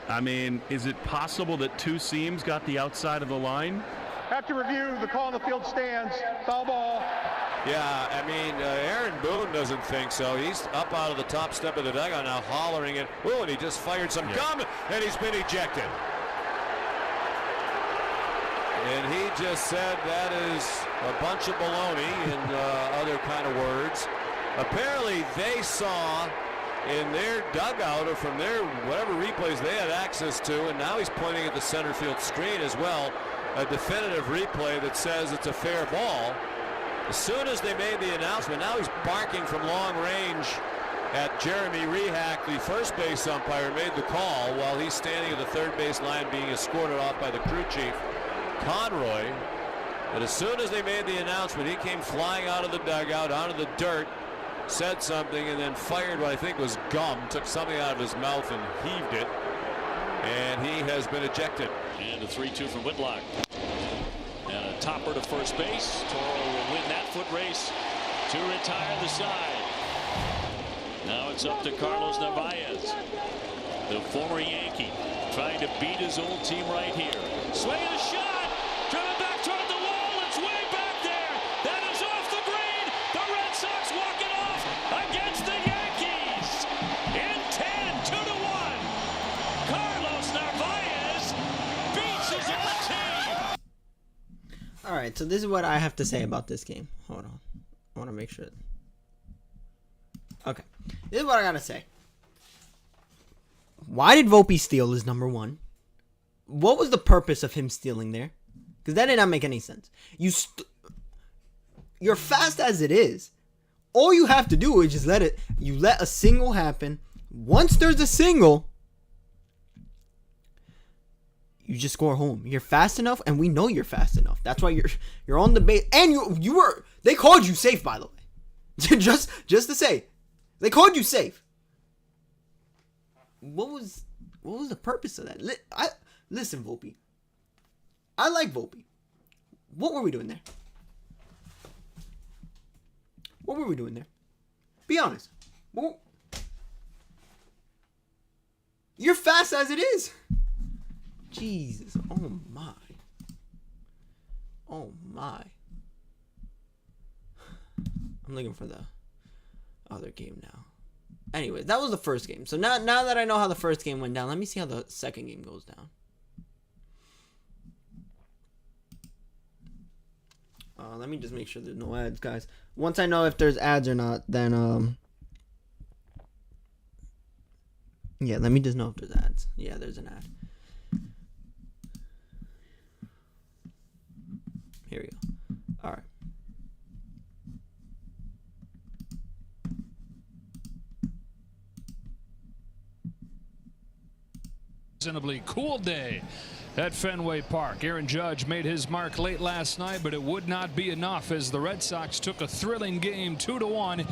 I mean, is it possible that two seams got the outside of the line? After review, the call on the field stands. Foul ball. Yeah, I mean, Aaron Boone doesn't think so. He's up out of the top step of the dugout now, hollering it. Ooh, and he just fired some gum, and he's been ejected. And he just said that is a bunch of baloney and other kind of words. Apparently, they saw in their dugout or from their whatever replays they had access to, and now he's pointing at the center field screen as well, a definitive replay that says it's a fair ball. As soon as they made the announcement, now he's barking from long range at Jeremy Rehak, the first base umpire, made the call while he's standing at the third base line being escorted off by the crew chief, Conroy. But as soon as they made the announcement, he came flying out of the dugout, onto the dirt, said something, and then fired what I think was gum, took something out of his mouth and heaved it. And he has been ejected. And a 3-2 from Whitlock. And a topper to first base. Toro will win that foot race to retire the side. Now it's up to Carlos Narvaez, the former Yankee, trying to beat his old team right here. Swing and a shot, driven back toward the wall. It's way back there. That is off the green. The Red Sox walk it off against the Yankees in 10, 2-1. Carlos Narvaez beats his old team. All right, so this is what I have to say about this game. Hold on, I want to make sure. Okay, this is what I gotta say. Why did Volpe steal is number one. What was the purpose of him stealing there? Because that did not make any sense. You're fast as it is. All you have to do is just let a single happen. Once there's a single, you just score home. You're fast enough, and we know you're fast enough. That's why you're on the base. And they called you safe, by the way. just to say, they called you safe. What was the purpose of that? Listen, Volpe. I like Volpe. What were we doing there? What were we doing there? Be honest. You're fast as it is. Jesus. Oh my. Oh my. I'm looking for the other game now. Anyway, that was the first game. So now that I know how the first game went down, let me see how the second game goes down. Let me just make sure there's no ads, guys. Once I know if there's ads or not, then yeah, let me just know if there's ads. Yeah, there's an ad. Here we go. All right. Reasonably cool day at Fenway Park. Aaron Judge made his mark late last night, but it would not be enough as the Red Sox took a thrilling game 2-1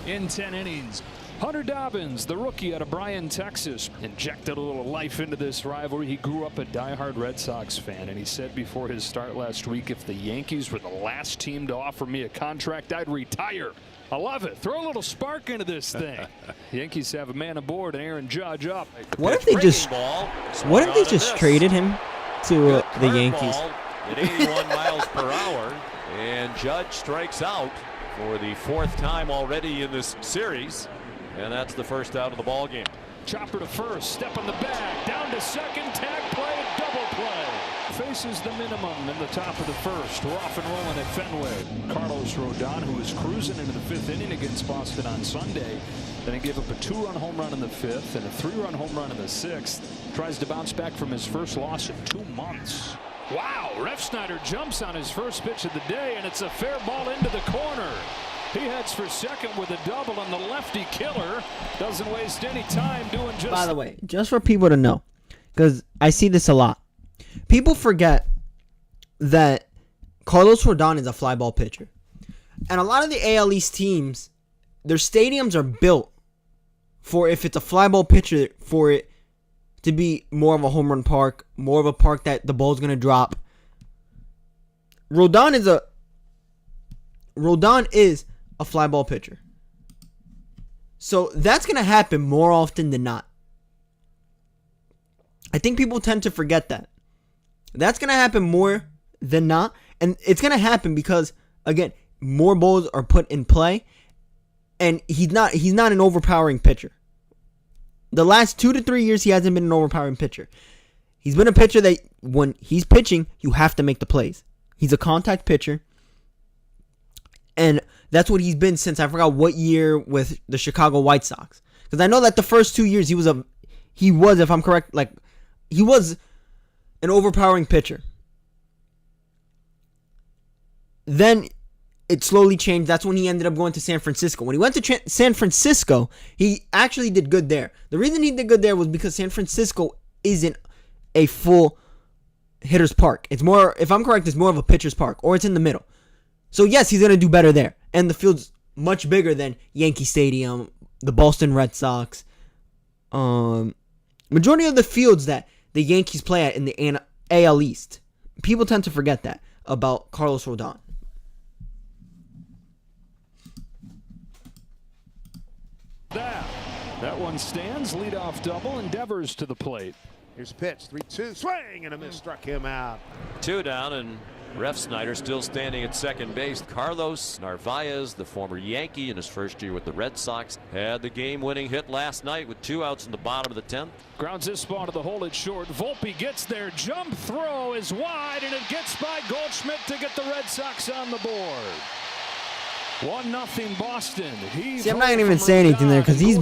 in 10 innings. Hunter Dobbins, the rookie out of Bryan, Texas, injected a little life into this rivalry. He grew up a diehard Red Sox fan, and he said before his start last week, if the Yankees were the last team to offer me a contract, I'd retire. I love it. Throw a little spark into this thing. Yankees have a man aboard and Aaron Judge up. What if they just traded him to the Yankees? At 81 miles per hour, and Judge strikes out for the 4th time already in this series, and that's the first out of the ball game. Chopper to first, step in the bag, down to second, tag play, double play. Faces the minimum in the top of the first. We're off and rolling at Fenway. Carlos Rodon, who was cruising into the 5th inning against Boston on Sunday, then he gave up a 2-run home run in the 5th and a 3-run home run in the 6th. Tries to bounce back from his first loss in 2 months. Wow, Refsnyder jumps on his first pitch of the day, and it's a fair ball into the corner. He heads for second with a double, and the lefty killer doesn't waste any time doing just... By the way, just for people to know, because I see this a lot. People forget that Carlos Rodon is a fly ball pitcher. And a lot of the AL East teams, their stadiums are built for, if it's a fly ball pitcher, for it to be more of a home run park, more of a park that the ball's going to drop. Rodon is a fly ball pitcher. So that's going to happen more often than not. I think people tend to forget that. That's going to happen more than not. And it's going to happen because, again, more balls are put in play. And he's not an overpowering pitcher. The last 2 to 3 years, he hasn't been an overpowering pitcher. He's been a pitcher that when he's pitching, you have to make the plays. He's a contact pitcher. And that's what he's been since, I forgot what year, with the Chicago White Sox. Because I know that the first 2 years, he was, if I'm correct, he was an overpowering pitcher. Then it slowly changed. That's when he ended up going to San Francisco. When he went to San Francisco, he actually did good there. The reason he did good there was because San Francisco isn't a full hitter's park. It's more, if I'm correct, it's more of a pitcher's park, or it's in the middle. So yes, he's going to do better there. And the field's much bigger than Yankee Stadium, the Boston Red Sox. Majority of the fields that the Yankees play at in the AL East. People tend to forget that about Carlos Rodon. That one stands. Leadoff double. Endeavors to the plate. Here's pitch. 3-2. Swing and a miss. Struck him out. 2 down, and Refsnyder still standing at second base. Carlos Narvaez, the former Yankee in his first year with the Red Sox, had the game-winning hit last night with 2 outs in the bottom of the 10th. Grounds this ball to the hole at short. Volpe gets there. Jump throw is wide, and it gets by Goldschmidt to get the Red Sox on the board. 1-0 Boston. See, I'm not gonna even say anything there because he's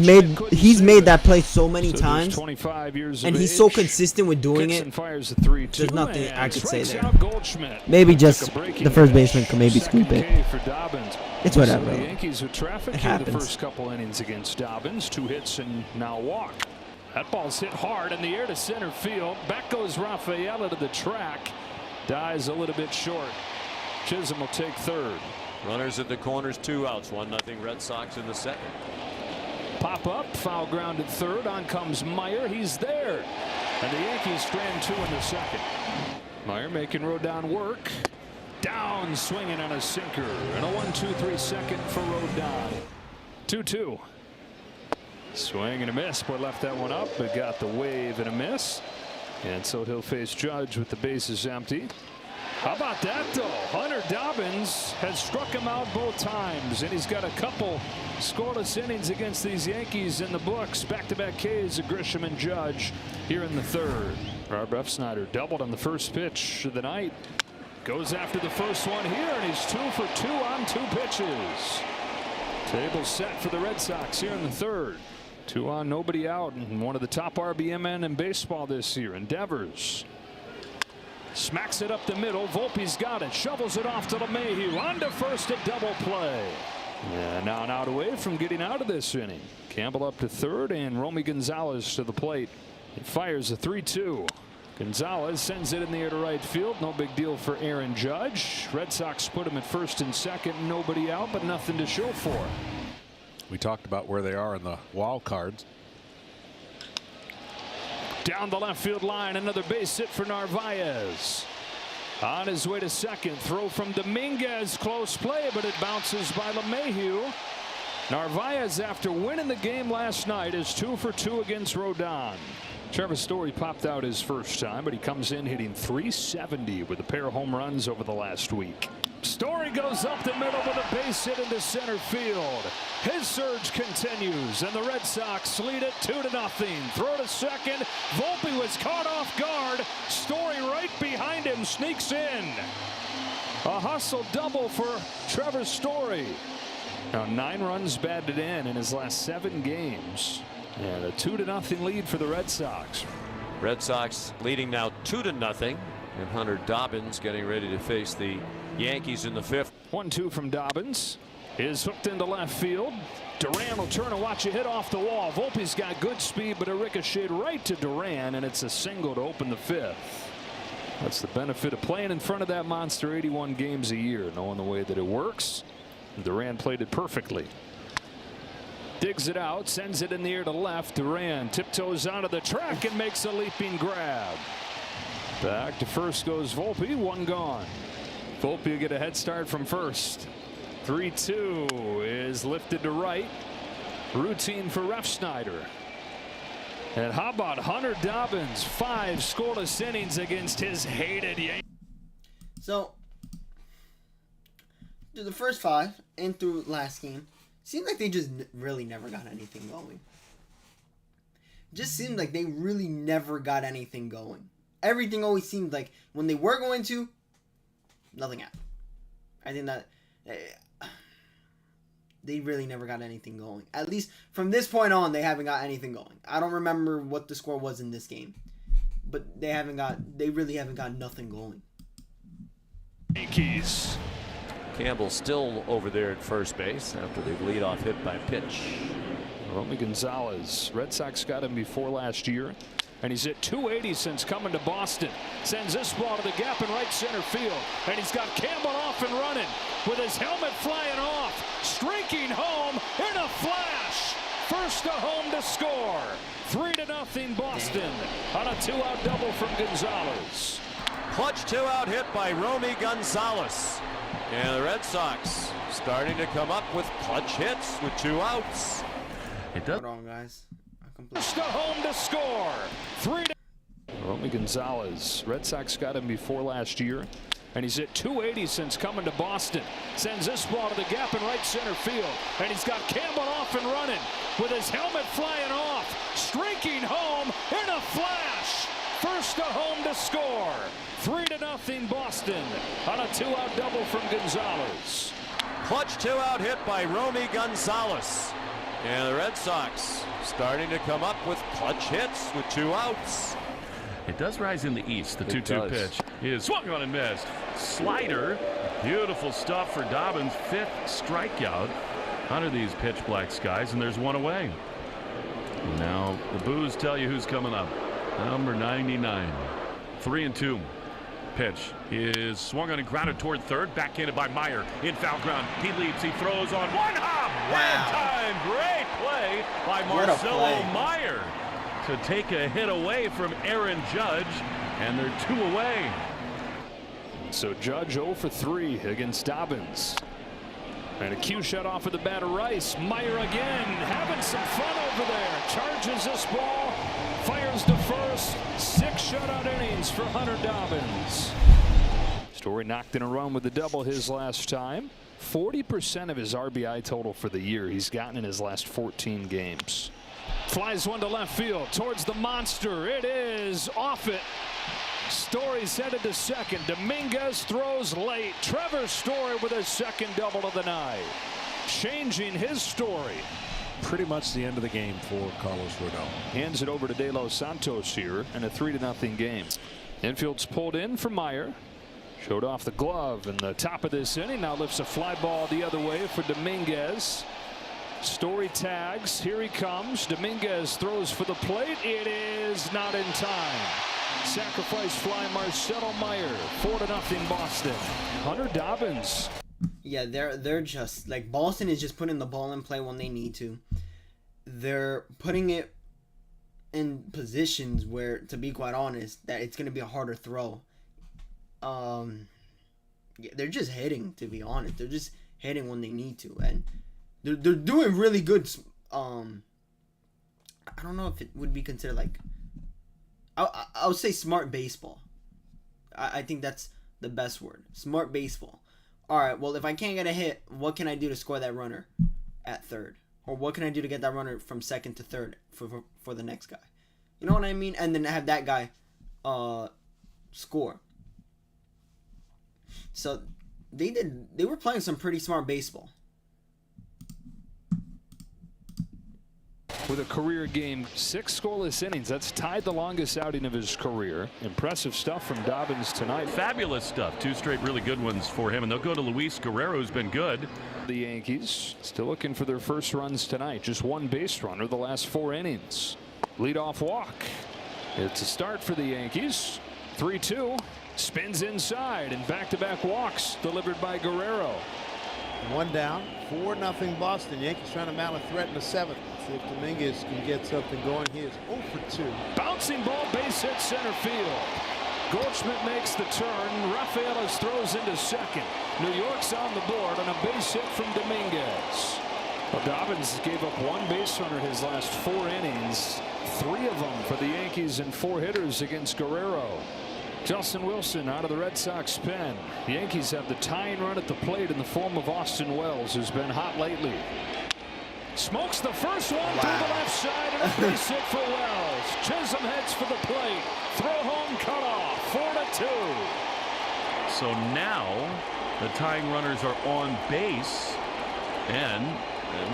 made that play so many times, 25 years and he's so consistent with doing it. Fires a 3-2. There's nothing I could say there. Goldschmidt. Maybe just the first baseman could maybe scoop it. For Dobbins. It's whatever. So the Yankees with traffic in the first couple innings against Dobbins. 2 hits and now a walk. That ball's hit hard in the air to center field. Back goes Rafael to the track. Dies a little bit short. Chisholm will take third. Runners at the corners, 2 outs, 1-0 Red Sox in the second. Pop up, foul grounded third. On comes Meyer. He's there. And the Yankees strand 2 in the second. Meyer making Rodon work. Down, swinging on a sinker. And a 1-2-3 second for Rodon. 2-2. Swing and a miss. Boy left that one up, but got the wave and a miss. And so he'll face Judge with the bases empty. How about that, though? Hunter Dobbins has struck him out both times, and he's got a couple scoreless innings against these Yankees in the books. Back-to-back Ks of Grisham and Judge here in the third. Rob Refsnyder doubled on the first pitch of the night. Goes after the first one here, and he's 2 for 2 on 2 pitches. Table set for the Red Sox here in the third. 2 on, nobody out, and one of the top RBM men in baseball this year. Endeavors. Smacks it up the middle. Volpe's got it. Shovels it off to LeMahieu. On to first, a double play. Yeah, now an out away from getting out of this inning. Campbell up to third, and Romy Gonzalez to the plate. It fires a 3-2. Gonzalez sends it in the air to right field. No big deal for Aaron Judge. Red Sox put him at first and second. Nobody out, but nothing to show for. We talked about where they are in the wild cards. Down the left field line, another base hit for Narvaez. On his way to second, throw from Dominguez, close play, but it bounces by LeMahieu. Narvaez, after winning the game last night, is 2 for 2 against Rodon. Trevor Story popped out his first time, but he comes in hitting .370 with a pair of home runs over the last week. Story goes up the middle with a base hit into center field. His surge continues, and the Red Sox lead it 2-0. Throw to second. Volpe was caught off guard. Story right behind him sneaks in. A hustle double for Trevor Story. Now 9 runs batted in his last 7 games. And a 2-0 lead for the Red Sox. Red Sox leading now 2-0. And Hunter Dobbins getting ready to face the Yankees in the 5th. 1-2 from Dobbins is hooked into left field. Duran will turn and watch a hit off the wall. Volpe's got good speed, but it ricocheted right to Duran, and it's a single to open the 5th. That's the benefit of playing in front of that monster 81 games a year, knowing the way that it works. Duran played it perfectly. Digs it out, sends it in the air to left. Duran tiptoes onto the track and makes a leaping grab. Back to first goes Volpe, 1 gone. Volpe will get a head start from first. 3-2 is lifted to right. Routine for Refsnyder. And how about Hunter Dobbins? 5 scoreless innings against his hated Yankees. So, through the first 5 and through last game, seemed like they just really never got anything going. Just seemed like they really never got anything going. Everything always seemed like when they were going to, nothing happened. I think that they really never got anything going. At least from this point on, they haven't got anything going. I don't remember what the score was in this game, but they really haven't got nothing going. Yankees. Campbell still over there at first base after the leadoff hit by pitch. Romy Gonzalez. Red Sox got him before last year, and he's hit .280 since coming to Boston. Sends this ball to the gap in right center field, and he's got Campbell off and running with his helmet flying off, streaking home in a flash. First to home to score. 3-0 Boston on a 2-out double from Gonzalez. Clutch 2-out hit by Romy Gonzalez. And the Red Sox starting to come up with clutch hits with 2 outs. It does. Hold on, guys. First to home to score. 3-0. Romy Gonzalez. Red Sox got him before last year, and he's hit .280 since coming to Boston. Sends this ball to the gap in right center field, and he's got Campbell off and running with his helmet flying off, streaking home in a flash. First to home to score. 3-0 Boston on a 2-out double from Gonzalez. Clutch 2-out hit by Romy Gonzalez. And the Red Sox starting to come up with clutch hits with 2 outs. It does rise in the east. The 2-2 pitch is swung on and missed. Slider. Beautiful stuff for Dobbins. 5th strikeout under these pitch black skies, and there's 1 away. Now the boos tell you who's coming up. Number 99. 3-2. Pitch is swung on and grounded toward third. Backhanded by Meyer in foul ground. He leaps. He throws on 1 hop. Wow. Time. Great play by Marcelo Meyer to take a hit away from Aaron Judge, and they're 2 away. So Judge 0 for 3 against Dobbins. And a cue shot off of the bat of Rice. Meyer again having some fun over there. Charges this ball. Fires to first. 6 shutout innings for Hunter Dobbins. Story knocked in a run with the double his last time. 40% of his RBI total for the year he's gotten in his last 14 games. Flies one to left field towards the monster. It is off it. Story's headed to second. Dominguez throws late. Trevor Story with his 2nd double of the night, changing his story. Pretty much the end of the game for Carlos Rodon. Hands it over to De Los Santos here in a 3-0 game. Infield's pulled in for Meyer. Showed off the glove in the top of this inning. Now lifts a fly ball the other way for Dominguez. Story tags. Here he comes. Dominguez throws for the plate. It is not in time. Sacrifice fly Marcelo Meyer. 4-0 Boston. Hunter Dobbins. Yeah, they're just like, Boston is just putting the ball in play when they need to. They're putting it in positions where, to be quite honest, that it's going to be a harder throw. Yeah, they're just hitting, to be honest. They're just hitting when they need to, and They're doing really good. I don't know if it would be considered like. I would say smart baseball. I think that's the best word. Smart baseball. All right. Well, if I can't get a hit, what can I do to score that runner at third? Or what can I do to get that runner from second to third for the next guy? You know what I mean? And then have that guy score. So they were playing some pretty smart baseball. With a career game, 6 scoreless innings. That's tied the longest outing of his career. Impressive stuff from Dobbins tonight. Fabulous stuff. 2 straight really good ones for him, and they'll go to Luis Guerrero, who's been good. The Yankees still looking for their first runs tonight. Just 1 base runner the last 4 innings. Leadoff walk. It's a start for the Yankees. 3-2. Spins inside, and back-to-back walks delivered by Guerrero. 1 down, 4-0 Boston. Yankees trying to mount a threat in the 7th. See if Dominguez can get something going. He is 0 for 2. Bouncing ball, base hit center field. Goldschmidt makes the turn. Rafael throws into second. New York's on the board on a base hit from Dominguez. Well, Dobbins gave up 1 base runner his last 4 innings. 3 of them for the Yankees and 4 hitters against Guerrero. Justin Wilson out of the Red Sox pen. The Yankees have the tying run at the plate in the form of Austin Wells, who's been hot lately. Smokes the first one through the left side, and a base hit for Wells. Chisholm heads for the plate. Throw home cutoff. 4-2. So now the tying runners are on base, and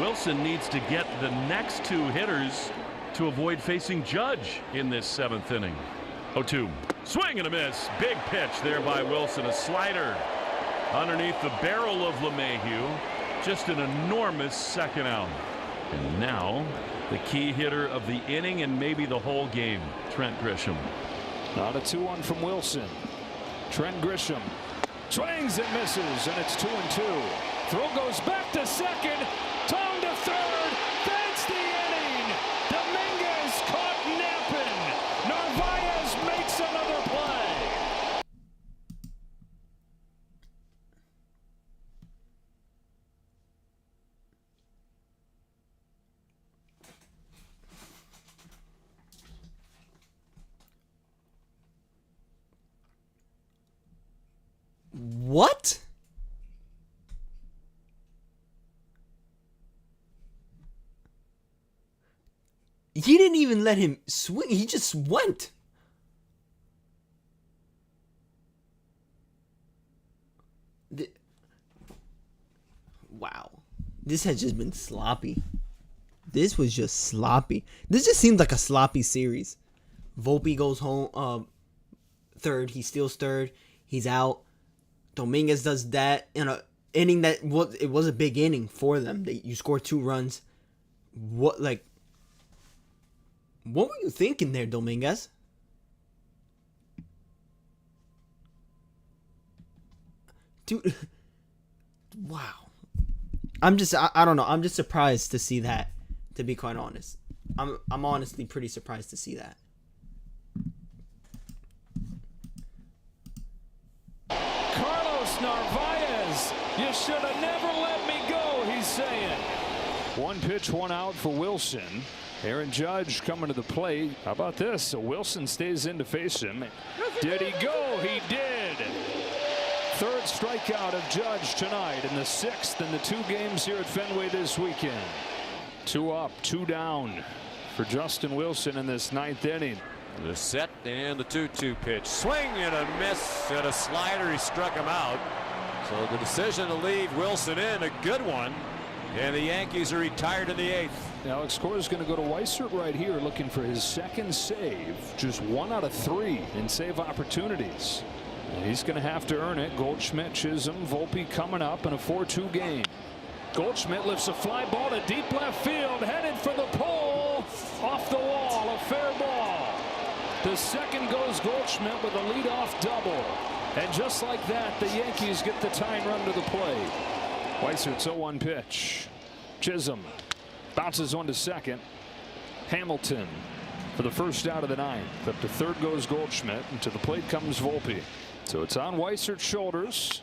Wilson needs to get the next 2 hitters to avoid facing Judge in this 7th inning. 0-2. Swing and a miss. Big pitch there by Wilson. A slider underneath the barrel of LeMahieu. Just an enormous second out. And now the key hitter of the inning and maybe the whole game, Trent Grisham. Not a 2-1 from Wilson. Trent Grisham swings and misses, and it's 2-2. Throw goes back to second. Tone to third. That's the inning. Dominguez caught napping. Narvaez makes another play. What? He didn't even let him swing. He just went. Wow. This has just been sloppy. This was just sloppy. This just seemed like a sloppy series. Volpe goes home third. He steals third. He's out. Dominguez does that in an inning that was a big inning for them. You score 2 runs. What were you thinking there, Dominguez? Dude, wow. I don't know. I'm just surprised to see that, to be quite honest. I'm honestly pretty surprised to see that. Carlos Narvaez, you should have never let me go, he's saying. 1 pitch, 1 out for Wilson. Aaron Judge coming to the plate. How about this? So Wilson stays in to face him. Did he go? He did. 3rd strikeout of Judge tonight, and the 6th in the 2 games here at Fenway this weekend. 2 up, 2 down for Justin Wilson in this 9th inning. The set and the 2-2 pitch. Swing and a miss and a slider. He struck him out. So the decision to leave Wilson in, a good one. And the Yankees are retired in the 8th. Alex Cora is going to go to Weissert right here, looking for his 2nd save. Just 1 out of 3 in save opportunities. And he's going to have to earn it. Goldschmidt, Chisholm, Volpe coming up in a 4-2 game. Goldschmidt lifts a fly ball to deep left field, headed for the pole, off the wall, a fair ball. The 2nd goes Goldschmidt with a leadoff double. And just like that, the Yankees get the tying run to the plate. Weissert's 0-1 pitch. Chisholm bounces 1 to 2nd. Hamilton for the first out of the 9th. Up to 3rd goes Goldschmidt, and to the plate comes Volpe. So it's on Weissert's shoulders.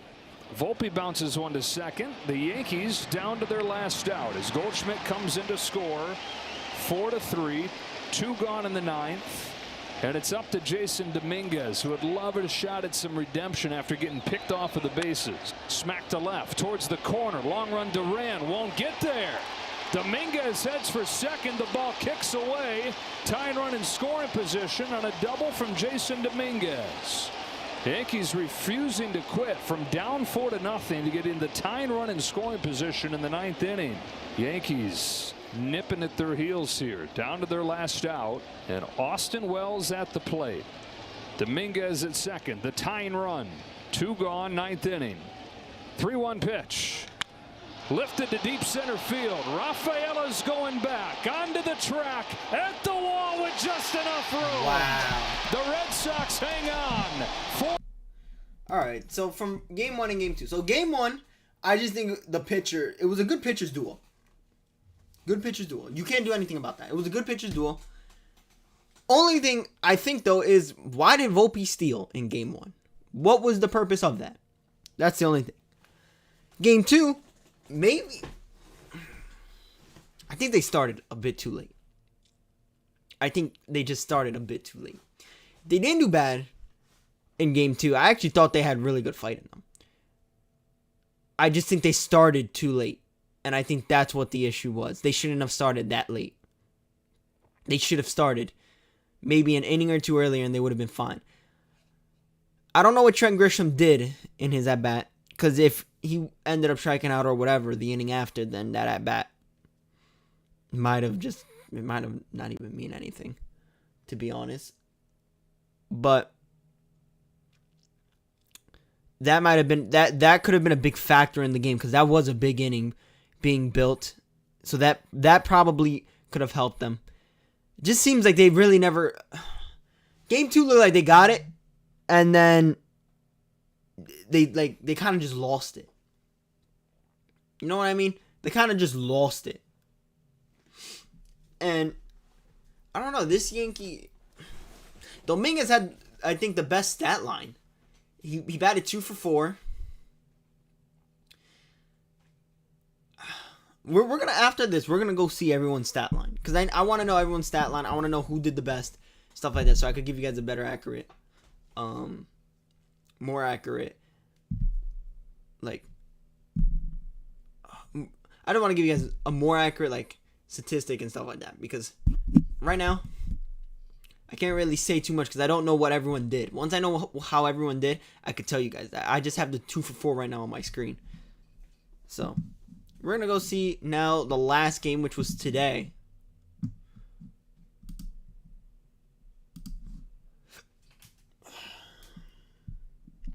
Volpe bounces one to second. The Yankees down to their last out as Goldschmidt comes in to score. 4-3, 2 gone in the 9th. And it's up to Jason Dominguez, who would love a shot at some redemption after getting picked off of the bases. Smack to left towards the corner. Long run. Duran won't get there. Dominguez heads for second. The ball kicks away. Tying run in scoring position on a double from Jason Dominguez. Yankees refusing to quit from down 4-0 to get in the tying run in scoring position in the 9th inning. Yankees nipping at their heels here, down to their last out, and Austin Wells at the plate. Dominguez at second, the tying run. 2 gone, 9th inning. 3-1 pitch. Lifted to deep center field. Rafael is going back onto the track at the wall with just enough room. Wow. The Red Sox hang on. All right, so from game 1 and game 2. So game 1, I just think the pitcher, it was a good pitcher's duel. Good pitcher's duel. You can't do anything about that. It was a good pitcher's duel. Only thing I think, though, is why did Volpe steal in game 1? What was the purpose of that? That's the only thing. Game 2, maybe. I think they started a bit too late. I think they just started a bit too late. They didn't do bad in game 2. I actually thought they had really good fight in them. I just think they started too late. And I think that's what the issue was. They shouldn't have started that late. They should have started maybe an inning or two earlier and they would have been fine. I don't know what Trent Grisham did in his at-bat. Because if he ended up striking out or whatever the inning after, then that at-bat might have not even mean anything, to be honest. But that might have been, that could have been a big factor in the game because that was a big inning being built, so that probably could have helped them. It just seems like they really never. Game 2 looked like they got it, and then they kind of just lost it. You know what I mean? They kind of just lost it, and I don't know. This Yankee Dominguez had, I think, the best stat line. He batted 2 for 4. We're gonna, after this, we're gonna go see everyone's stat line because I want to know everyone's stat line. I want to know who did the best, stuff like that, so I could give you guys a better accurate, more accurate, like, I don't want to give you guys a more accurate like statistic and stuff like that because right now I can't really say too much because I don't know what everyone did. Once I know how everyone did, I could tell you guys that. I just have the 2 for 4 right now on my screen, so. We're going to go see now the last game, which was today.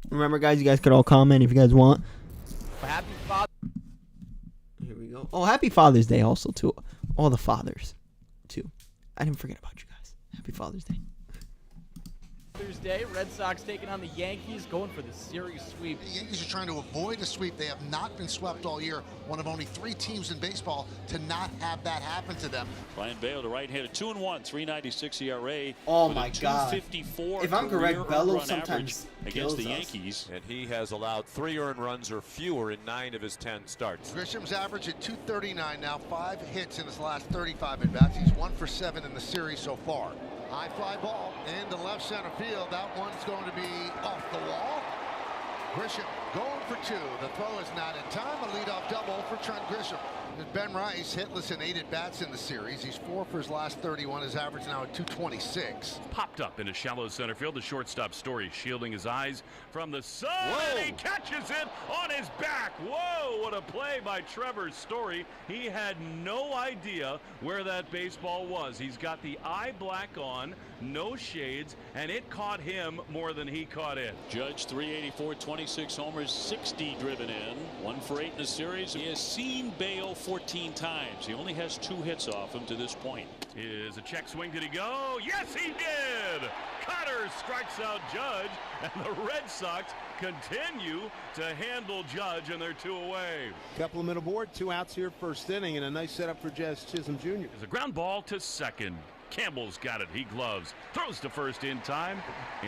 Remember, guys, you guys could all comment if you guys want. Happy Father's Here we go. Oh, happy Father's Day also to all the fathers, too. I didn't forget about you guys. Happy Father's Day. Day. Red Sox taking on the Yankees, going for the series sweep. The Yankees are trying to avoid a sweep. They have not been swept all year. One of only 3 teams in baseball to not have that happen to them. Brian Bale, the right-hander, 2-1, 3.96 ERA. Oh my God! 254. If I'm correct, Bello sometimes against the Yankees, and he has allowed 3 earned runs or fewer in 9 of his 10 starts. Grisham's average at 239 now, 5 hits in his last 35 at bats. He's 1 for 7 in the series so far. High fly ball into left center field. That one's going to be off the wall. Grisham going for 2. The throw is not in time. A leadoff double for Trent Grisham. Ben Rice hitless in 8 at-bats in the series. He's 4 for his last 31. His average now at 226. Popped up into shallow center field. The shortstop Story shielding his eyes from the sun. Whoa. He catches it on his back. Whoa, what a play by Trevor Story. He had no idea where that baseball was. He's got the eye black on, no shades, and it caught him more than he caught it. Judge 384, 26 homers, 60 driven in, 1 for 8 in the series. He has seen Bale 14 times. He only has 2 hits off him to this point. Is a check swing. Did he go? Yes, he did. Cutter strikes out Judge, and the Red Sox continue to handle Judge, and they're 2 away. Couple of men aboard, 2 outs here first inning, and a nice setup for Jazz Chisholm Jr. There's a ground ball to second. Campbell's got it. He gloves. Throws to first in time.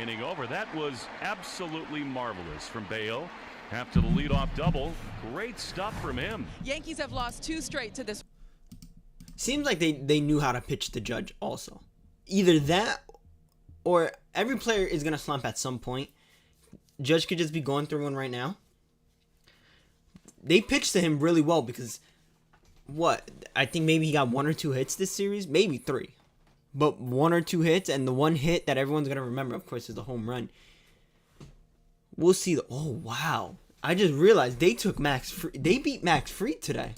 Inning over. That was absolutely marvelous from Bale. after the leadoff double. Great stuff from him. Yankees have lost 2 straight to this. Seems like they knew how to pitch to Judge also. Either that or every player is going to slump at some point. Judge could just be going through one right now. They pitched to him really well because, I think maybe he got 1 or 2 hits this series. Maybe 3. But 1 or 2 hits, and the one hit that everyone's going to remember, of course, is the home run. We'll see. Oh, wow. I just realized they took they beat Max Fried today.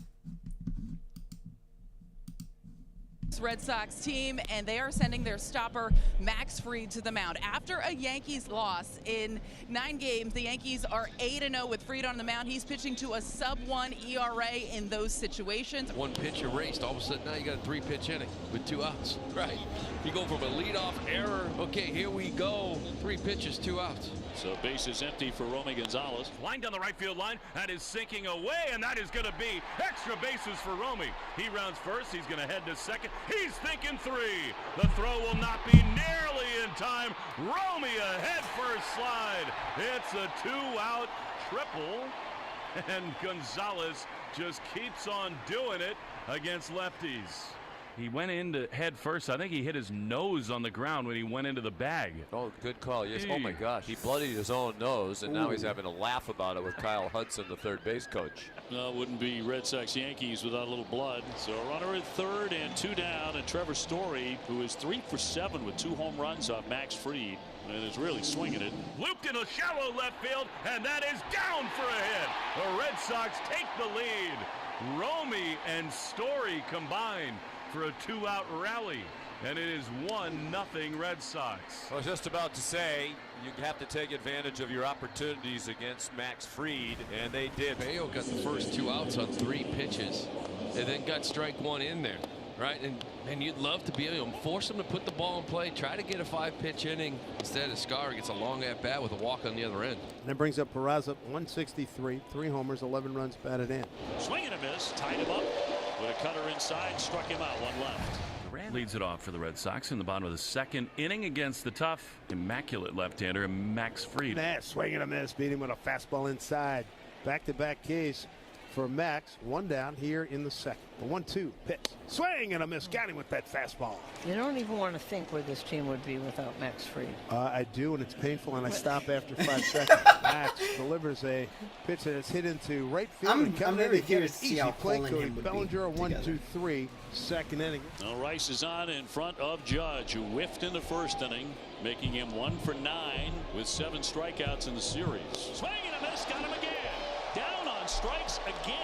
Red Sox team, and they are sending their stopper Max Fried to the mound. After a Yankees loss in 9 games, the Yankees are 8-0 with Fried on the mound. He's pitching to a sub-1 ERA in those situations. 1 pitch erased. All of a sudden now you got a 3-pitch inning with 2 outs. Right. You go from a leadoff error. Okay, here we go. 3 pitches, 2 outs. So base is empty for Romy Gonzalez. Line down the right field line. That is sinking away, and that is going to be extra bases for Romy. He rounds first. He's going to head to second. He's thinking 3. The throw will not be nearly in time. Romy a head first slide. It's a 2-out triple, and Gonzalez just keeps on doing it against lefties. He went into head first. I think he hit his nose on the ground when he went into the bag. Oh, good call. Yes. Oh, my gosh. He bloodied his own nose, and now he's having a laugh about it with Kyle Hudson, the third base coach. No, it wouldn't be Red Sox Yankees without a little blood. So a runner at third and 2 down, and Trevor Story, who is 3 for 7 with 2 home runs off Max Fried, and is really swinging it. Looped in a shallow left field, and that is down for a hit. The Red Sox take the lead. Romy and Story combine for a 2-out rally, and it is 1-0 Red Sox. I was just about to say, you have to take advantage of your opportunities against Max Fried, and they did. Bayo got the first 2 outs on 3 pitches, and then got strike 1 in there, right? And you'd love to be able to force him to put the ball in play, try to get a 5-pitch inning. Instead, Escar gets a long at bat with a walk on the other end. And that brings up Peraza, 163, 3 homers, 11 runs batted in. Swing and a miss, tied him up. With a cutter inside, struck him out, 1 left. Durant leads it off for the Red Sox in the bottom of the 2nd inning against the tough, immaculate left-hander Max Fried. Swing and a miss, beat him with a fastball inside. Back-to-back Ks for Max. 1 down here in the 2nd. The 1-2 pitch. Swing and a miss. Got him with that fastball. You don't even want to think where this team would be without Max Fried. I do, and it's painful, and I stop after 5 seconds. Max delivers a pitch that is hit into right field. I'm really curious to see how Poland him would Bellinger, be 1-2-3, 2nd inning. Now Rice is on in front of Judge, who whiffed in the 1st inning, making him 1 for 9 with 7 strikeouts in the series. Swing and a miss, got him again. Down on strikes again.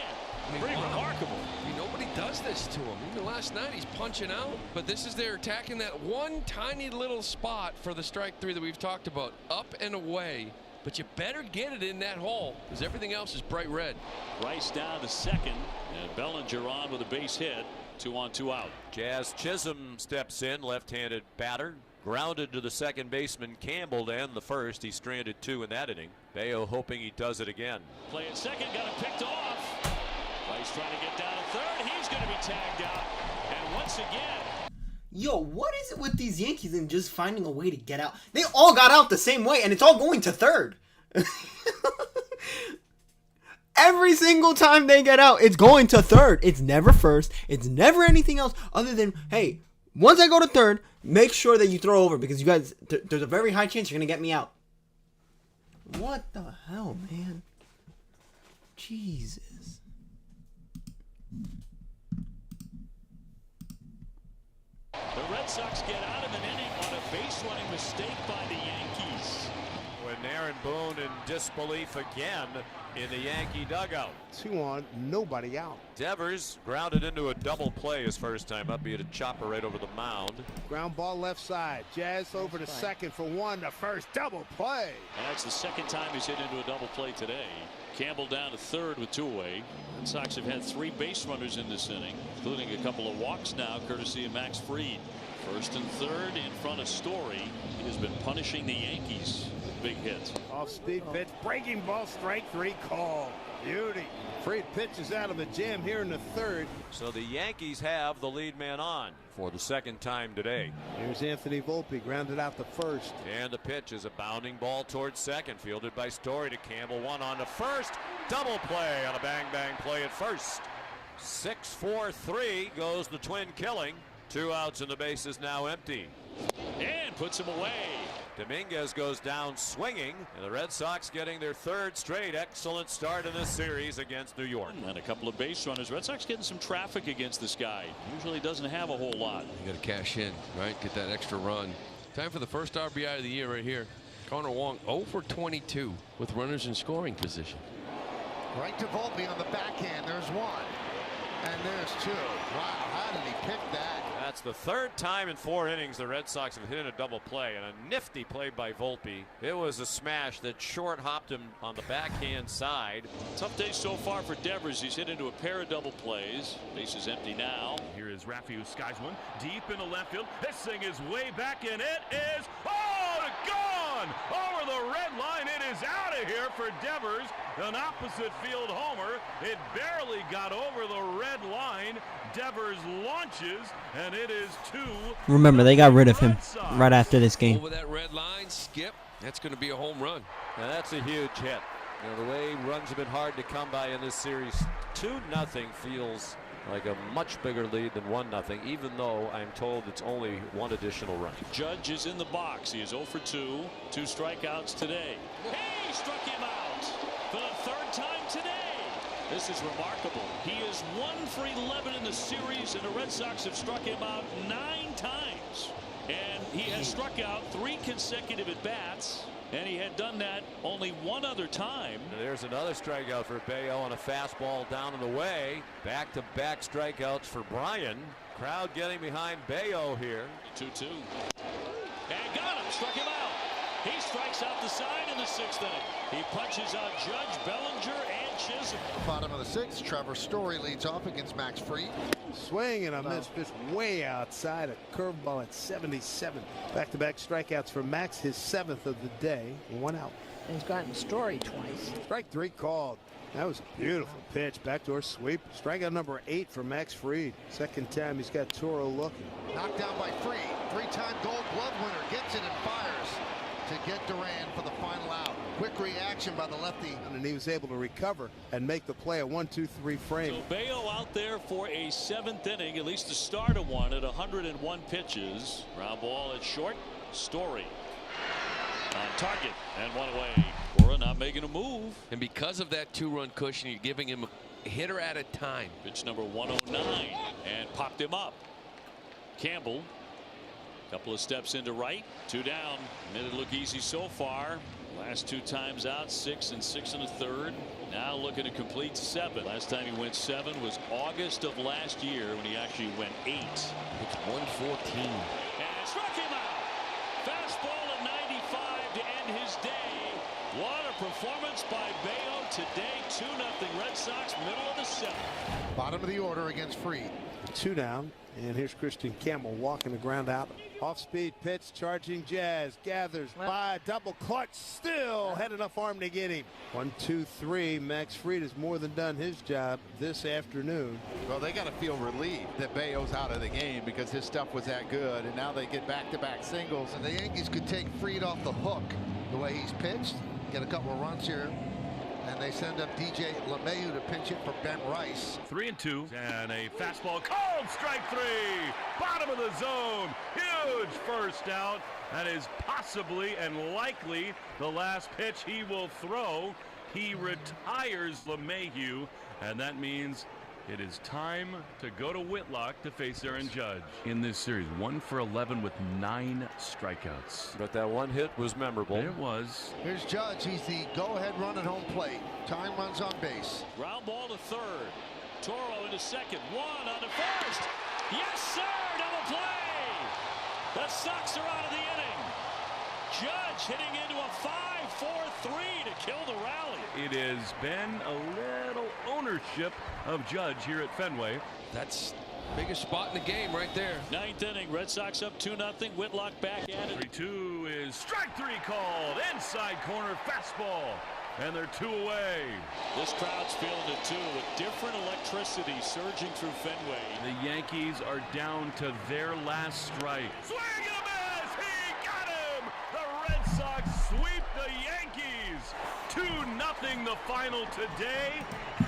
Pretty remarkable. Nobody does this to him. Even last night he's punching out, but this is they're attacking that one tiny little spot for the strike 3 that we've talked about, up and away. But you better get it in that hole, because everything else is bright red. Rice down to 2nd, and Bellinger on with a base hit. 2 on, 2 out. Jazz Chisholm steps in, left-handed batter. Grounded to the 2nd baseman Campbell to end the 1st. He stranded 2 in that inning. Bayo hoping he does it again. Play at 2nd, got it picked off. Rice trying to get down to 3rd. He's going to be tagged out. And once again. Yo, what is it with these Yankees and just finding a way to get out? They all got out the same way, and it's all going to 3rd. Every single time they get out, it's going to 3rd. It's never 1st. It's never anything else other than, hey, once I go to 3rd, make sure that you throw over because you guys, there's a very high chance you're going to get me out. What the hell, man? Jesus. The Red Sox get out of an inning on a base-running mistake by the Yankees. When Aaron Boone in disbelief again in the Yankee dugout. 2 on, nobody out. Devers grounded into a double play his first time up. He had a chopper right over the mound. Ground ball left side. Jazz over to 2nd for 1. The first double play. And that's the 2nd time he's hit into a double play today. Campbell down to 3rd with 2 away. Red Sox have had 3 base runners in this inning, including a couple of walks now, courtesy of Max Fried. 1st and 3rd in front of Story. He has been punishing the Yankees. big hits. Off-speed pitch, breaking ball, strike 3 call. Beauty. Fried pitches out of a jam here in the third. So the Yankees have the lead man on for the second time today. Here's Anthony Volpe, grounded out to first. And the pitch is a bounding ball towards second, fielded by Story to Campbell. One on to first. Double play on a bang-bang play at first. 6-4-3 goes the Twin killing. 2 outs and the base is now empty. And puts him away. Dominguez goes down swinging, and the Red Sox getting their 3rd straight excellent start in this series against New York. And a couple of base runners. Red Sox getting some traffic against this guy. Usually doesn't have a whole lot. You got to cash in, right? Get that extra run. Time for the first RBI of the year right here. Connor Wong 0 for 22 with runners in scoring position. Right to Volpe on the backhand. There's 1. And there's 2. Wow, how did he pick that? That's the 3rd time in 4 innings the Red Sox have hit a double play, and a nifty play by Volpe. It was a smash that short hopped him on the backhand side. Tough day so far for Devers. He's hit into a pair of double plays. Base is empty now. Here is Rafael, skies one deep in the left field. This thing is way back, and it is gone over the red line. It is out of here for Devers, an opposite field homer. It barely got over the red line. Devers launches, and it is 2. Remember, they got rid of him right after this game. Over that red line, skip. That's going to be a home run. Now that's a huge hit. You know, the way runs have been hard to come by in this series. 2-0 feels like a much bigger lead than 1-0, even though I'm told it's only 1 additional run. Judge is in the box. He is 0 for 2. 2 strikeouts today. Hey, struck him out for the 3rd time today. This is remarkable. He is 1 for 11 in the series, and the Red Sox have struck him out 9 times. And he has struck out 3 consecutive at-bats, and he had done that only 1 other time. There's another strikeout for Bayo on a fastball down and away. Back-to-back strikeouts for Bryan. Crowd getting behind Bayo here. 2-2. And got him. Struck him out. He strikes out the side in the 6th inning. He punches out Judge, Bellinger, and Chisholm. Bottom of the 6th, Trevor Story leads off against Max Fried. Swing and a miss, just way outside. A curveball at 77. Back-to-back strikeouts for Max, his 7th of the day. 1 out. He's gotten Story twice. Strike 3 called. That was a beautiful pitch. Backdoor sweep. Strikeout number 8 for Max Fried. 2nd time he's got Toro looking. Knocked down by Fried. 3-time Gold Glove winner. Gets it and fires to get Duran for the final out. Quick reaction by the lefty. And he was able to recover and make the play a 1-2-3 frame. So Bayo out there for a 7th inning, at least the start of one at 101 pitches. Ground ball at short. Story on target and 1 away. Cora not making a move. And because of that 2-run cushion, you're giving him a hitter at a time. Pitch number 109 and popped him up. Campbell. Couple of steps into right. 2 down. Made it look easy so far. Last 2 times out, 6 and 6 1/3. Now looking to complete 7. Last time he went 7 was August of last year when he actually went 8. It's 114. And struck him out. Fastball at 95 to end his day. What a performance by Bayo today. 2-0 Red Sox, middle of the 7th. Bottom of the order against Fried. 2 down. And here's Christian Campbell walking the ground out. Off-speed pitch, charging Jazz, gathers by, double clutch, still had enough arm to get him. 1-2-3. Max Fried has more than done his job this afternoon. Well, they got to feel relieved that Bayo's out of the game because his stuff was that good, and now they get back-to-back singles. And the Yankees could take Fried off the hook the way he's pitched, get a couple of runs here. And they send up DJ LeMahieu to pinch it for Ben Rice. 3-2 and a fastball called strike 3. Bottom of the zone. Huge first out. That is possibly and likely the last pitch he will throw. He retires LeMahieu, and that means it is time to go to Whitlock to face Aaron Judge in this series. 1 for 11 with 9 strikeouts. But that 1 hit was memorable. It was. Here's Judge. He's the go-ahead run at home plate. Tying runs on base. Ground ball to 3rd. Toro into 2nd. 1 on to 1st. Yes, sir. Double play. The Sox are out of the inning. Judge hitting into a 5-4-3 to kill the rally. It has been a little ownership of Judge here at Fenway. That's Biggest spot in the game right there. Ninth inning, Red Sox up 2-0. Whitlock back at it. 3-2 is strike three called. Inside corner fastball. And they're 2 away. This crowd's feeling it too, with different electricity surging through Fenway. The Yankees are down to their last strike. Swing and a miss! He got him! The Red Sox sweep the Yankees! 2-0 the final today,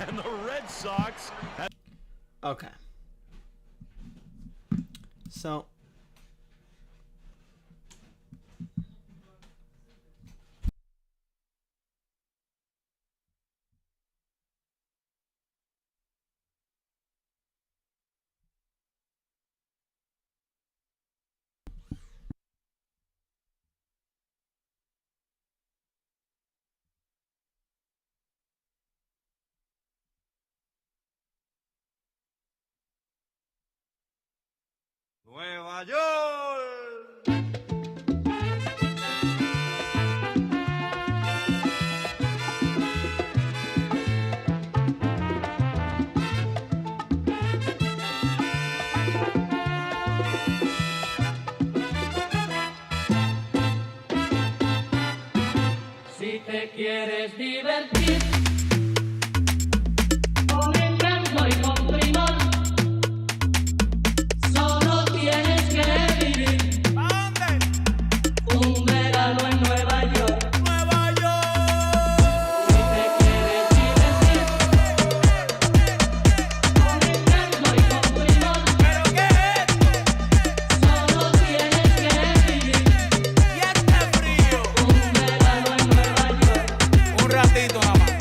and the Red Sox... Okay. So... Nueva York. Si te quieres divertir con encanto y con primor, solo tienes que vivir un verano en Nueva York. Nueva York. Si te quieres divertir con encanto y con primor, ¿pero qué es? Solo tienes que vivir y este frío un verano en Nueva York. Un ratito nada más.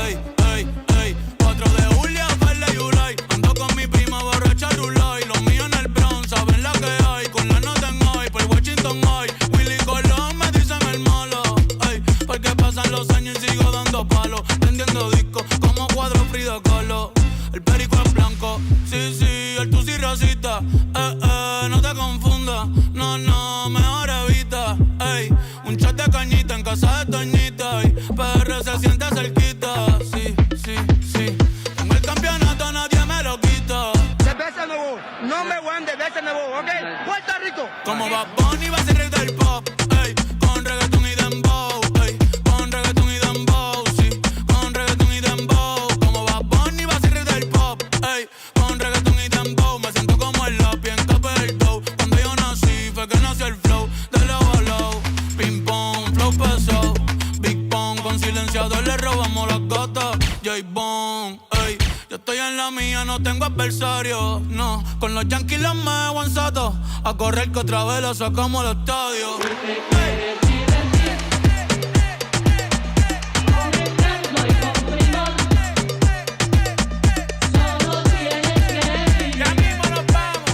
Ey, ey, ey. 4 de julio, Verde y Ulay. Ando con mi prima borracha Rulay. Los míos en el Bronx, saben la que hay. Con la nota en hoy, por Washington hoy. Willy Colón me dicen el malo. Ey, porque pasan los años y sigo dando palos. Prendiendo discos como cuadro Frida Kahlo. El perico es blanco, sí, sí, el tusi rosita. No te confundas, no, no, mejor evita. Ey, un shot de cañita en casa de Toñita. Y PR se siente cerquita, sí, sí, sí. Tengo el campeonato, nadie me lo quita. Cerveza nuevo, no me one de cerveza nuevo, ¿ok? Puerto Rico. Como Bad Bunny va a ser rey del pop, ey, con reggaetón y dembow, ey, con reggaetón y dembow, sí, con reggaetón y dembow. Como Bad Bunny va a ser rey del pop, ey, con reggaetón y dembow. Me siento como el lápiz en Capel del Dow. Cuando yo nací fue que nació el flow de low a low. Ping pong, flow pesado, Big Pong, con silenciador le robamos las gatas. J-Bone, ey, yo estoy en la mía, no tengo adversario, no. Con los Yankees los me aguanzato, a correr que otra vez la sacamos al estadio. Ya mismo nos vamos.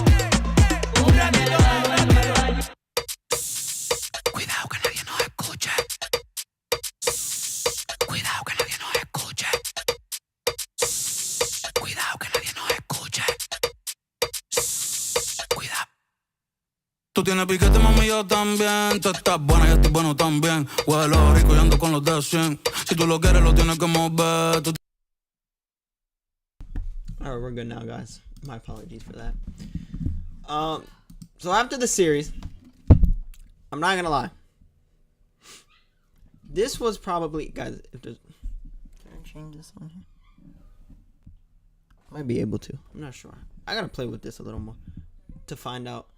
Un ratito más. Cuidado que nadie nos escuche. Cuidado que nadie nos escuche. Cuidado que nadie nos escuche. Cuidado. Tú tienes piquete, mami, yo también. Tú estás buena, yo estoy bueno también. Huelo rico y ando con los de 100. Si tú lo quieres, lo tienes que mover. Tú All right, we're good now, guys. My apologies for that. So after the series, I'm not gonna lie. This was probably, guys. If there's, can I change this on here? Might be able to. I'm not sure. I gotta play with this a little more to find out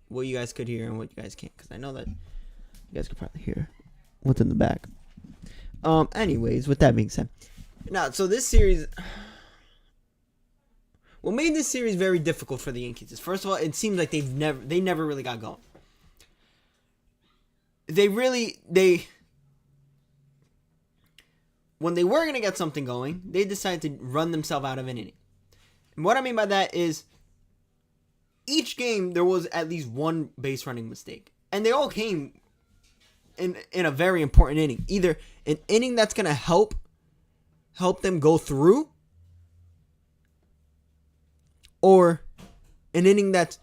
what you guys could hear and what you guys can't, because I know that you guys could probably hear what's in the back. Anyways, with that being said, now so this series. What made this series very difficult for the Yankees is, first of all, it seems like they never really got going. When they were gonna get something going, they decided to run themselves out of an inning. And what I mean by that is, each game there was at least one base running mistake, and they all came in a very important inning. Either an inning that's gonna help them go through, or an inning that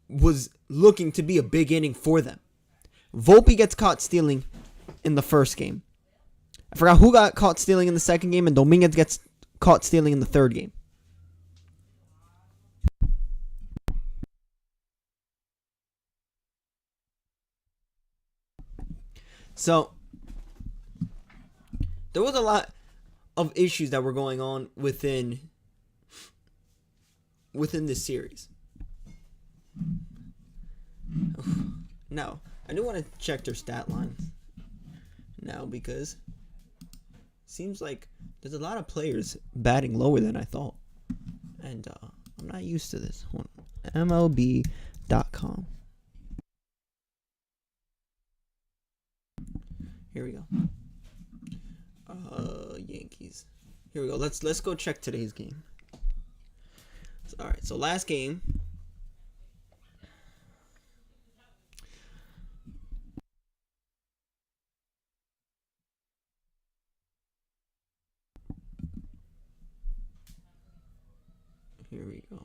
was looking to be a big inning for them. Volpe gets caught stealing in the first game. I forgot who got caught stealing in the second game, and Dominguez gets caught stealing in the third game. So there was a lot of issues that were going on within this series. Now, I do want to check their stat lines now because it seems like there's a lot of players batting lower than I thought. And I'm not used to this. MLB.com. Here we go. Yankees. Here we go. Let's go check today's game. All right. So last game. Here we go.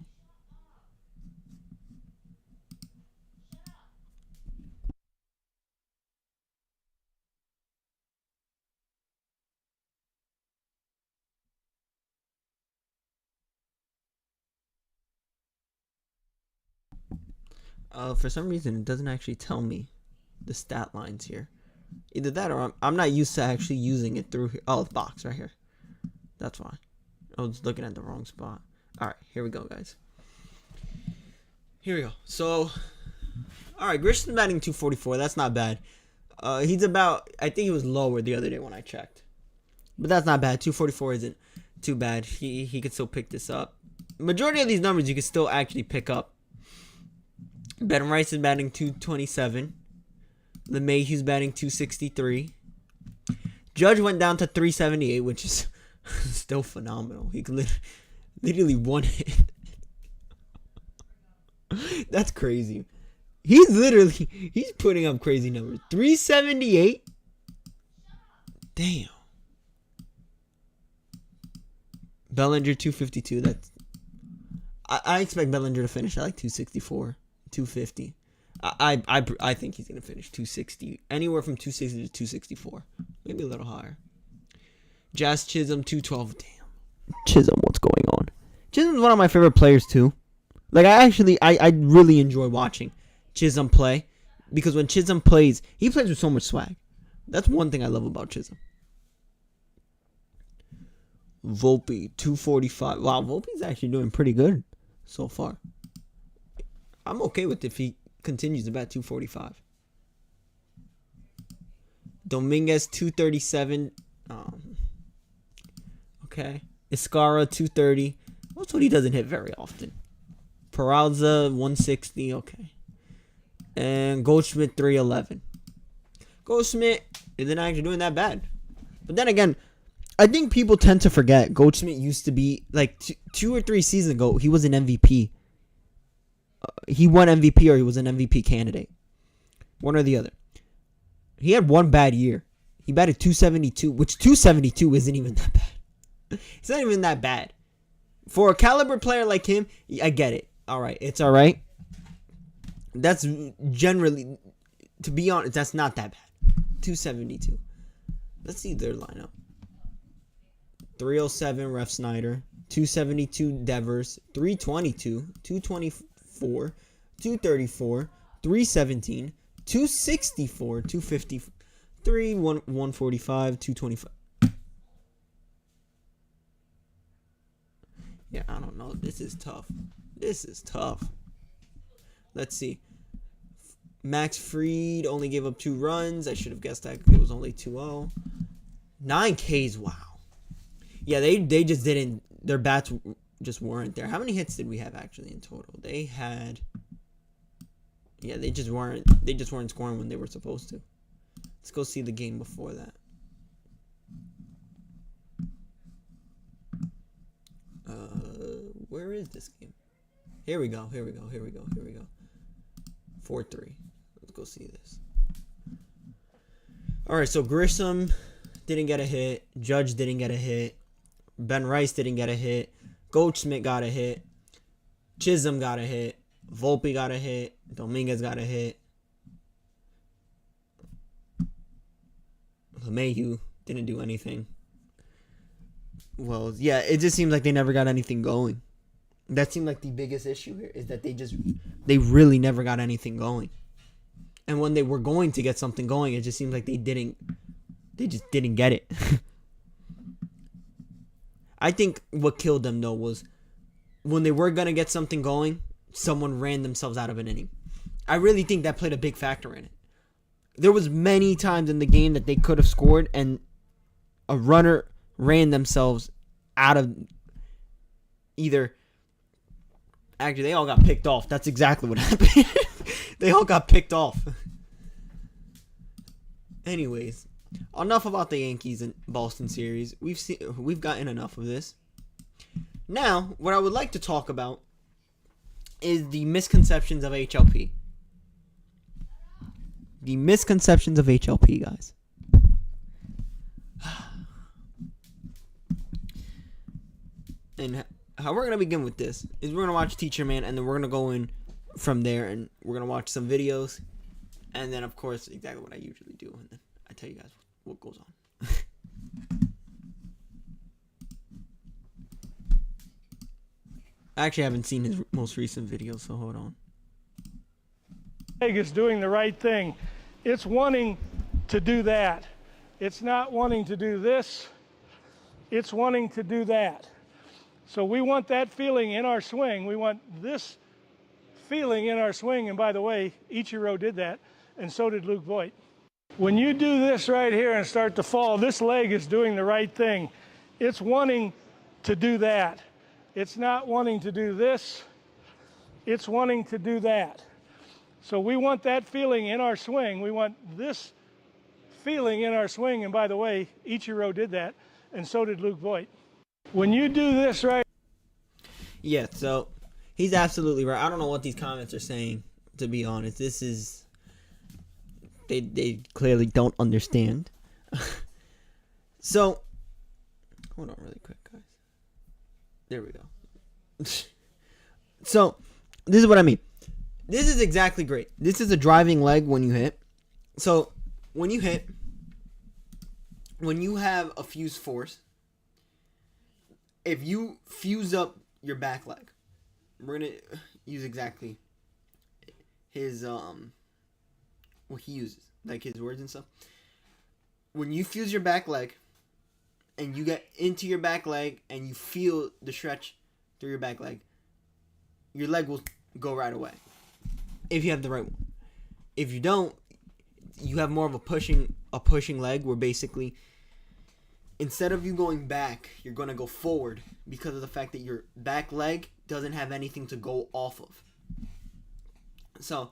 For some reason, it doesn't actually tell me the stat lines here. Either that or I'm not used to actually using it through here. Oh, the box right here. That's why. I was looking at the wrong spot. All right, here we go, guys. Here we go. So, all right, Grisham's batting 244. That's not bad. He's about, I think he was lower the other day when I checked. But that's not bad. 244 isn't too bad. He could still pick this up. Majority of these numbers you can still actually pick up. Ben Rice is batting 227. LeMahieu's batting 263. Judge went down to 378, which is still phenomenal. He could literally one hit. That's crazy. He's putting up crazy numbers. 378. Damn. Bellinger 252. That's. I expect Bellinger to finish at like 264, 250. I think he's gonna finish 260, anywhere from 260 to 264, maybe a little higher. Jazz Chisholm 212. Damn. Chisholm, what's going on? Chisholm's one of my favorite players too. Like I really enjoy watching Chisholm play because when Chisholm plays, he plays with so much swag. That's one thing I love about Chisholm. Volpe 245. Wow, Volpe's actually doing pretty good so far. I'm okay with if he continues to bat 245. Dominguez 237. Okay. Iscara 230. That's what he doesn't hit very often. Peralta 160. Okay. And Goldschmidt 311. Goldschmidt isn't actually doing that bad. But then again, I think people tend to forget Goldschmidt used to be like 2 or 3 seasons ago. He was an MVP. He won MVP or he was an MVP candidate. One or the other. He had one bad year. He batted 272, which 272 isn't even that bad. It's not even that bad. For a caliber player like him, I get it. All right. It's all right. That's generally, to be honest, that's not that bad. 272. Let's see their lineup. 307, Ref Snyder. 272, Devers. 322, 224, 234, 317, 264, 253, 145, 225. Yeah, I don't know. This is tough. This is tough. Let's see. Max Fried only gave up 2 runs. I should have guessed that it was only 2-0. 9 Ks, wow. Yeah, they just didn't, their bats just weren't there. How many hits did we have actually in total? They had, yeah, they just weren't scoring when they were supposed to. Let's go see the game before that. Where is this game? Here we go. 4-3. Let's go see this. All right, so Grissom didn't get a hit. Judge didn't get a hit. Ben Rice didn't get a hit. Goldschmidt got a hit. Chisholm got a hit. Volpe got a hit. Dominguez got a hit. LeMahieu didn't do anything. Well, yeah, it just seems like they never got anything going. That seemed like the biggest issue here is that they really never got anything going. And when they were going to get something going, it just seems like they just didn't get it. I think what killed them, though, was when they were going to get something going, someone ran themselves out of an inning. I really think that played a big factor in it. There was many times in the game that they could have scored, and a runner ran themselves out of either... Actually, they all got picked off. That's exactly what happened. They all got picked off. Anyways, enough about the Yankees and Boston series. We've gotten enough of this. Now, what I would like to talk about is the misconceptions of HLP. The misconceptions of HLP, guys. And how we're going to begin with this is we're going to watch Teacher Man, and then we're going to go in from there, and we're going to watch some videos. And then, of course, exactly what I usually do. And then I tell you guys what goes on. I actually haven't seen his most recent video, so hold on. Is doing the right thing. It's wanting to do that. It's not wanting to do this. It's wanting to do that. So we want that feeling in our swing. We want this feeling in our swing. And by the way, Ichiro did that, and so did Luke Voit. When you do this right here and start to fall, this leg is doing the right thing. It's wanting to do that. It's not wanting to do this. It's wanting to do that. So we want that feeling in our swing. We want this feeling in our swing. And by the way, Ichiro did that, and so did Luke Voit. When you do this right... Yeah, so he's absolutely right. I don't know what these comments are saying, to be honest. This is... They clearly don't understand. So, hold on really quick, guys. There we go. So, this is what I mean. This is exactly great. This is a driving leg when you hit. So, when you hit, when you have a fused force, if you fuse up your back leg, we're going to use exactly his, what he uses, like his words and stuff. When you fuse your back leg, and you get into your back leg, and you feel the stretch through your back leg, your leg will go right away. If you have the right one. If you don't, you have more of a pushing leg, where basically, instead of you going back, you're going to go forward because of the fact that your back leg doesn't have anything to go off of. So,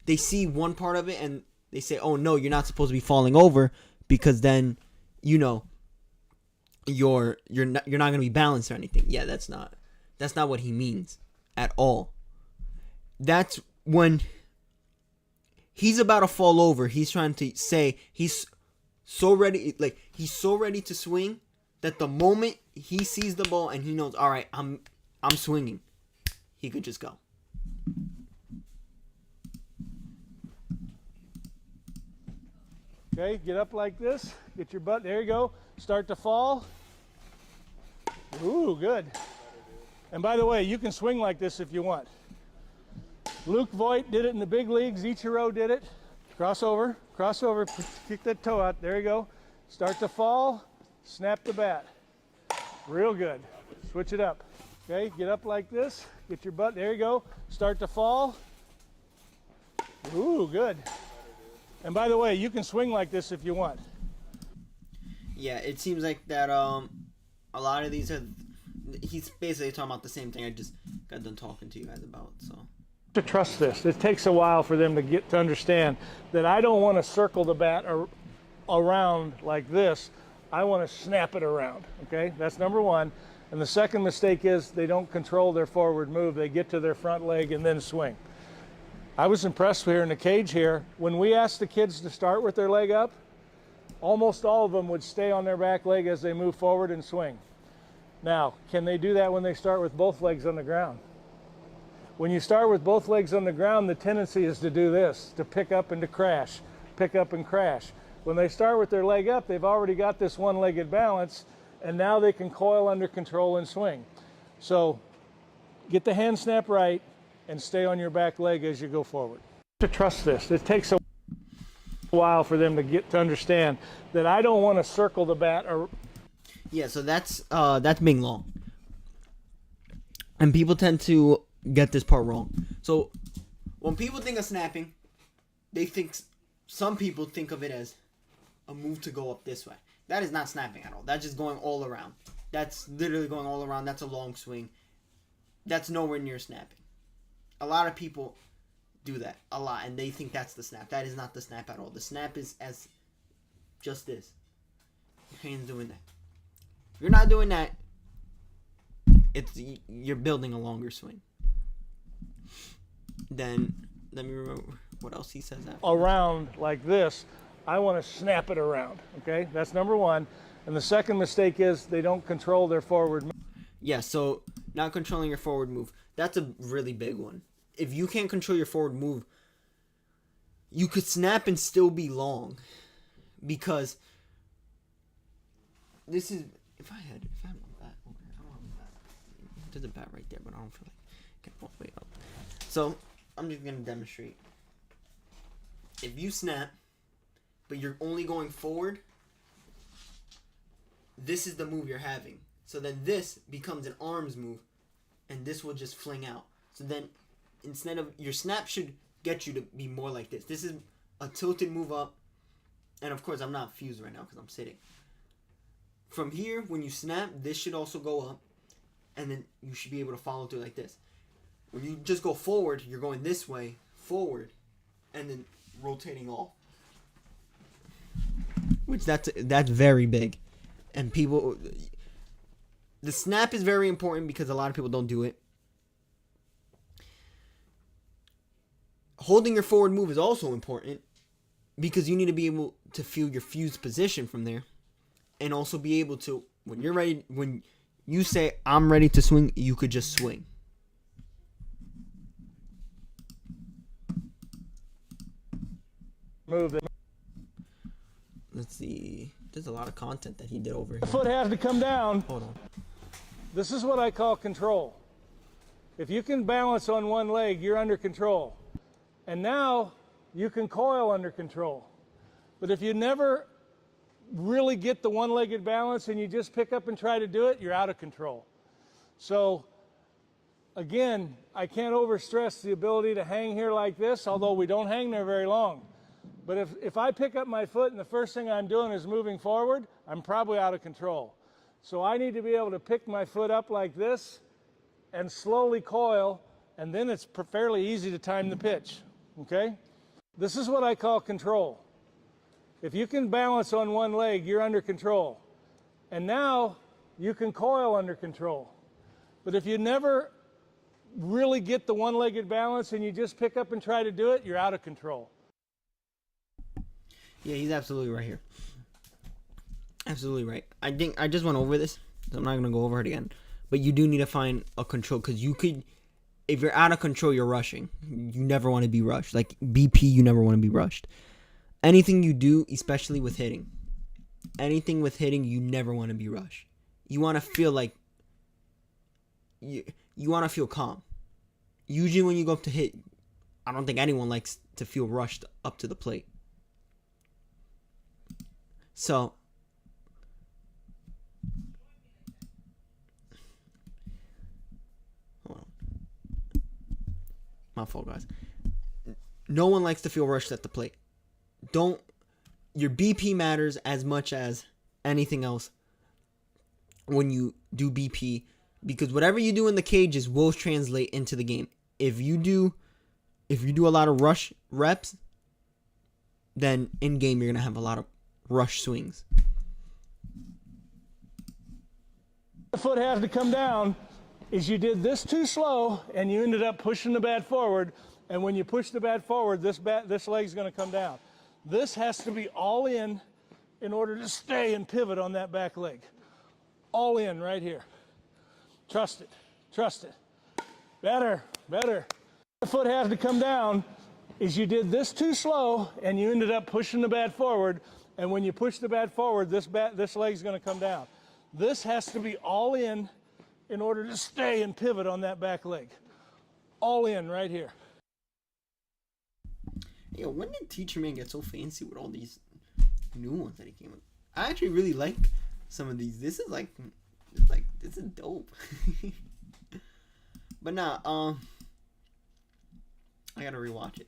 they see one part of it and they say, oh no, you're not supposed to be falling over, because then, you know, you're not going to be balanced or anything. Yeah, that's not what he means at all. That's when he's about to fall over. He's trying to say he's so ready to swing that the moment he sees the ball and he knows, all right, I'm swinging, he could just go. Okay, get up like this. Get your butt. There you go. Start to fall. Ooh, good. And by the way, you can swing like this if you want. Luke Voit did it in the big leagues. Ichiro did it. Crossover, kick that toe out. There you go. Start to fall, snap the bat. Real good. Switch it up. Okay, get up like this. Get your butt. There you go. Start to fall. Ooh, good. And by the way, you can swing like this if you want. Yeah, it seems like that a lot of these he's basically talking about the same thing I just got done talking to you guys about, so. To trust this. It takes a while for them to get to understand that I don't want to circle the bat around like this. I want to snap it around, okay? That's number one. And the second mistake is they don't control their forward move. They get to their front leg and then swing. I was impressed here in the cage here. When we asked the kids to start with their leg up, almost all of them would stay on their back leg as they move forward and swing. Now, can they do that when they start with both legs on the ground? When you start with both legs on the ground, the tendency is to do this, to pick up and to crash, pick up and crash. When they start with their leg up, they've already got this one-legged balance, and now they can coil under control and swing. So get the hand snap right, and stay on your back leg as you go forward. To trust this. It takes a while for them to get to understand that I don't want to circle the bat or. Yeah, so that's being long. And people tend to get this part wrong. So when people think of snapping, some people think of it as a move to go up this way. That is not snapping at all. That's just going all around. That's literally going all around. That's a long swing. That's nowhere near snapping. A lot of people do that a lot, and they think that's the snap. That is not the snap at all. The snap is as just this. Your hands doing that. If you're not doing that, you're building a longer swing. Then let me remember what else he says after. Around like this, I want to snap it around. Okay, that's number one. And the second mistake is they don't control their forward move. Yeah, so not controlling your forward move. That's a really big one. If you can't control your forward move, you could snap and still be long. Because this is if I had a bat, okay, I don't have a bat. There's a bat right there, but I don't feel like getting all the way up. So I'm just gonna demonstrate. If you snap, but you're only going forward, this is the move you're having. So then this becomes an arms move, and this will just fling out. So then instead of your snap should get you to be more like this. This is a tilted move up, and of course I'm not fused right now because I'm sitting. From here, when you snap, this should also go up, and then you should be able to follow through like this. When you just go forward, you're going this way, forward, and then rotating off. Which that's very big. And people, the snap is very important because a lot of people don't do it. Holding your forward move is also important because you need to be able to feel your fused position from there. And also be able to, when you're ready, when you say, I'm ready to swing, you could just swing. Move it. Let's see. There's a lot of content that he did over here. The foot has to come down. Hold on. This is what I call control. If you can balance on one leg, you're under control. And now you can coil under control. But if you never really get the one-legged balance and you just pick up and try to do it, you're out of control. So again, I can't overstress the ability to hang here like this, although we don't hang there very long. But if I pick up my foot and the first thing I'm doing is moving forward, I'm probably out of control. So I need to be able to pick my foot up like this and slowly coil, and then it's fairly easy to time the pitch, okay? This is what I call control. If you can balance on one leg, you're under control. And now you can coil under control. But if you never really get the one-legged balance and you just pick up and try to do it, you're out of control. Yeah, he's absolutely right here. Absolutely right. I think I just went over this, so I'm not going to go over it again. But you do need to find a control, because you could, if you're out of control, you're rushing. You never want to be rushed. Like BP, you never want to be rushed. Anything you do, especially with hitting, you never want to be rushed. You want to feel like, you want to feel calm. Usually when you go up to hit, I don't think anyone likes to feel rushed up to the plate. So, hold on. My fault, guys. No one likes to feel rushed at the plate. Your BP matters as much as anything else when you do BP, because whatever you do in the cages will translate into the game. If you do a lot of rush reps, then in game you're gonna have a lot of rush swings. The foot has to come down is you did this too slow and you ended up pushing the bat forward, and when you push the bat forward, this leg's going to come down. This has to be all in order to stay and pivot on that back leg. All in right here. Trust it. Trust it. Better. The foot has to come down is you did this too slow and you ended up pushing the bat forward, and when you push the bat forward, this leg's going to come down. This has to be all in order to stay and pivot on that back leg. all in right here. Yo, when did Teacher Man get so fancy with all these new ones that he came with? I actually really like some of these. This is this is dope. But nah, I gotta rewatch it.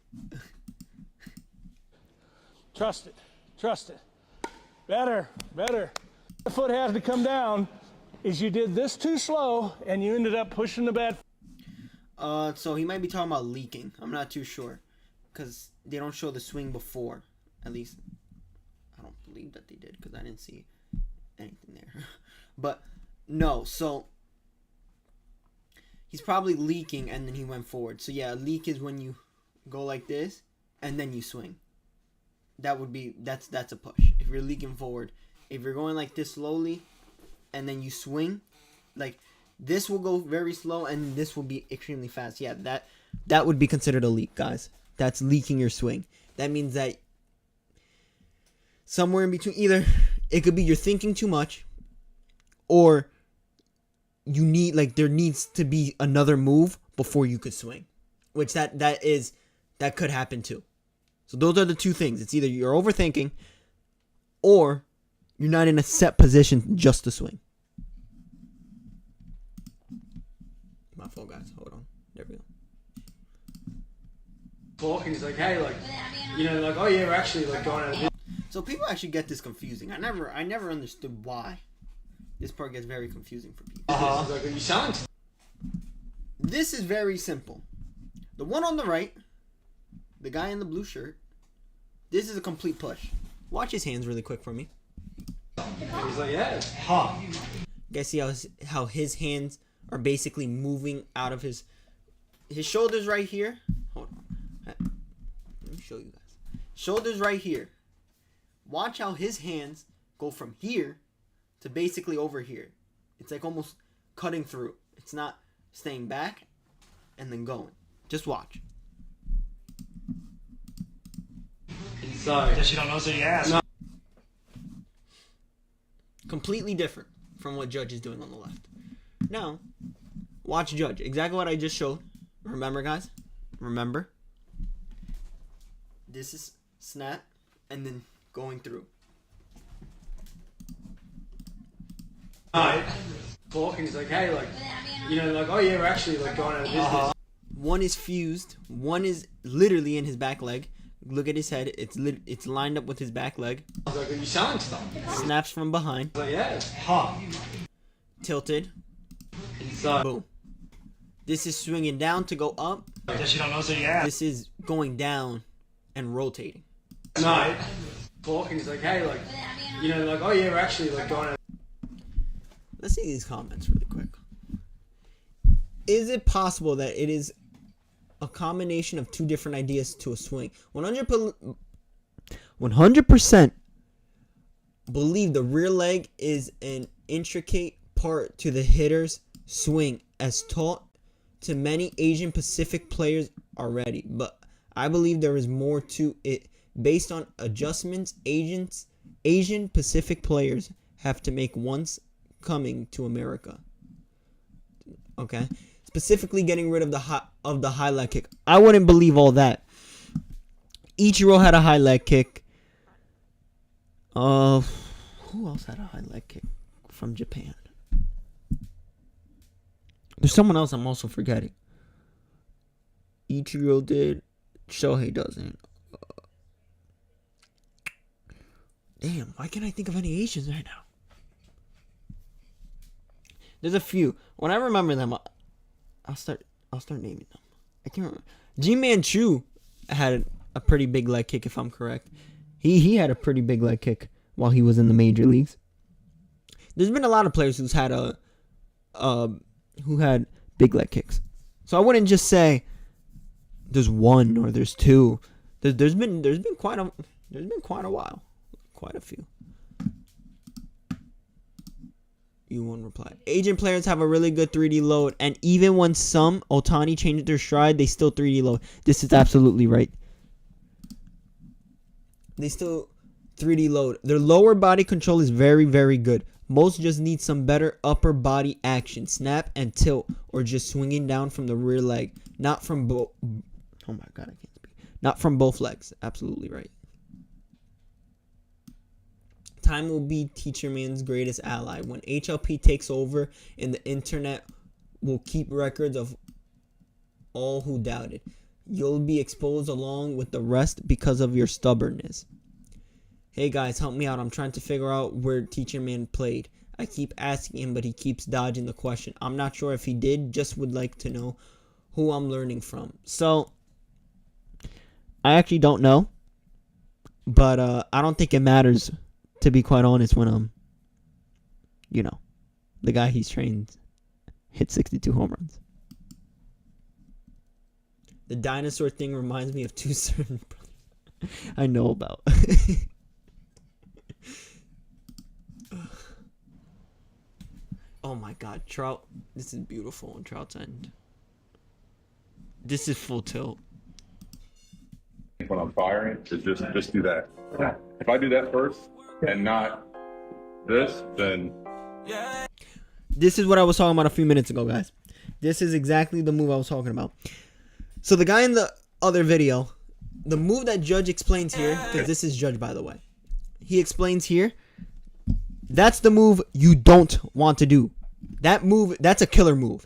Trust it. Trust it. Better. The foot has to come down. Is you did this too slow and you ended up pushing the bat. So he might be talking about leaking. I'm not too sure, because they don't show the swing before. At least I don't believe that they did, because I didn't see anything there. But no, so he's probably leaking and then he went forward. So yeah, a leak is when you go like this and then you swing. That's a push. If you're leaking forward, if you're going like this slowly and then you swing, like this will go very slow and this will be extremely fast. Yeah, that would be considered a leak, guys. That's leaking your swing. That means that somewhere in between, either it could be you're thinking too much, or you need, like, there needs to be another move before you could swing, which that could happen too. So those are the two things. It's either you're overthinking or you're not in a set position just to swing. My fault, guys. Hold on. There we go. Talking, he's like, hey, like, you know, like, oh yeah, we're actually like going out of this. So people actually get this confusing. I never understood why this part gets very confusing for people. Like, are you selling? This is very simple. The one on the right, the guy in the blue shirt, this is a complete push. Watch his hands really quick for me. He's like, yeah, huh. You guys see how his hands are basically moving out of his shoulders right here. Hold on. Let me show you guys. Shoulders right here. Watch how his hands go from here to basically over here. It's like almost cutting through. It's not staying back and then going. Just watch. Sorry. Guess you don't know, so you ask. No. Completely different from what Judge is doing on the left. Now, watch Judge. Exactly what I just showed. Remember, guys? Remember? This is snap and then going through. Alright. Talking, he's like, hey, like, you know, like, oh yeah, we're actually like going out of business. One is fused. One is literally in his back leg. Look at his head. It's lined up with his back leg. I was like, are you selling stuff? Snaps from behind. I was like, yeah, huh. Tilted. Inside. Boom. This is swinging down to go up. Guess you don't know, so you ask. This is going down and rotating. No. Talking, he's like, hey, like, you know, like, oh yeah, we're actually like going out. Let's see these comments really quick. Is it possible that it is a combination of two different ideas to a swing? 100% believe the rear leg is an intricate part to the hitter's swing, as taught to many Asian Pacific players already. But I believe there is more to it based on adjustments Asian Pacific players have to make once coming to America. Okay? Specifically getting rid of the high leg kick. I wouldn't believe all that. Ichiro had a high leg kick. Who else had a high leg kick from Japan? There's someone else I'm also forgetting. Ichiro did. Shohei doesn't. Damn, why can't I think of any Asians right now? There's a few. When I remember them, I'll start naming them. I can't remember. G-Man-Chu had a pretty big leg kick, if I'm correct. He had a pretty big leg kick while he was in the major leagues. There's been a lot of players who had big leg kicks. So I wouldn't just say there's one or there's two. There's been quite a while. Quite a few. U1 reply. Asian players have a really good 3D load, and even when some Otani changed their stride, they still 3D load. This is absolutely right. They still 3D load. Their lower body control is very, very good, Most just need some better upper body action, snap and tilt, or just swinging down from the rear leg, not from both. Oh my God, I can't speak. Not from both legs. Absolutely right. Time will be Teacher Man's greatest ally. When HLP takes over and the internet will keep records of all who doubted, you'll be exposed along with the rest because of your stubbornness. Hey guys, help me out. I'm trying to figure out where Teacher Man played. I keep asking him, but he keeps dodging the question. I'm not sure if he did, just would like to know who I'm learning from. So, I actually don't know, but I don't think it matters, to be quite honest, when, the guy he's trained hit 62 home runs. The dinosaur thing reminds me of two certain brothers I know about. Oh my God, Trout. This is beautiful on Trout's end. This is full tilt. When I'm firing, is just do that. If I do that first and not this, then... This is what I was talking about a few minutes ago, guys. This is exactly the move I was talking about. So the guy in the other video, the move that Judge explains here, because this is Judge, by the way. He explains here, that's the move you don't want to do. That move, that's a killer move.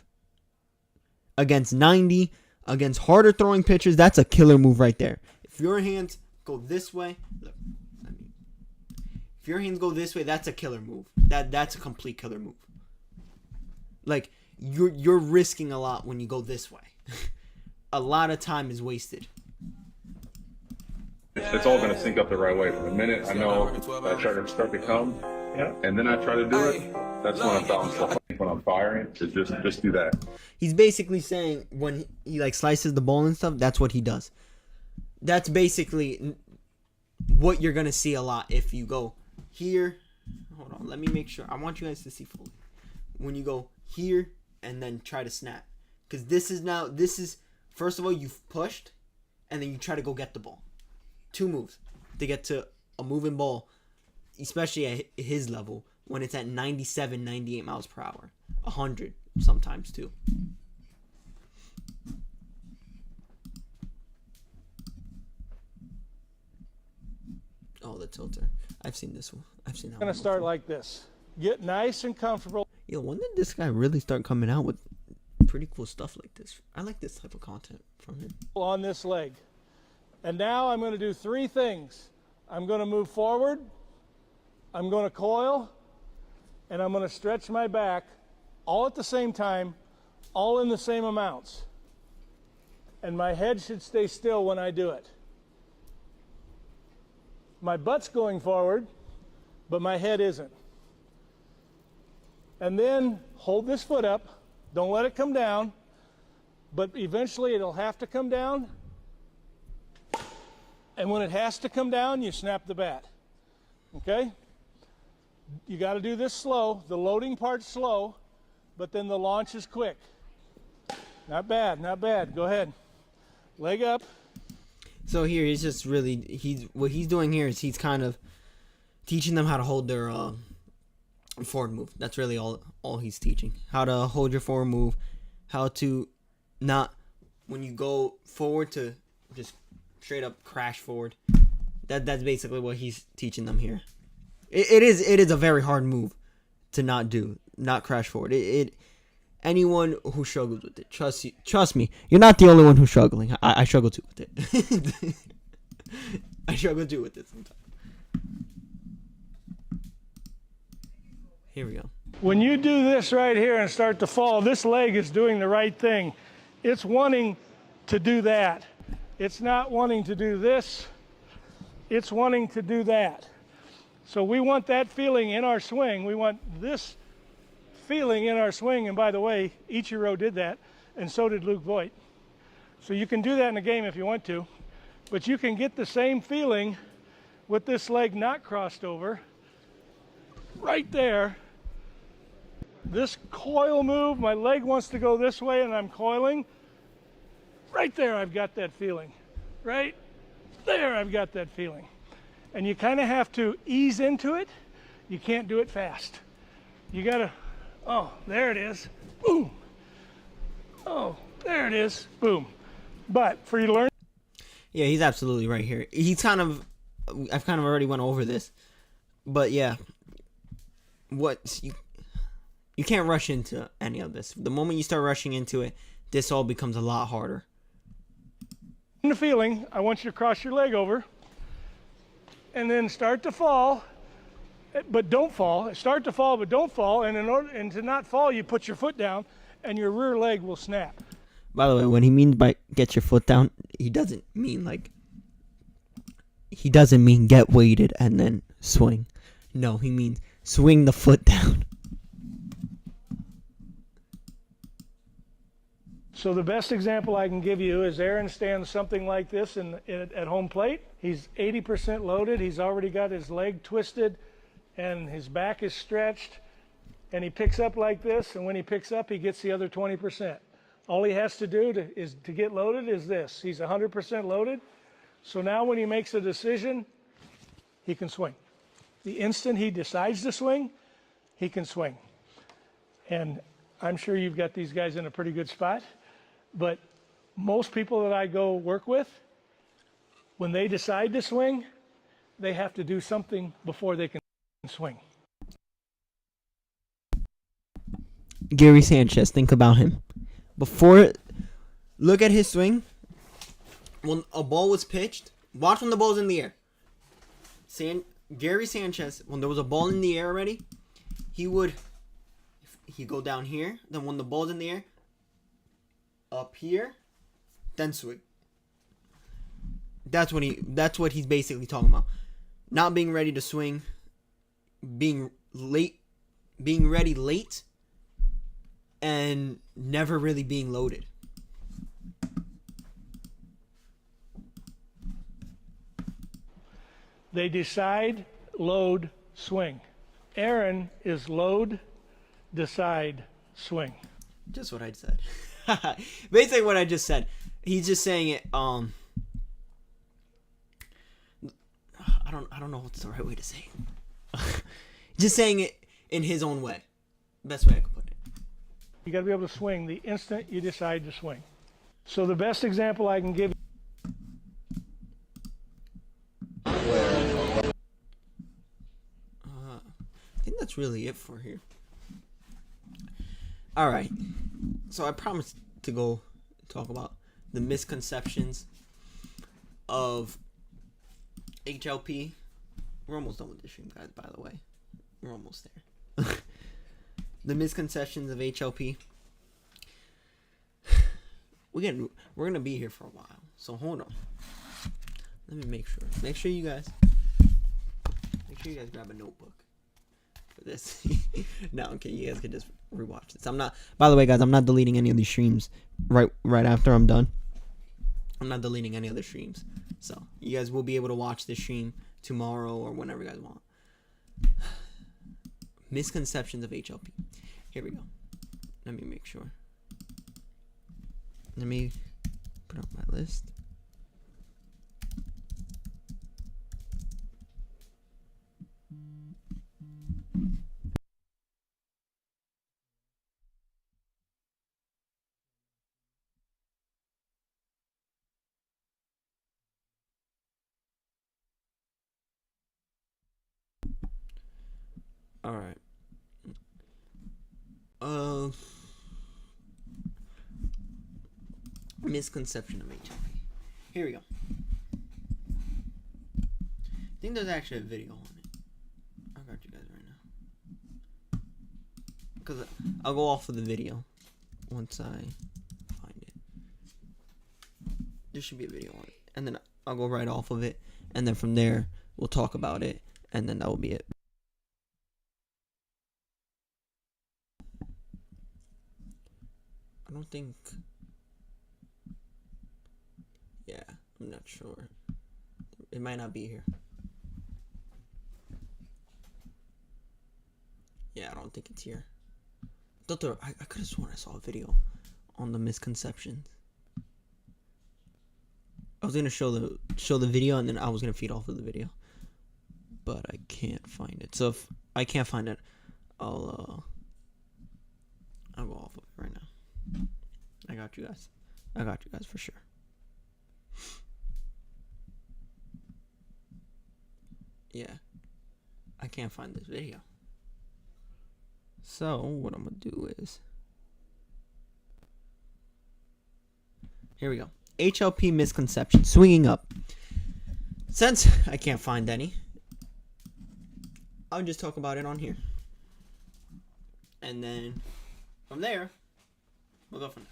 Against 90, against harder throwing pitchers, that's a killer move right there. If your hands go this way, look, if your hands go this way, that's a killer move. That's a complete killer move. Like, you're risking a lot when you go this way. A lot of time is wasted. It's all going to sync up the right way. From the minute I know I try to start to come, and then I try to do it, that's when I'm balanced off. When I'm firing, is just do that. He's basically saying when he like slices the ball and stuff, that's what he does. That's basically what you're going to see a lot if you go here. Hold on, let me make sure. I want you guys to see fully. When you go here and then try to snap. Because this is, first of all, you've pushed, and then you try to go get the ball. Two moves to get to a moving ball, especially at his level, when it's at 97, 98 miles per hour. 100 sometimes, too. Oh, the tilter. I've seen this one. I've seen that one. I'm going to start like this. Get nice and comfortable. Yo, when did this guy really start coming out with pretty cool stuff like this? I like this type of content from him. On this leg. And now I'm going to do three things. I'm going to move forward, I'm going to coil, and I'm going to stretch my back all at the same time, all in the same amounts. And my head should stay still when I do it. My butt's going forward, but my head isn't. And then hold this foot up. Don't let it come down. But eventually it'll have to come down. And when it has to come down, you snap the bat. Okay? You got to do this slow. The loading part's slow, but then the launch is quick. Not bad, not bad. Go ahead. Leg up. So here he's just really what he's doing here is he's kind of teaching them how to hold their forward move. That's really all he's teaching. How to hold your forward move, how to not when you go forward to just straight up crash forward. That's basically what he's teaching them here. It is a very hard move to not crash forward. Anyone who struggles with it, trust me, you're not the only one who's struggling. I struggle too with it. I struggle too with it sometimes. Here we go. When you do this right here and start to fall, this leg is doing the right thing. It's wanting to do that. It's not wanting to do this. It's wanting to do that. So we want that feeling in our swing. We want this feeling in our swing. And by the way, Ichiro did that, and so did Luke Voigt. So you can do that in a game if you want to, but you can get the same feeling with this leg not crossed over. Right there. This coil move, my leg wants to go this way and I'm coiling. Right there, I've got that feeling. Right there, I've got that feeling. And you kind of have to ease into it. You can't do it fast. You gotta, oh, there it is. Boom. Oh, there it is. Boom. But for you to learn. Yeah, he's absolutely right here. He's kind of, I've kind of already went over this, but yeah, you can't rush into any of this. The moment you start rushing into it, this all becomes a lot harder. The feeling, I want you to cross your leg over and then start to fall, but don't fall. Start to fall, but don't fall. And in order to not fall, you put your foot down and your rear leg will snap. By the way, when he means by get your foot down, he doesn't mean get weighted and then swing. No, he means swing the foot down. So the best example I can give you is Aaron stands something like this at home plate. He's 80% loaded. He's already got his leg twisted and his back is stretched. And he picks up like this. And when he picks up, he gets the other 20%. All he has to do to get loaded is this. He's 100% loaded. So now when he makes a decision, he can swing. The instant he decides to swing, he can swing. And I'm sure you've got these guys in a pretty good spot. But most people that I go work with, when they decide to swing, they have to do something before they can swing. Gary Sanchez, think about him. Look at his swing. When a ball was pitched, watch when the ball's in the air. Gary Sanchez, when there was a ball in the air already, he'd go down here. Then when the ball's in the air, up here, then swing. That's what he's basically talking about. Not being ready to swing, being ready late, and never really being loaded. They decide, load, swing. Aaron is load, decide, swing. Just what I said. Basically what I just said. He's just saying it, I don't know what's the right way to say it. Just saying it in his own way. Best way I could put it. You got to be able to swing the instant you decide to swing. So the best example I can give you. I think that's really it for here. Alright. So I promised to go talk about the misconceptions of HLP. We're almost done with this stream, guys, by the way. We're almost there. The misconceptions of HLP. We're gonna be here for a while, so hold on. Let me make sure. Make sure you guys grab a notebook for this. No, okay, you guys can just rewatch this. By the way, guys, I'm not deleting any of these streams right after I'm done. I'm not deleting any other streams, so you guys will be able to watch this stream tomorrow or whenever you guys want. Misconceptions of HLP. Here we go. Let me make sure. Let me put up my list. All right. Misconception of HLP. Here we go. I think there's actually a video on it. I got you guys right now. Because I'll go off of the video once I find it. There should be a video on it. And then I'll go right off of it. And then from there, we'll talk about it. And then that will be it. I don't think... Yeah, I'm not sure. It might not be here. Yeah, I don't think it's here. I could have sworn I saw a video on the misconceptions. I was gonna show the video and then I was gonna feed off of the video, but I can't find it. So if I can't find it, I'll go off of it right now. I got you guys. I got you guys for sure. Yeah. I can't find this video. So, what I'm going to do is... Here we go. HLP misconception. Swinging up. Since I can't find any, I'll just talk about it on here. And then, from there, we'll go from there.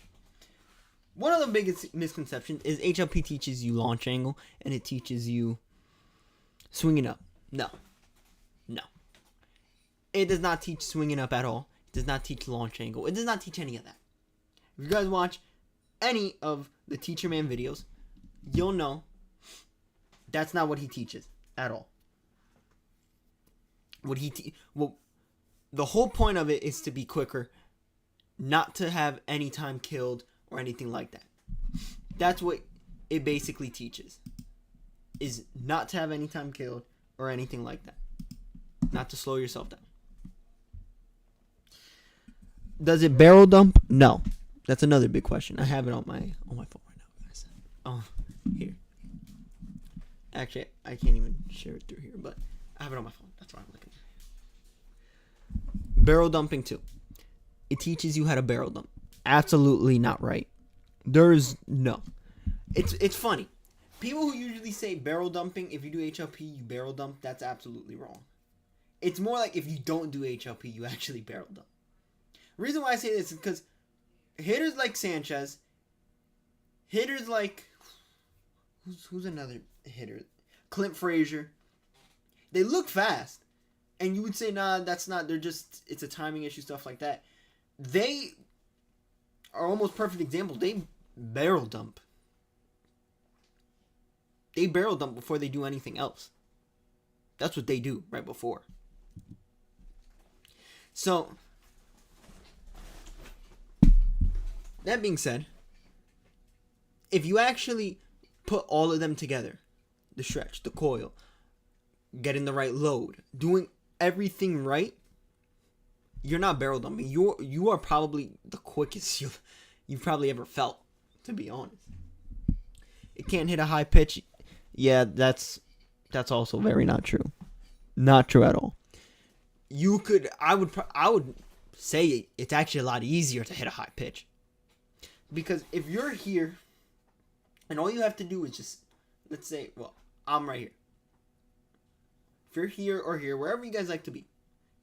One of the biggest misconceptions is HLP teaches you launch angle, and it teaches you swinging up. No. No. It does not teach swinging up at all. It does not teach launch angle. It does not teach any of that. If you guys watch any of the Teacher Man videos, you'll know that's not what he teaches at all. The whole point of it is to be quicker, not to have any time killed or anything like that. That's what it basically teaches. Is not to have any time killed or anything like that. Not to slow yourself down. Does it barrel dump? No. That's another big question. I have it on my phone right now, guys. Oh, here. Actually, I can't even share it through here, but I have it on my phone. That's why I'm looking. Barrel dumping too. It teaches you how to barrel dump. Absolutely not right. There's no. It's funny. People who usually say barrel dumping, if you do HLP, you barrel dump, that's absolutely wrong. It's more like if you don't do HLP, you actually barrel dump. The reason why I say this is because hitters like Sanchez, hitters like who's another hitter? Clint Frazier. They look fast. And you would say, nah, that's not, it's a timing issue, stuff like that. They are almost perfect example. They barrel dump. They barrel dump before they do anything else. That's what they do right before. So, that being said, if you actually put all of them together, the stretch, the coil, getting the right load, doing everything right, you're not barrel dumping. You are probably the quickest you've probably ever felt, to be honest. It can't hit a high pitch. Yeah, that's also very not true. Not true at all. I would say it's actually a lot easier to hit a high pitch. Because if you're here and all you have to do is just, let's say, well, I'm right here. If you're here or here, wherever you guys like to be,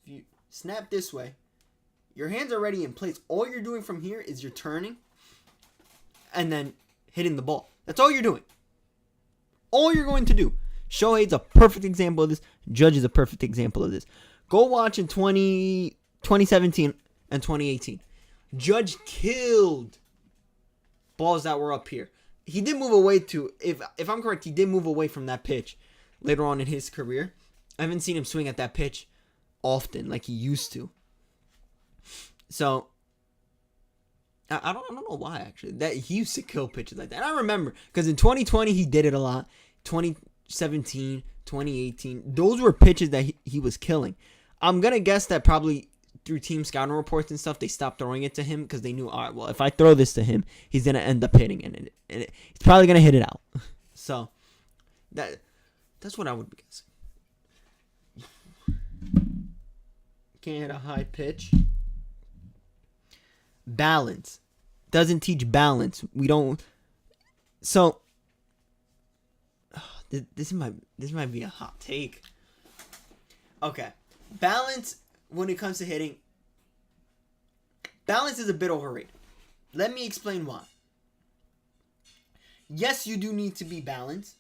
if you snap this way, your hands are already in place. All you're doing from here is you're turning and then hitting the ball. That's all you're doing. All you're going to do. Shohei's a perfect example of this. Judge is a perfect example of this. Go watch in 2017 and 2018. Judge killed balls that were up here. He did move away if I'm correct, he did move away from that pitch later on in his career. I haven't seen him swing at that pitch often like he used to. So, I don't know why, actually. That he used to kill pitches like that. And I remember, because in 2020, he did it a lot. 2017, 2018, those were pitches that he was killing. I'm going to guess that probably through team scouting reports and stuff, they stopped throwing it to him because they knew, all right, well, if I throw this to him, he's going to end up hitting it. And he's probably going to hit it out. So, that's what I would be guessing. Can't hit a high pitch. Balance. Doesn't teach balance. We don't. So, this might be a hot take. Okay. Balance, when it comes to hitting, balance is a bit overrated. Let me explain why. Yes, you do need to be balanced.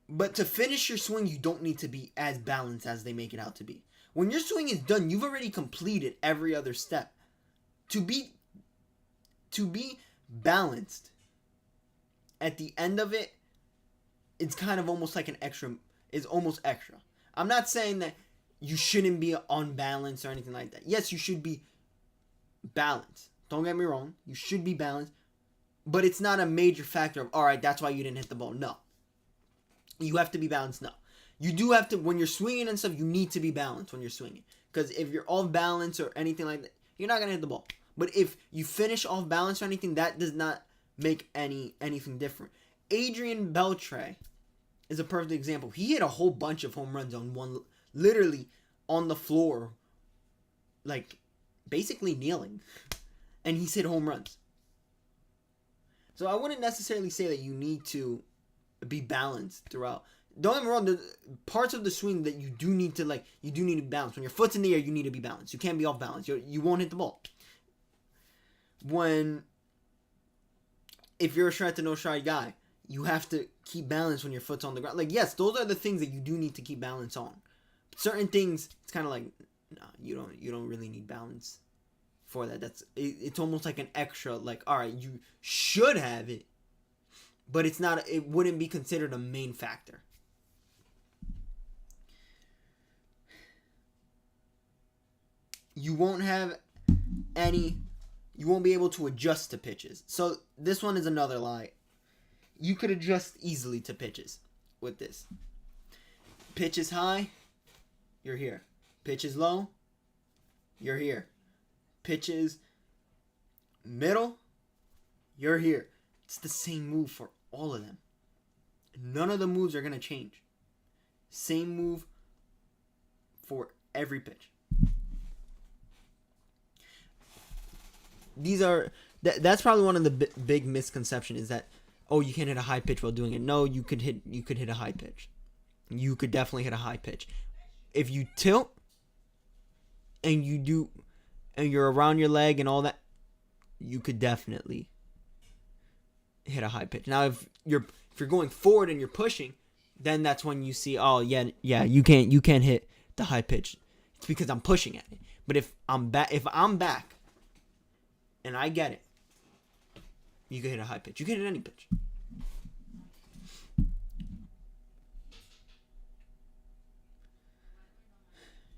But to finish your swing, you don't need to be as balanced as they make it out to be. When your swing is done, you've already completed every other step. To be balanced at the end of it, it's kind of almost like an extra. It's almost extra. I'm not saying that you shouldn't be unbalanced or anything like that. Yes, you should be balanced. Don't get me wrong. You should be balanced. But it's not a major factor of, all right, that's why you didn't hit the ball. No. You have to be balanced. No. You do have to, when you're swinging and stuff, you need to be balanced when you're swinging. Because if you're off balance or anything like that, you're not going to hit the ball. But if you finish off balance or anything, that does not make anything different. Adrian Beltre is a perfect example. He hit a whole bunch of home runs on one, literally on the floor, like basically kneeling. And he's hit home runs. So I wouldn't necessarily say that you need to be balanced throughout. Don't get me wrong, there's parts of the swing that you do need to be balanced. When your foot's in the air, you need to be balanced. You can't be off balance. You won't hit the ball. If you're a strike to no strike guy, you have to keep balance when your foot's on the ground. Like, yes, those are the things that you do need to keep balance on. But certain things, it's kind of like, no, you don't really need balance for that. It's almost like an extra, like, all right, you should have it, but it wouldn't be considered a main factor. You won't be able to adjust to pitches. So this one is another lie. You could adjust easily to pitches with this. Pitch is high, you're here. Pitch is low, you're here. Pitch is middle, you're here. It's the same move for all of them. None of the moves are going to change. Same move for every pitch. That's probably one of the big misconceptions is that, oh, you can't hit a high pitch while doing it. No, you could hit a high pitch. You could definitely hit a high pitch. If you tilt and you're around your leg and all that, you could definitely hit a high pitch. Now, if you're going forward and you're pushing, then that's when you see, oh yeah, you can't hit the high pitch. It's because I'm pushing at it. But if I'm back and I get it, you can hit a high pitch. You can hit any pitch.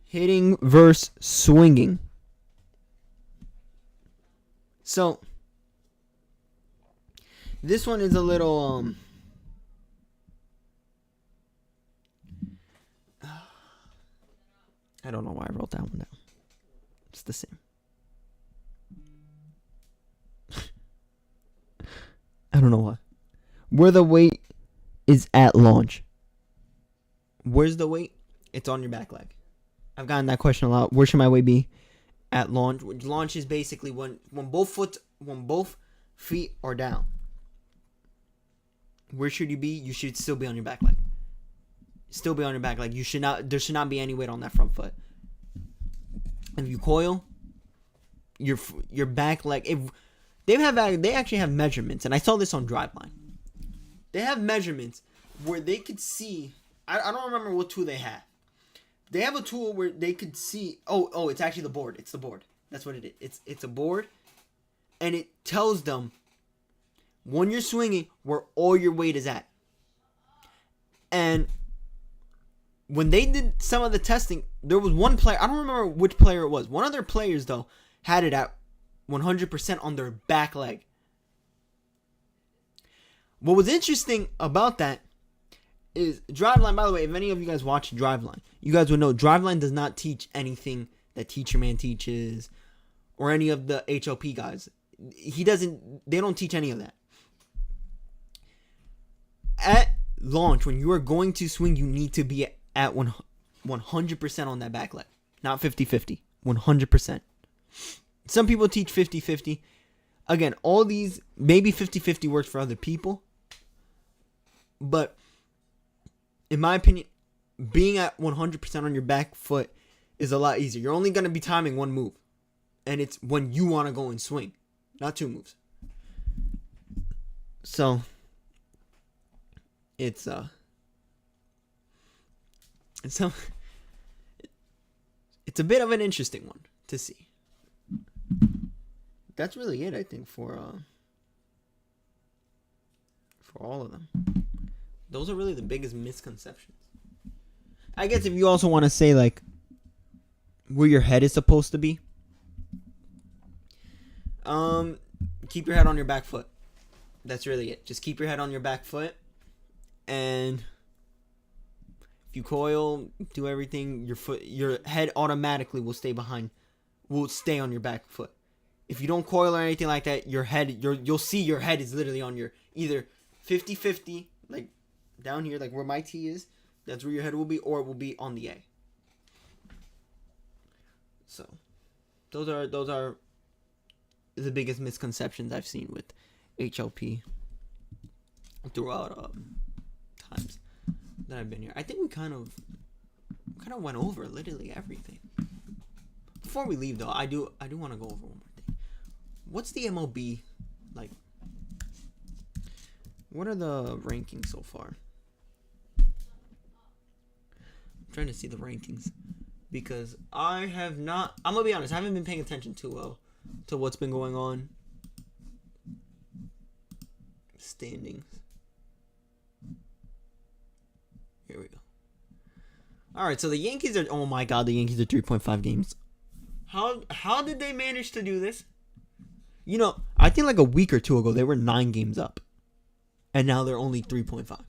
Hitting versus swinging. So, this one is a little, I don't know why I wrote that one down. It's the same. I don't know why. Where the weight is at launch. Where's the weight? It's on your back leg. I've gotten that question a lot. Where should my weight be at launch? Launch is basically when both feet are down. Where should you be? You should still be on your back leg. Still be on your back leg. There should not be any weight on that front foot. If you coil, your back leg. They actually have measurements, and I saw this on Driveline. They have measurements where they could see. I don't remember what tool they have. They have a tool where they could see. Oh, it's actually the board. It's the board. That's what it is. It's a board, and it tells them when you're swinging where all your weight is at. And when they did some of the testing, there was one player. I don't remember which player it was. One of their players though had it at 100% on their back leg. What was interesting about that is Driveline, by the way, if any of you guys watch Driveline, you guys would know Driveline does not teach anything that Teacher Man teaches or any of the HLP guys. They don't teach any of that. At launch, when you are going to swing, you need to be at 100% on that back leg. Not 50-50. 100%. Some people teach 50-50. Again, all these, maybe 50-50 works for other people. But in my opinion, being at 100% on your back foot is a lot easier. You're only going to be timing one move. And it's when you want to go and swing. Not two moves. So, it's a bit of an interesting one to see. That's really it, I think, for all of them. Those are really the biggest misconceptions. I guess if you also want to say, like, where your head is supposed to be, keep your head on your back foot. That's really it. Just keep your head on your back foot. And If you coil, do everything, your head automatically will stay on your back foot. If you don't coil or anything like that, you'll see your head is literally on your either 50-50, like down here, like where my T is. That's where your head will be, or it will be on the A. So, those are the biggest misconceptions I've seen with HLP throughout times that I've been here. I think we kind of went over literally everything. Before we leave, though, I do want to go over one more thing. What's the MLB like? What are the rankings so far? I'm trying to see the rankings because I have not. I'm gonna be honest. I haven't been paying attention too well to what's been going on. Standings. Here we go. All right, so the Yankees are. Oh my God, the Yankees are 3.5 games. How did they manage to do this? You know, I think like a week or two ago they were 9 games up, and now they're only 3.5.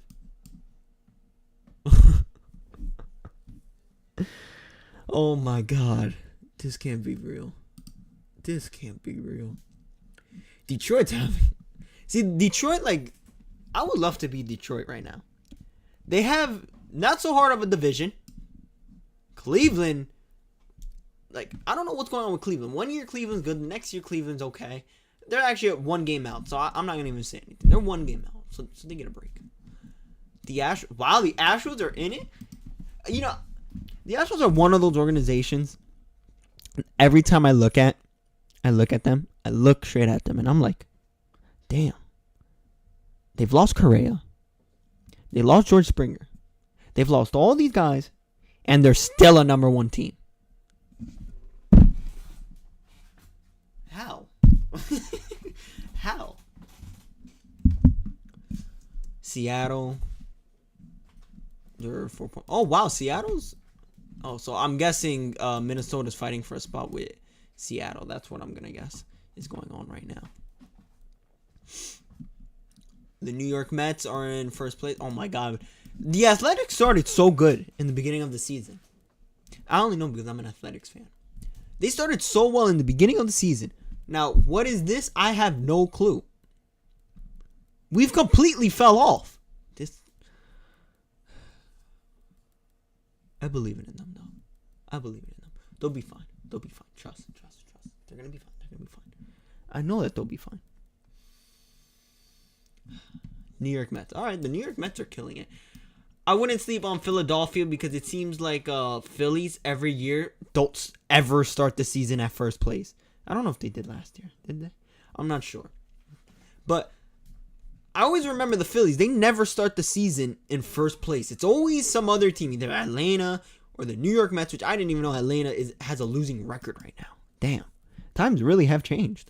Oh my God, this can't be real. This can't be real. Detroit's having. See, Detroit, like, I would love to be Detroit right now. They have not so hard of a division. Cleveland, like, I don't know what's going on with Cleveland. One year Cleveland's good, the next year Cleveland's okay. They're actually at 1 game out, so I'm not going to even say anything. They're 1 game out, so they get a break. The Astros are in it. You know, the Astros are one of those organizations. Every time I look at them, I look straight at them, and I'm like, damn. They've lost Correa. They lost George Springer. They've lost all these guys, and they're still a number 1 team. How? How? Seattle. They're 4 points. Oh, wow. Seattle's. Oh, so I'm guessing Minnesota's fighting for a spot with Seattle. That's what I'm going to guess is going on right now. The New York Mets are in first place. Oh, my God. The Athletics started so good in the beginning of the season. I only know because I'm an Athletics fan. They started so well in the beginning of the season. Now, what is this? I have no clue. We've completely fell off. I believe in them, though. I believe in them. They'll be fine. They'll be fine. Trust. They're going to be fine. They're going to be fine. I know that they'll be fine. New York Mets. All right, the New York Mets are killing it. I wouldn't sleep on Philadelphia because it seems like Phillies every year don't ever start the season at first place. I don't know if they did last year. Did they? I'm not sure. But I always remember the Phillies. They never start the season in first place. It's always some other team, either Atlanta or the New York Mets, which I didn't even know Atlanta has a losing record right now. Damn. Times really have changed.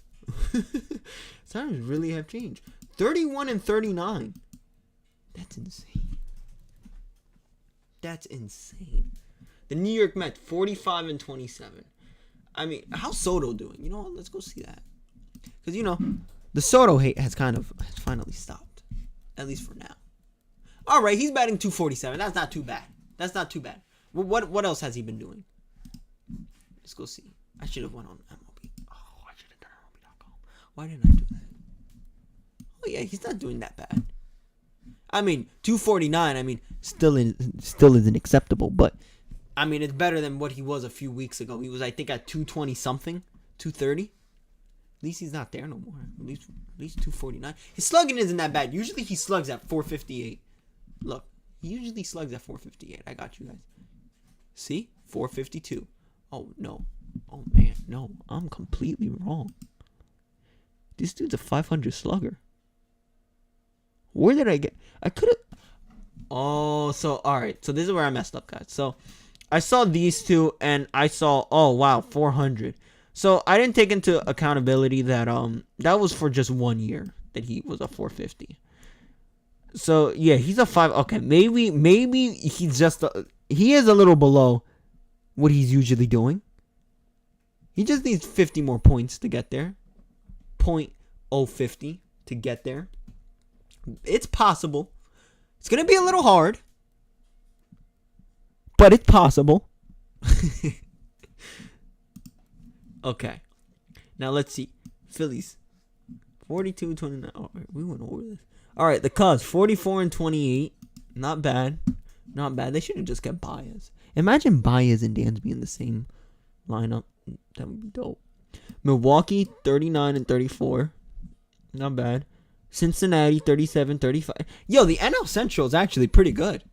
Times really have changed. 31-39. That's insane. That's insane. The New York Mets, 45-27. I mean, how's Soto doing? You know what? Let's go see that. Because, you know, the Soto hate has finally stopped. At least for now. All right, he's batting .247. That's not too bad. What else has he been doing? Let's go see. I should have went on MLB. Oh, I should have done MLB.com. Why didn't I do that? Oh, yeah, he's not doing that bad. I mean, 249, I mean, still isn't acceptable, but I mean, it's better than what he was a few weeks ago. He was, I think, at 220 something, 230. At least he's not there no more. At least 249. His slugging isn't that bad. Usually he slugs at 458. Look, he usually slugs at 458. I got you guys. See? 452. Oh, no. Oh, man. No, I'm completely wrong. This dude's a 500 slugger. Where did I get? I could have. Oh, so, alright. So, this is where I messed up, guys. So, I saw these two, and I saw, oh, wow, 400. So, I didn't take into accountability that, that was for just 1 year that he was a 450. So, yeah, he's a 5. Okay, maybe he's just, he is a little below what he's usually doing. He just needs 50 more points to get there. 0.050 to get there. It's possible. It's going to be a little hard. but it's possible. Okay. Now let's see. Phillies 42-29. Oh, we went over this. All right, the Cubs 44-28. Not bad. Not bad. They should have just kept Baez. Imagine Baez and Dansby in the same lineup. That would be dope. Milwaukee 39-34. Not bad. Cincinnati 37-35. Yo, the NL Central is actually pretty good.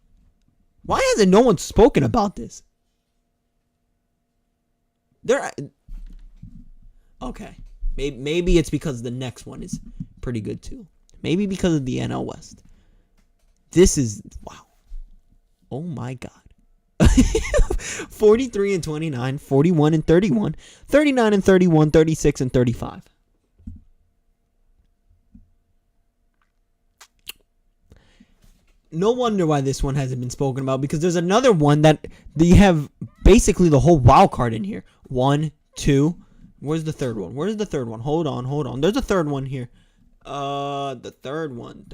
Why hasn't no one spoken about this? Okay. Maybe it's because the next one is pretty good too. Maybe because of the NL West. This is wow. Oh my God. 43-29, 41-31, 39-31, 36-35. No wonder why this one hasn't been spoken about, because there's another one that they have basically the whole wild card in here. 1, 2. Where's the third one? Where's the third one? Hold on. There's a third one here. The third one.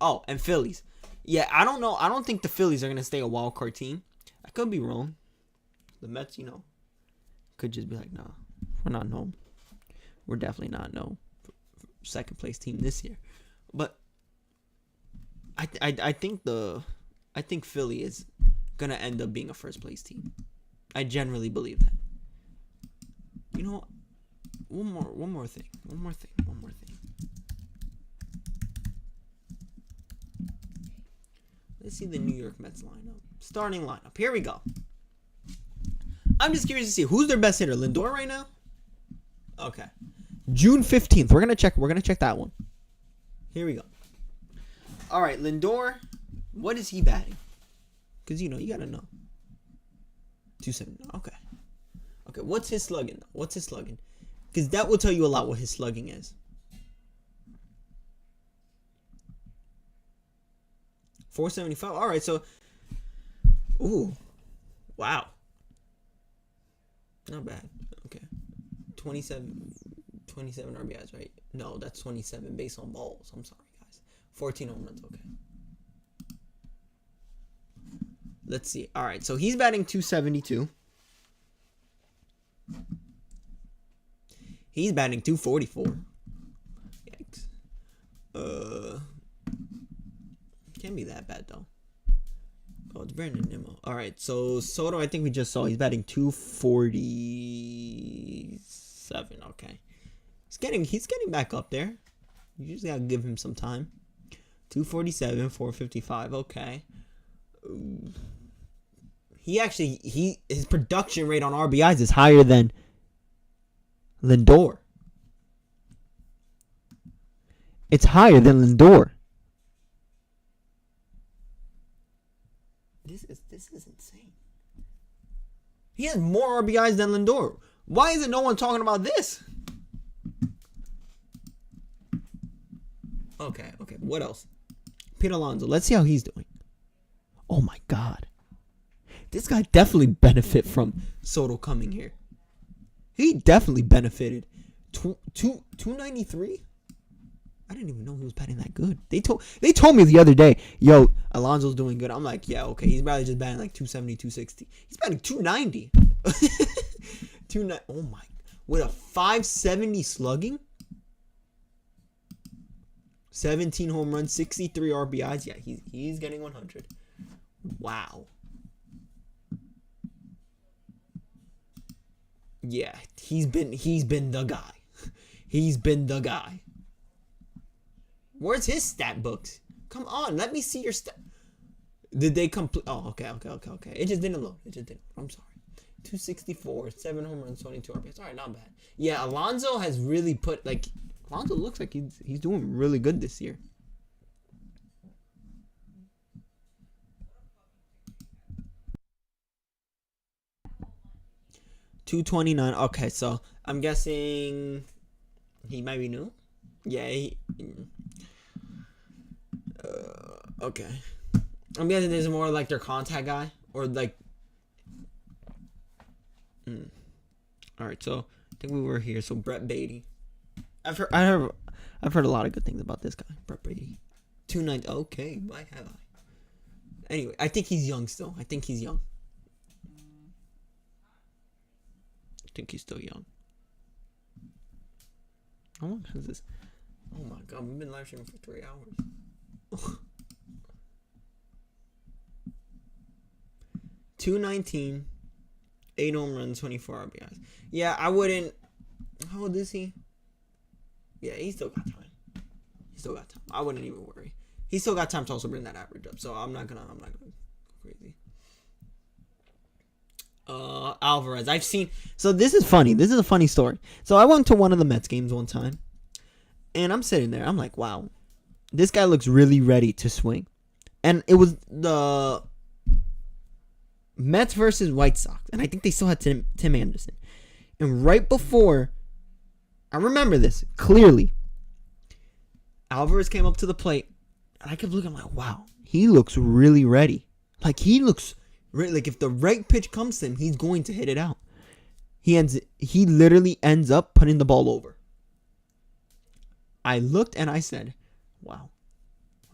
Oh, and Phillies. Yeah, I don't know. I don't think the Phillies are going to stay a wild card team. I could be wrong. The Mets, could just be like, nah, we're not no. We're definitely not no second place team this year. But I think Philly is going to end up being a first place team. I generally believe that. You know what? One more thing. Let's see the New York Mets lineup. Starting lineup. Here we go. I'm just curious to see who's their best hitter. Lindor right now? Okay. June 15th. We're gonna check that one. Here we go. Alright, Lindor. What is he batting? Because you gotta know. 270. Okay. Okay, what's his slugging? Because that will tell you a lot what his slugging is. 475. All right, so, ooh, wow, not bad. Okay, 27 RBIs, right? No, that's 27 base on balls. I'm sorry, guys. 14 home runs. Okay. Let's see. All right, so he's batting 272. He's batting 244. Yikes. Can't be that bad though. Oh, it's Brandon Nimmo. All right, so Soto, I think we just saw he's batting 247. Okay, he's getting back up there. You just gotta give him some time. 247, 455. Okay. Ooh. His production rate on RBIs is higher than Lindor. It's higher than Lindor. This is insane. He has more RBIs than Lindor. Why isn't no one talking about this? Okay. What else? Pete Alonso. Let's see how he's doing. Oh my God. This guy definitely benefit from Soto coming here. He definitely benefited. 293? I didn't even know he was batting that good. They told me the other day, yo, Alonso's doing good. I'm like, yeah, okay. He's probably just batting like 270, 260. He's batting 290. Oh my. With a 570 slugging? 17 home runs, 63 RBIs. Yeah, he's getting 100. Wow. Yeah, he's been the guy. He's been the guy. Where's his stat books? Come on, let me see your stat. Did they complete? Oh, okay. It just didn't load. I'm sorry. 264, 7 home runs, 22 RBIs. All right, not bad. Yeah, Alonso has really put Alonso looks like he's doing really good this year. $229. Okay, so I'm guessing he might be new. Yeah. Okay. I'm guessing this is more like their contact guy or like. All right, so I think we were here. So Brett Beatty. I've heard a lot of good things about this guy, Brett Beatty. 290. Okay, why have I? Anyway, I think he's young still. think he's still young. How long has this? Oh my god, we've been live streaming for 3 hours. 219, 8 home runs, 24 RBIs. Yeah, I wouldn't. How old is he? Yeah, he still got time. He still got time. I wouldn't even worry. He still got time to also bring that average up. So I'm not gonna go crazy. Alvarez. I've seen. So this is funny. This is a funny story. So I went to one of the Mets games one time, and I'm sitting there. I'm like, wow, this guy looks really ready to swing. And it was the Mets versus White Sox, and I think they still had Tim Anderson. And right before, I remember this clearly, Alvarez came up to the plate, and I kept looking, I'm like, wow, he looks really ready. Like, he looks ready. Like, if the right pitch comes to him, he's going to hit it out. He literally ends up putting the ball over. I looked and I said, wow,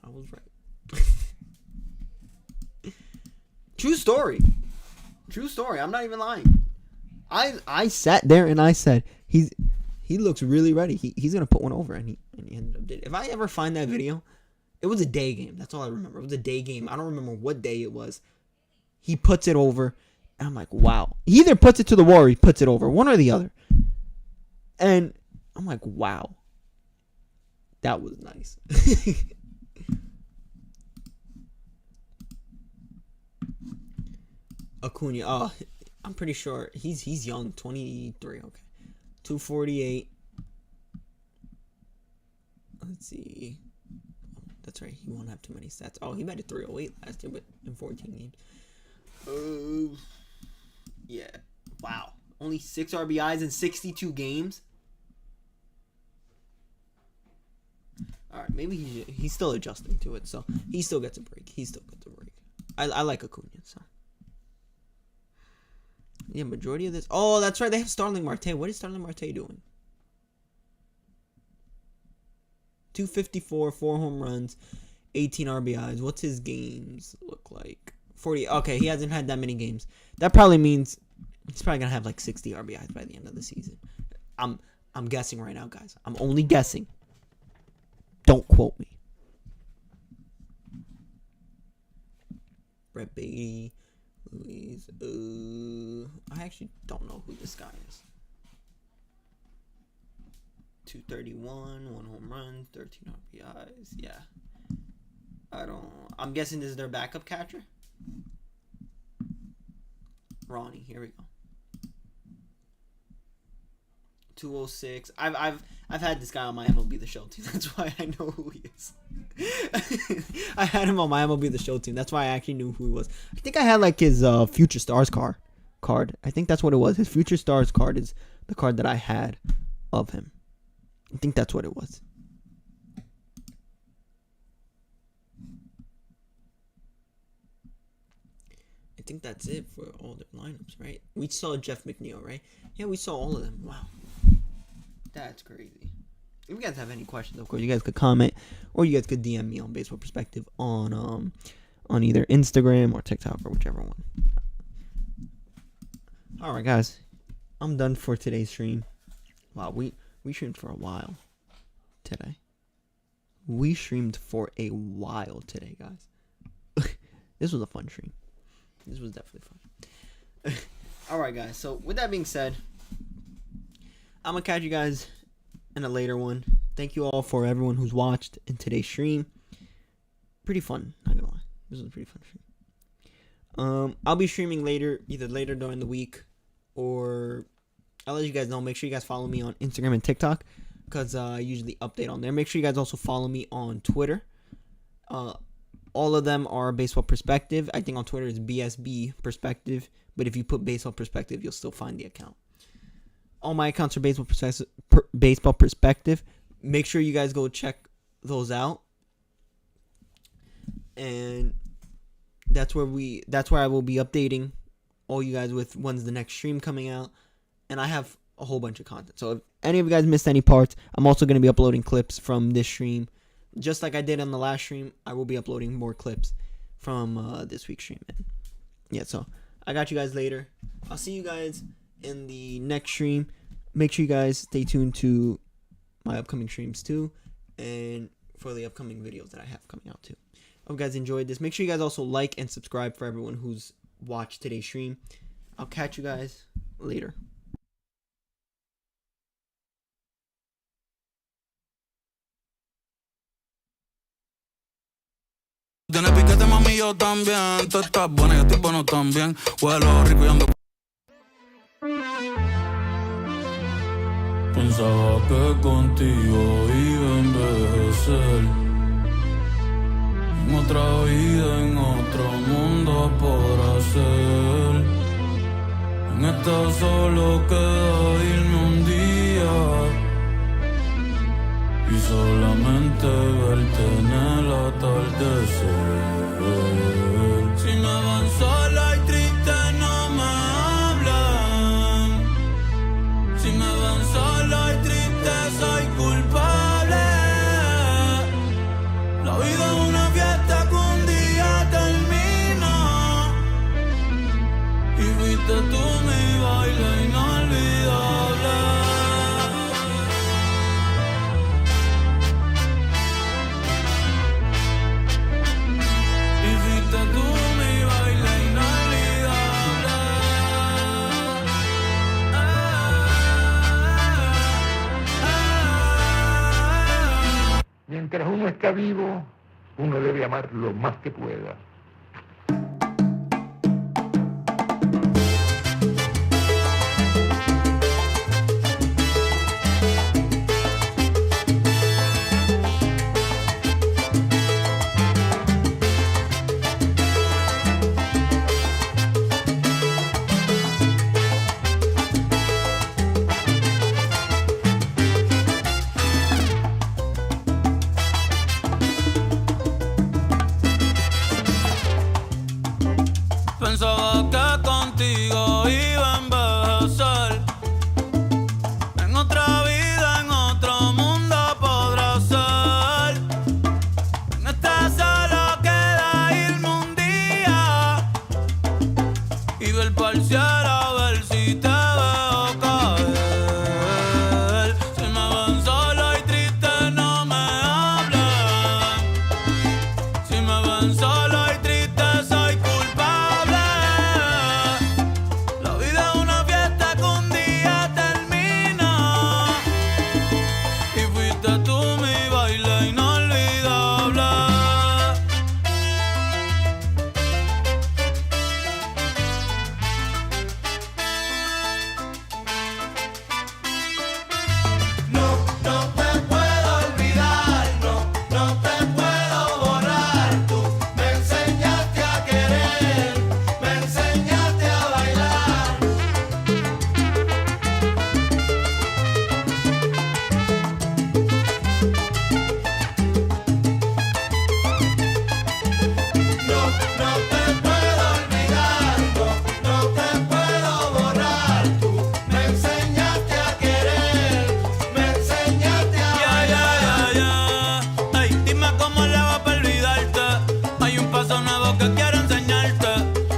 I was right. True story. True story. I'm not even lying. I sat there and I said, he looks really ready. He's gonna put one over, and he ended up did. If I ever find that video, it was a day game. That's all I remember. It was a day game. I don't remember what day it was. He puts it over, and I'm like, wow. He either puts it to the wall or he puts it over, one or the other. And I'm like, wow, that was nice. Acuna. Oh, I'm pretty sure he's young, 23. Okay, 248. Let's see. That's right. He won't have too many stats. Oh, he batted 308 last year, but in 14 games. Oh, yeah. Wow. Only 6 RBIs in 62 games. All right, maybe he's still adjusting to it, so he still gets a break. I like Acuna, so. Yeah, majority of this. Oh, that's right. They have Starling Marte. What is Starling Marte doing? 254, 4 home runs, 18 RBIs. What's his games look like? 40. Okay, he hasn't had that many games. That probably means he's probably gonna have like 60 RBIs by the end of the season. I'm guessing right now, guys. I'm only guessing. Don't quote me. Brett Beatty. Luis, I actually don't know who this guy is. 231, 1 home run, 13 RBIs. Yeah. I'm guessing this is their backup catcher. Ronnie, here we go. 206. I've had this guy on my MLB The Show team. That's why I know who he is. I had him on my MLB The Show team. That's why I actually knew who he was. I think I had like his Future Stars card. I think that's what it was. His Future Stars card is the card that I had of him. I think that's what it was. I think that's it for all their lineups, right? We saw Jeff McNeil, right? Yeah, we saw all of them. Wow. That's crazy. If you guys have any questions, of course, you guys could comment, or you guys could DM me on Baseball Perspective on either Instagram or TikTok or whichever one. All right, guys, I'm done for today's stream. Wow, we streamed for a while today. We streamed for a while today, guys. This was a fun stream. This was definitely fun. All right, guys. So with that being said, I'm gonna catch you guys in a later one. Thank you all for everyone who's watched in today's stream. Pretty fun, not gonna lie. This was a pretty fun stream. I'll be streaming either later during the week, or I'll let you guys know. Make sure you guys follow me on Instagram and TikTok, because I usually update on there. Make sure you guys also follow me on Twitter. All of them are Baseball Perspective. I think on Twitter it's BSB Perspective, but if you put Baseball Perspective, you'll still find the account. All my accounts are Baseball Perspective. Make sure you guys go check those out. And that's where I will be updating all you guys with when's the next stream coming out. And I have a whole bunch of content. So if any of you guys missed any parts, I'm also going to be uploading clips from this stream. Just like I did on the last stream, I will be uploading more clips from this week's stream. Yeah, so I got you guys later. I'll see you guys in the next stream. Make sure you guys stay tuned to my upcoming streams too, and for the upcoming videos that I have coming out too. I hope you guys enjoyed this. Make sure you guys also like and subscribe for everyone who's watched today's stream. I'll catch you guys later. Tienes piquete, mami, yo también. Tú estás buena, yo estoy bueno también. Huelo rico y ando. Pensaba que contigo iba a envejecer. En otra vida, en otro mundo por hacer. En esta solo queda irme un día. Y solamente verte en el atardecer. Si me van sola y triste no me hablan. Si me van sola y triste soy culpable. La vida es una fiesta que un día termina. Y fuiste tú mi baile inolvidable. Mientras uno está vivo, uno debe amar lo más que pueda. Pensaba que contigo iba a envejecer. En otra vida, en otro mundo podrá ser. En esta solo queda irme un día y ver pa'l cielo a ver si te veo caer. Si me ven solo y triste no me hablan. Si me ven solo y triste soy culpable. La vida es una fiesta que un día termina. Y fuiste tú mi baile inolvidable. No te puedo olvidar, no te puedo borrar. Tú me enseñaste a querer, me enseñaste a bailar. No te puedo olvidar, no te puedo borrar. Tú me enseñaste a querer, me enseñaste a bailar. Ay, dime cómo le va para olvidarte. Hay un paso nuevo que quiero enseñarte.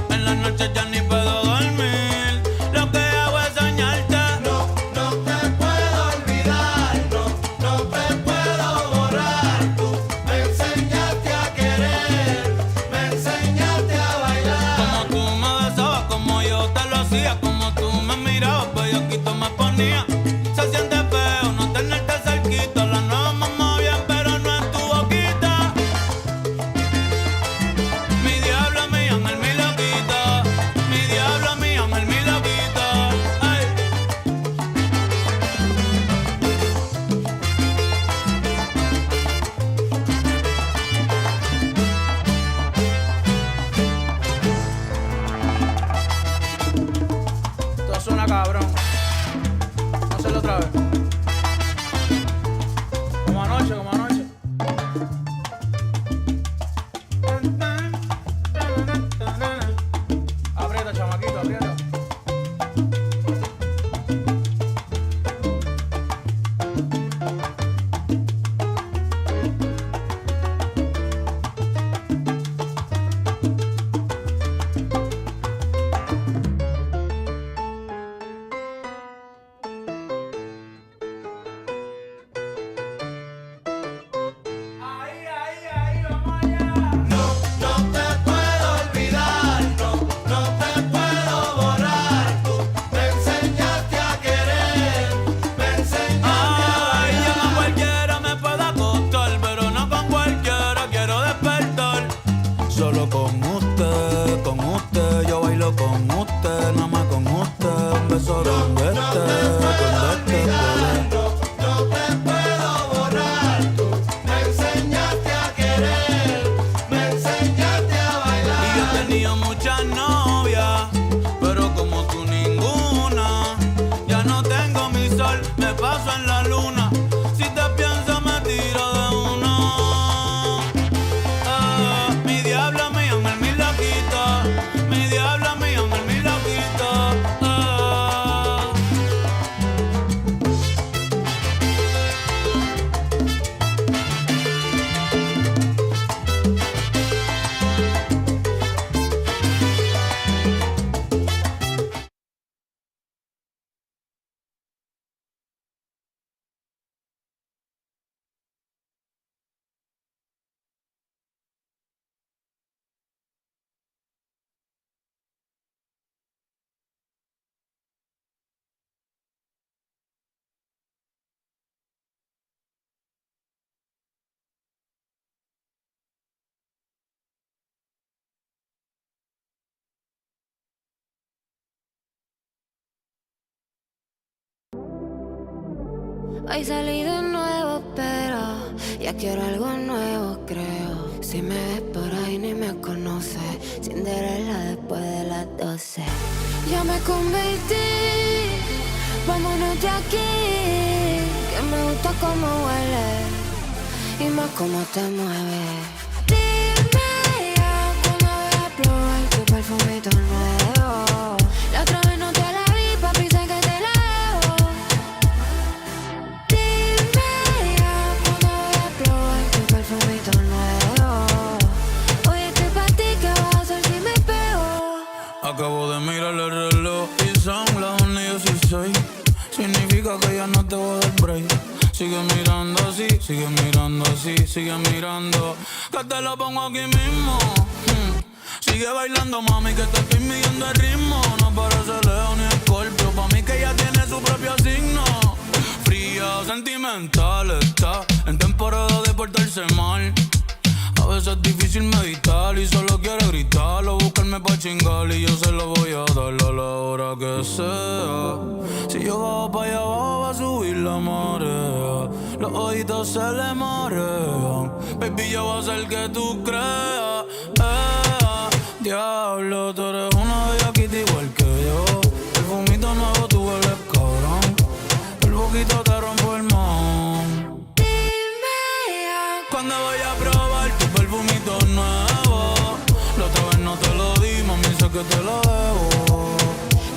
En la noche ya ni puedo dormir. Lo que hago es soñarte. No te puedo olvidar, no te puedo borrar. Tú me enseñaste a querer, me enseñaste a bailar. Como tú me besabas, como yo te lo hacía. Como tú me mirabas, pues yo quito me ponía. Se siente feo no tenerte cerquita. La nueva mamá bien, pero no en tu boquita. Mi diablo, mi ángel, mi loquita. Mi diablo, mi ángel, mi loquita. Ay. Esto suena cabrón. Vamos a hacerlo otra vez. Como anoche, como anoche. Aprieta, chamaquito, aprieta. beso donde estés, bebé. No te puedo borrar, tú me enseñaste a querer, me enseñaste a bailar. Y yo tenía muchas novias, pero como tú ninguna. Ya no tengo mi sol, me paso en la luna. Si te piensas me tiro de una. Mi diabla me llama el mi loquito. Mi diabla me llama el mi loquito. Hoy salí de nuevo, pero ya quiero algo nuevo, creo. Si me ves por ahí ni me conoces, Cinderella después de las 12. Ya me convertí, vámonos de aquí, que me gusta cómo huele y más cómo te mueves. Dime ya cuando voy a probar tu perfumito nuevo. La otra vez no te la vi, papi, sé que te la debo. Dime ya cuando voy a probar tu perfumito nuevo. Hoy estoy pa' ti, ¿qué vas a hacer si me pego? Acabo de mirar el reloj y son las 1:16. Significa que ya no te voy a dar break. Sigue mirando así, sigue mirando así, sigue mirando. Que te lo pongo aquí mismo. Sigue bailando, mami, que te estoy midiendo el ritmo. No parece Leo ni Escorpio, pa' mí que ella tiene su propio signo. Fría, sentimental, está en temporada de portarse mal. A veces es difícil meditar y solo quiere gritarlo, buscarme pa' chingar y yo se lo voy a dar a la hora que sea. Si yo bajo pa' allá abajo va a subir la marea, los ojitos se le marean. Baby, yo voy a hacer que tú creas. Diablo, tú eres una bellaquita igual que yo. El fumito nuevo tú hueles cabrón. El poquito te rompo el man. Cuando voy a probar tu perfumito nuevo. La otra vez no te lo di, mami, sé que te lo debo.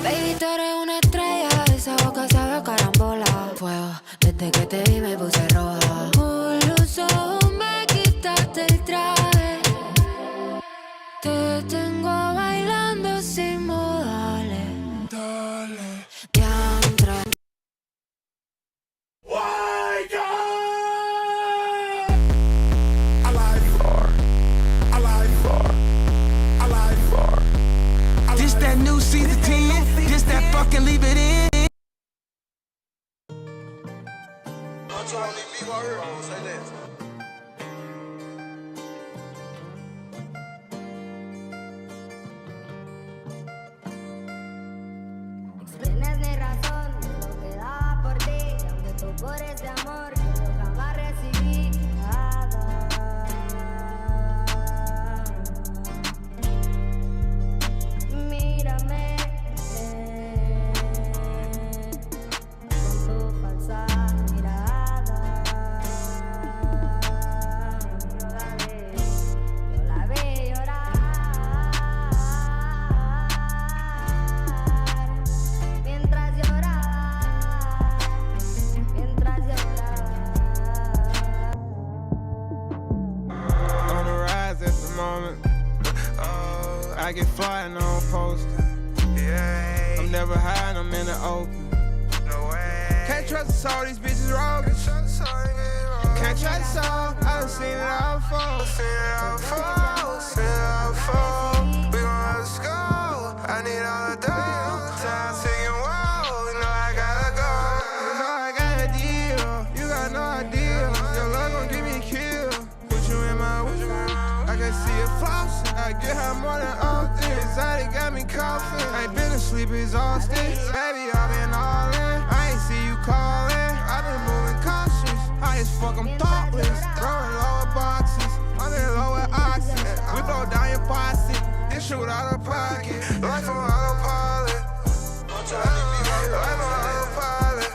Baby, tú eres una estrella, esa boca sabe a carambola. Fuego, desde que te vi me puse roja. Por los ojos me quitaste el traje. Te tengo bailando sin modales. Dale. Diantre. This that new season 10, this that fucking leave it in. Tienes mi razón, lo que daba por ti, aunque tú por ese amor yo jamás recibí nada. Mírame con tu falsa mirada. Yo la vi llorar mientras lloraba, On the rise at the moment. I get flying on post. I'm never hiding, I'm in the open. Can't trust all these bitches robbing. Can't trust all, I done seen it all before. We gon' have to score. I need all the dough. Time ticking, whoa. You know I gotta go. You know I got a deal. You got no idea. Your love gon' give me a kill. Put you in my I can see it flossing. I I get high more than often. Anxiety got me coughing. I ain't been asleep exhausted. Baby, I've been all in. I ain't see you calling. I've been moving cautious. High as fuck, I'm thoughtless. Throwing lower boxes. I'm in lower oxys. We blow down your posse. Then shoot out of pocket. Life on autopilot. Life on autopilot.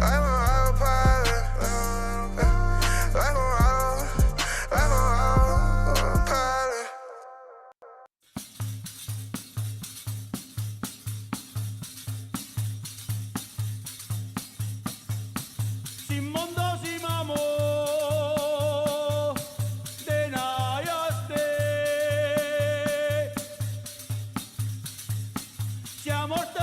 Life on autopilot. Life on autopilot. Sin mondo si mamo de nayaste. Si amor te